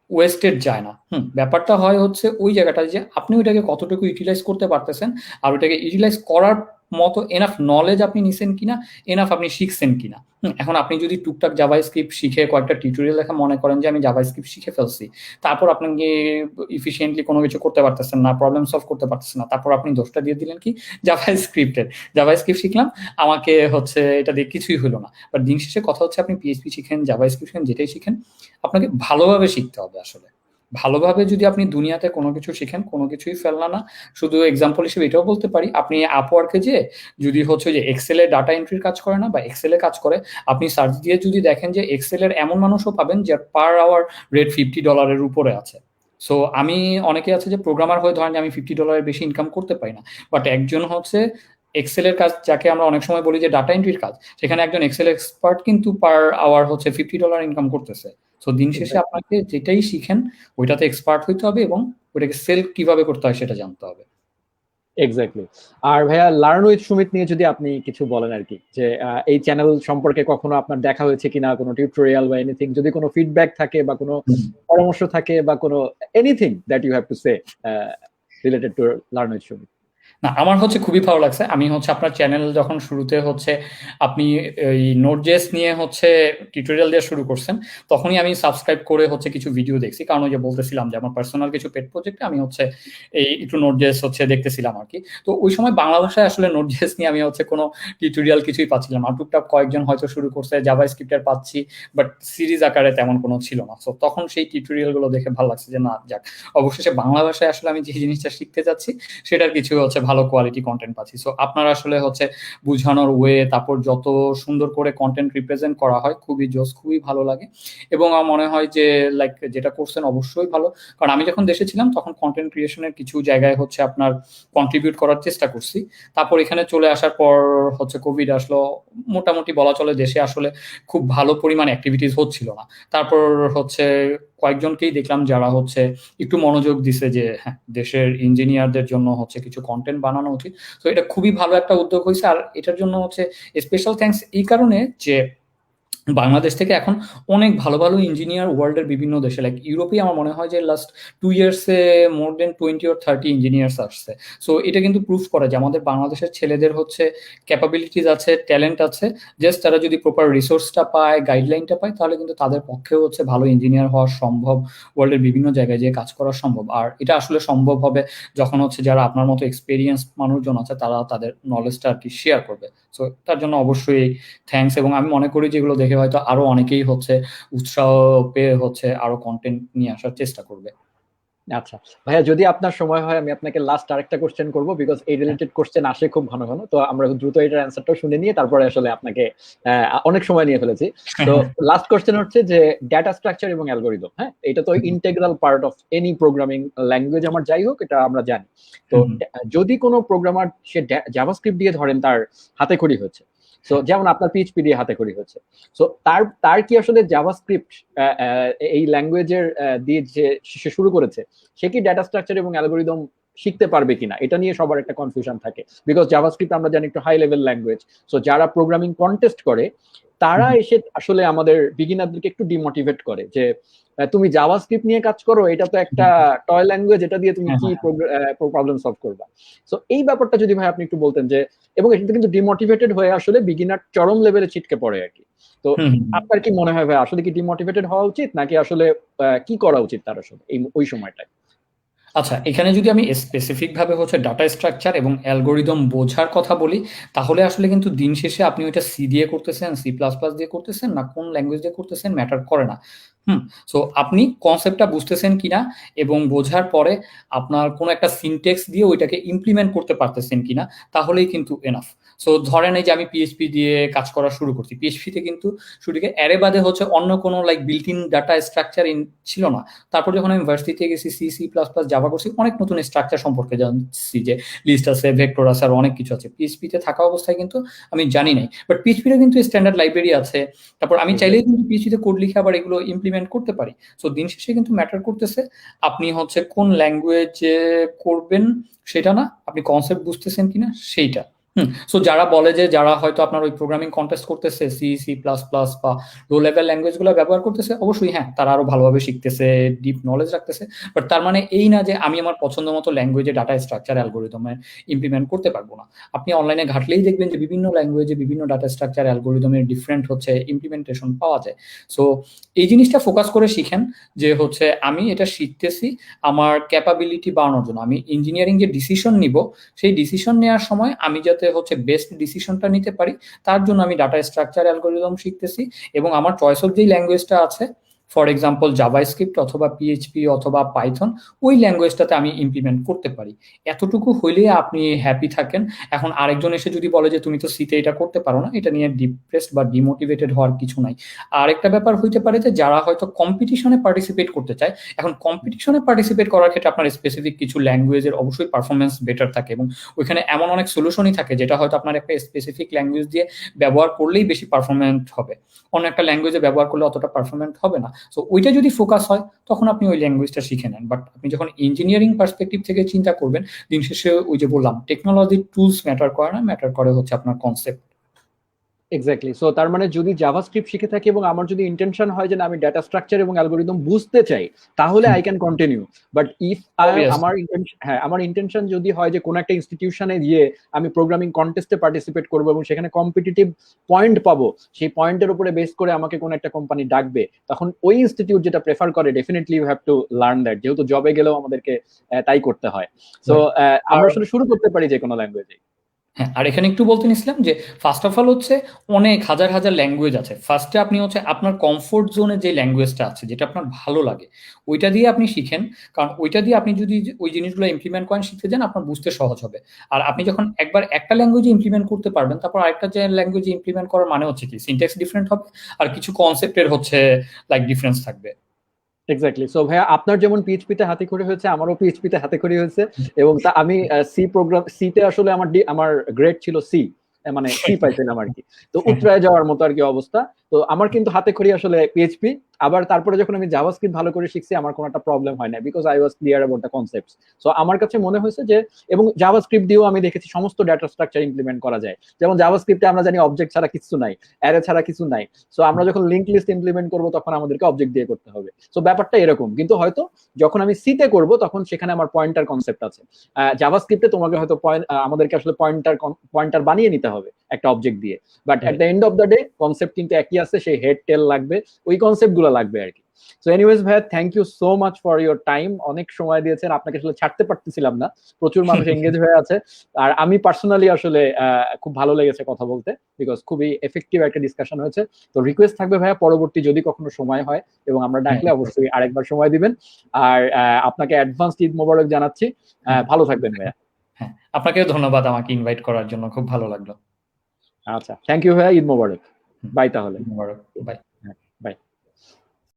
ওয়েস্টেড যায় না। ব্যাপারটা হয় হচ্ছে ওই জায়গাটা যে আপনি ওইটাকে কতটুকু ইউটিলাইজ করতে পারতেছেন, আর ওইটাকে ইউটিলাইজ করার মতো এনাফ নলেজ আপনি নিছেন কিনা, এনাফ আপনি শিখছেন কিনা। এখন আপনি যদি টুকটাক জাভাস্ক্রিপ্ট শিখে কয়েকটা টিউটোরিয়াল লেখা মনে করেন যে আমি জাভাস্ক্রিপ্ট শিখে ফেলছি, তারপর আপনি ইফিসিয়েন্টলি কোনো কিছু করতে পারতেছেন না, প্রবলেম সলভ করতে পারতেছেন না, তারপর আপনি দোষটা দিয়ে দিলেন কি জাভাস্ক্রিপ্টের, জাভাস্ক্রিপ্ট শিখলাম আমাকে হচ্ছে এটা দিয়ে কিছুই হলো না। বাট দিন শেষে কথা হচ্ছে আপনি পিএইচপি শিখেন, জাভাস্ক্রিপ্ট শিখেন, যেটাই শিখেন আপনাকে ভালোভাবে শিখতে হবে আসলে। ভালোভাবে যদি আপনি দুনিয়াতে কোনো কিছু শিখেন, কোনো কিছুই ফেলনা না। শুধু এক্সাম্পল হিসেবে এটাও বলতে পারি, আপনি আপওয়ার্কে যে যদি হচ্ছে যে এক্সেল এ ডাটা এন্ট্রির কাজ করে না বা এক্সেল এ কাজ করে, আপনি সার্চ দিয়ে যদি দেখেন যে এক্সেল এর এমন মানুষও পাবেন যার পার আওয়ার রেট $50 উপরে আছে। সো আমি অনেকে আছে যে প্রোগ্রামার হয়ে ধরেন যে আমি $50 বেশি ইনকাম করতে পারি না, বাট একজন হচ্ছে এক্সেল এর কাজ, যাকে আমরা অনেক সময় বলি যে ডাটা এন্ট্রির কাজ, সেখানে একজন এক্সেল এক্সপার্ট কিন্তু পার আওয়ার হচ্ছে $50 ইনকাম করতেছে। সো দিন শেষে আপনাকে যেটাই শিখেন ওইটাতে এক্সপার্ট হইতে হবে এবং ওইটাকে সেল কিভাবে করতে হয় সেটা জানতে হবে। এক্স্যাক্টলি। আর ভাইয়া, লার্ন উইথ সুমিত নিয়ে যদি আপনি কিছু বলেন আর কি, যে এই চ্যানেল সম্পর্কে কখনো আপনার দেখা হয়েছে কিনা, কোনো টিউটোরিয়াল বা এনিথিং, যদি কোনো ফিডব্যাক থাকে বা কোনো পরামর্শ থাকে বা কোনো anything that you have to say related to learn with Sumit. না, আমার হচ্ছে খুবই ভালো লাগছে। আমি হচ্ছে আপনার চ্যানেল যখন শুরুতে হচ্ছে আপনি এই নোট.জেএস নিয়ে হচ্ছে টিউটোরিয়াল দিয়ে শুরু করছেন, তখনই আমি সাবস্ক্রাইব করে হচ্ছে কিছু ভিডিও দেখছি। কারণ ওই যে বলতেছিলাম যে আমার পার্সোনাল কিছু পেট প্রজেক্টে আমি হচ্ছে এই একটু নোট.জেএস হচ্ছে দেখতেছিলাম আর কি। তো ওই সময় বাংলা ভাষায় আসলে নোট.জেএস নিয়ে আমি হচ্ছে কোনো টিউটোরিয়াল কিছুই পাচ্ছিলাম না। টুকটাক কয়েকজন হয়তো শুরু করছে, জাভাস্ক্রিপ্টের পাচ্ছি, বাট সিরিজ আকারে তেমন কোনো ছিল না। সো তখন সেই টিউটোরিয়াল গুলো দেখে ভালো লাগছে যে না যাক, অবশেষে বাংলা ভাষায় আসলে আমি যে জিনিসটা শিখতে যাচ্ছি সেটার কিছু হচ্ছে ভালো কোয়ালিটি কন্টেন্ট পাচ্ছি। সো আপনার আসলে হচ্ছে বুঝানোর ওয়ে, তারপর যত সুন্দর করে কন্টেন্ট রিপ্রেজেন্ট করা হয় খুবই জোস, খুবই ভালো লাগে। এবং আমার মনে হয় যে লাইক যেটা করছেন অবশ্যই ভালো। কারণ আমি যখন দেশে ছিলাম তখন কন্টেন্ট ক্রিয়েশনের কিছু জায়গায় হচ্ছে আপনার কন্ট্রিবিউট করার চেষ্টা করছি। তারপর এখানে চলে আসার পর হচ্ছে কোভিড আসলো, মোটামুটি বলা চলে দেশে আসলে খুব ভালো পরিমাণ অ্যাক্টিভিটিস হচ্ছিল না। তারপর হচ্ছে কয়েকজনকেই দেখলাম যারা হচ্ছে একটু মনোযোগ দিছে যে হ্যাঁ, দেশের ইঞ্জিনিয়ারদের জন্য হচ্ছে কিছু কন্টেন্ট বানানো উচিত। তো এটা খুবই ভালো একটা উদ্যোগ হয়েছে। আর এটার জন্য হচ্ছে স্পেশাল থ্যাঙ্কস এই কারণে যে বাংলাদেশ থেকে এখন অনেক ভালো ভালো ইঞ্জিনিয়ার ওয়ার্ল্ডের বিভিন্ন দেশে, লাইক ইউরোপে আমার মনে হয় যে লাস্ট 2 ইয়ার্সে মোর দেন 20 or 30 ইঞ্জিনিয়ার্স আসছে। সো এটা কিন্তু প্রুফ করে যে আমাদের বাংলাদেশের ছেলেদের হচ্ছে ক্যাপাবিলিটিস আছে, ট্যালেন্ট আছে। জাস্ট তারা যদি প্রপার রিসোর্সটা পায়, গাইডলাইনটা পায়, তাহলে কিন্তু তাদের পক্ষেও হচ্ছে ভালো ইঞ্জিনিয়ার হওয়া সম্ভব, ওয়ার্ল্ডের বিভিন্ন জায়গায় যেয়ে কাজ করা সম্ভব। আর এটা আসলে সম্ভব হবে যখন হচ্ছে যারা আপনার মতো এক্সপেরিয়েন্স মানুষজন আছে তারা তাদের নলেজটা আর কি শেয়ার করবে। সো তার জন্য অবশ্যই থ্যাঙ্কস। এবং আমি মনে করি যে এগুলো দেখে দেখে হয়তো আরো অনেকেই হচ্ছে উৎসাহ পেয়ে হচ্ছে আরো কন্টেন্ট নিয়ে আসার চেষ্টা করবে। আচ্ছা ভাইয়া, যদি আপনার সময় হয় আমি আপনাকে লাস্ট আরেকটা কোশ্চেন করবো, বিকজ এই হ্যাঁ। রিলেটেড কোশ্চেন আসে খুব ঘন ঘন, তো আমরা দ্রুত এটার অ্যান্সারটাও শুনে নিয়ে তারপরে আসলে আপনাকে অনেক সময় নিয়ে ফেলেছি। তো লাস্ট কোশ্চেন হচ্ছে যে ডেটা স্ট্রাকচার এবং অ্যালগোরিদম, হ্যাঁ এটা তো integral part of any programming language, আমার যাই হোক এটা আমরা জানি। তো যদি কোনো প্রোগ্রামার সে জাভাস্ক্রিপ্ট দিয়ে ধরেন তার হাতে খড়ি হচ্ছে, সো যেমন আপনার পিএইচপি দিয়ে হাতে খড়ি হচ্ছে, সো তার তার কি আসলে জাভাস্ক্রিপ্ট এই ল্যাঙ্গুয়েজের দিয়ে যে সে শুরু করেছে, সে কি ডেটা স্ট্রাকচার এবং অ্যালগোরিদম শিখতে পারবে কিনা, এটা নিয়ে সবার একটা কনফিউশন থাকে। বিকজ জাভাস্ক্রিপ্ট আমরা জানি একটু হাই লেভেল ল্যাঙ্গুয়েজ, সো যারা প্রোগ্রামিং কন্টেস্ট করে তারা এসে আসলে আমাদের বিগিনারদেরকে একটু ডিমোটিভেট করে যে তুমি জাভাস্ক্রিপ্ট নিয়ে কাজ করো, এটা তো একটা টয় ল্যাঙ্গুয়েজ, এটা দিয়ে তুমি কি প্রবলেম সলভ করবা। সো এই ব্যাপারটা যদি ভাই আপনি একটু বলতেন যে, এবং এটা কিন্তু ডিমোটিভেটেড হয়ে আসলে বিগিনার চরম লেভেলে ছিটকে পড়ে আর কি। তো আপনার কি মনে হয় ভাই, আসলে কি ডিমোটিভেটেড হওয়া উচিত, নাকি আসলে কি করা উচিত তার আসলে এই ওই সময়টায়? আচ্ছা, এখানে যদি আমি স্পেসিফিক ভাবে হচ্ছে ডাটা স্ট্রাকচার এবং অ্যালগোরিদম বোঝার কথা বলি, তাহলে আসলে কিন্তু দিন শেষে আপনি ওইটা সি দিয়ে করতেছেন, সি প্লাস প্লাস দিয়ে করতেছেন, না কোন ল্যাঙ্গুয়েজ দিয়ে করতেছেন ম্যাটার করে না। সো আপনি কনসেপ্টটা বুঝতেছেন কিনা এবং বোঝার পরে আপনার কোনো একটা সিনটেক্স দিয়ে ওইটাকে ইমপ্লিমেন্ট করতে পারতেছেন কিনা, তাহলেই কিন্তু এনাফ। সো ধরেন এই যে আমি পিএইচপি দিয়ে কাজ করা শুরু করছি, পিএইচপিতে কিন্তু শুরু থেকে অ্যারে বাদে হচ্ছে অন্য কোনো like built in data structure ছিল না। তারপর যখন আমি ভার্সিটিতে গেছি, C C plus plus Java করছি, অনেক নতুন স্ট্রাকচার সম্পর্কে জানছি, যে লিস্ট আছে, ভেক্টর আছে, আর অনেক কিছু আছে। পিএইচপিতে থাকা অবস্থায় কিন্তু আমি জানি নাই, বাট পিএইচপিতে কিন্তু স্ট্যান্ডার্ড লাইব্রেরি আছে। তারপর আমি চাইলেই কিন্তু পিএইচপিতে কোড লিখে আবার এগুলো ইমপ্লিমেন্ট করতে পারি। সো দিন শেষে কিন্তু ম্যাটার করতেছে আপনি হচ্ছে কোন ল্যাঙ্গুয়েজে করবেন সেটা না, আপনি কনসেপ্ট বুঝতেছেন কিনা সেইটা। সো যারা বলে যে যারা হয়তো আপনার ওই প্রোগ্রামিং কন্টেস্ট করতেছে, সি সি প্লাস প্লাস বা লো লেভেল ল্যাঙ্গুয়েজ গুলো ব্যবহার করতেছে, অবশ্যই হ্যাঁ তারা আরো ভালোভাবে শিখতেছে, ডিপ নলেজ রাখতেছে, বাট তার মানে এই না যে আমি আমার পছন্দ মতো ল্যাঙ্গুয়েজে ডাটা স্ট্রাকচার অ্যালগোরিদমে ইমপ্লিমেন্ট করতে পারবো না। আপনি অনলাইনে ঘাটলেই দেখবেন যে বিভিন্ন ল্যাঙ্গুয়েজে বিভিন্ন ডাটা স্ট্রাকচার অ্যালগোরিদমের ডিফারেন্ট হচ্ছে ইমপ্লিমেন্টেশন পাওয়া যায়। সো এই জিনিসটা ফোকাস করে শিখেন যে হচ্ছে আমি এটা শিখতেছি আমার ক্যাপাবিলিটি বাড়ানোর জন্য। আমি ইঞ্জিনিয়ারিং যে ডিসিশন নিব, সেই ডিসিশন নেওয়ার সময় আমি যাতে হচ্ছে বেস্ট ডিসিশনটা নিতে পারি, তার জন্য আমি ডাটা স্ট্রাকচার অ্যালগোরিদম শিখতেছি। এবং আমার চয়েস অফ যেই ল্যাঙ্গুয়েজটা আছে, ফর এক্সাম্পল জাভাস্ক্রিপ্ট অথবা পিএইচপি অথবা পাইথন, ওই ল্যাঙ্গুয়েজটাতে আমি ইমপ্লিমেন্ট করতে পারি। এতটুকু হইলে আপনি হ্যাপি থাকেন। এখন আরেকজন এসে যদি বলে যে তুমি তো সিতে এটা করতে পারো না, এটা নিয়ে ডিপ্রেসড বা ডিমোটিভেটেড হওয়ার কিছু নাই। আরেকটা ব্যাপার হইতে পারে যে যারা হয়তো কম্পিটিশনে পার্টিসিপেট করতে চায়, এখন কম্পিটিশনে পার্টিসিপেট করার ক্ষেত্রে আপনার স্পেসিফিক কিছু ল্যাঙ্গুয়েজের অবশ্যই পারফরমেন্স বেটার থাকে, এবং ওইখানে এমন অনেক সলিউশনই থাকে যেটা হয়তো আপনার একটা স্পেসিফিক ল্যাঙ্গুয়েজ দিয়ে ব্যবহার করলেই বেশি পারফরমেন্ট হবে, অন্য একটা ল্যাঙ্গুয়েজে ব্যবহার করলে অতটা পারফরমেন্ট হবে না। সো ওইটা যদি ফোকাস হয় তখন আপনি ওই ল্যাঙ্গুয়েজটা শিখে নেন। বাট আপনি যখন ইঞ্জিনিয়ারিং পার্সপেক্টিভ থেকে চিন্তা করবেন, দিন শেষে ওই যে বললাম টেকনোলজি টুলস ম্যাটার করে না, ম্যাটার করে হচ্ছে আপনার কনসেপ্ট। এক্স্যাক্টলি। সো তার মানে যদি জাভাস্ক্রিপ্ট শিখে থাকি এবং আমার যদি ইন্টেনশন হয় যে আমি ডেটা স্ট্রাকচার এবং অ্যালগোরিদম বুঝতে চাই, তাহলে I can continue. But if আমার ইন্টেনশন, হ্যাঁ আমার ইন্টেনশন যদি হয় যে কোনো একটা ইনস্টিটিউশনে গিয়ে আমি প্রোগ্রামিং কন্টেস্টে পার্টিসিপেট করবো এবং সেখানে কম্পিটিটিভ পয়েন্ট পাবো, সেই পয়েন্টের উপরে বেস করে আমাকে কোনো একটা কোম্পানি ডাকবে, তখন ওই ইনস্টিটিউট যেটা প্রেফার করে definitely you have to learn that, যেহেতু জবে গেলেও আমাদেরকে তাই করতে হয়। সো আমরা আসলে শুরু করতে পারি যে কোনো ল্যাঙ্গুয়েজে। হ্যাঁ, আর এখানে একটু বলতে নিছিলাম যে ফার্স্ট অফ অল হচ্ছে অনেক হাজার হাজার ল্যাঙ্গুয়েজ আছে। ফার্স্টে আপনি হচ্ছে আপনার কমফোর্ট জোনে যে ল্যাঙ্গুয়েজটা আছে, যেটা আপনার ভালো লাগে, ওইটা দিয়ে আপনি শিখেন। কারণ ওইটা দিয়ে আপনি যদি ওই জিনিসগুলো ইমপ্লিমেন্ট করেন, শিখতে যান, আপনার বুঝতে সহজ হবে। আর আপনি যখন একবার একটা ল্যাঙ্গুয়েজে ইমপ্লিমেন্ট করতে পারবেন, তারপর আরেকটা যে ল্যাঙ্গুয়েজে ইমপ্লিমেন্ট করার মানে হচ্ছে কি সিনট্যাক্স ডিফারেন্ট হবে, আর কিছু কনসেপ্টের হচ্ছে লাইক ডিফারেন্স থাকবে। এক্স্যাক্টলি। সো ভাইয়া আপনার যেমন পিএইচপি তে হাতেখড়ি হয়েছে, আমারও পিএইচপি তে হাতেখড়ি হয়েছে, এবং তা আমি সি প্রোগ্রাম, সি তে আসলে আমার গ্রেড ছিল সি, মানে সি পাইছিলাম আর কি। তো উতরায় যাওয়ার মতো আর কি অবস্থা। তো আমার কিন্তু হাতেখড়ি আসলে পিএইচপি। আবার তারপরে যখন আমি জাভাস্ক্রিপ্ট ভালো করে শিখছি, আমার কোনো একটা প্রবলেম হয় না, because I was clear about the concepts. So আমার কাছে মনে হয়েছে যে, এবং জাভাস্ক্রিপ্ট দিয়েও আমি দেখেছি সমস্ত ডেটা স্ট্রাকচার ইমপ্লিমেন্ট করা যায়। যেমন জাভাস্ক্রিপ্টে আমরা জানি অবজেক্ট ছাড়া কিছু নাই, অ্যারে ছাড়া কিছু নাই। সো আমরা যখন লিঙ্ক লিস্ট ইমপ্লিমেন্ট করবো তখন আমাদেরকে অবজেক্ট দিয়ে করতে হবে। সো ব্যাপারটা এরকম, কিন্তু হয়তো যখন আমি সিতে করব তখন সেখানে আমার পয়েন্টার কনসেপ্ট আছে। জাভাস্ক্রিপ্টে তোমাকে হয়তো আমাদেরকে আসলে পয়েন্টার বানিয়ে নিতে হবে একটা অবজেক্ট দিয়ে। But at the end of the day concept কিন্তু একই আছে, সেই হেড টেল লাগবে, ওই কনসেপ্ট গুলো লাগবে আর কি। সো এনিওয়েজ ভাইয়া, thank you so much for your time. অনেক সময় দিয়েছেন, আপনাকে আসলে ছাড়তে পারতেছিলাম না, প্রচুর মানুষ এঙ্গেজ হয়ে আছে। আর আমি পার্সোনালি আসলে খুব ভালো লেগেছে কথা বলতে, বিকজ খুবই এফেক্টিভ একটা ডিসকাশন হয়েছে। তো রিকোয়েস্ট থাকবে ভাইয়া, পরবর্তী যদি কখনো সময় হয় এবং আমরা ডাকলে অবশ্যই আরেকবার সময় দিবেন। আর আপনাকে অ্যাডভান্স ঈদ মোবারক জানাচ্ছি। ভালো থাকবেন ভাইয়া। হ্যাঁ, আপনাকেও ধন্যবাদ আমাকে ইনভাইট করার জন্য, খুব ভালো লাগলো। আচ্ছা, থ্যাংক ইউ ভাইয়া, ঈদ মোবারক। বাই তাহলে। ঈদ মোবারক, বাই।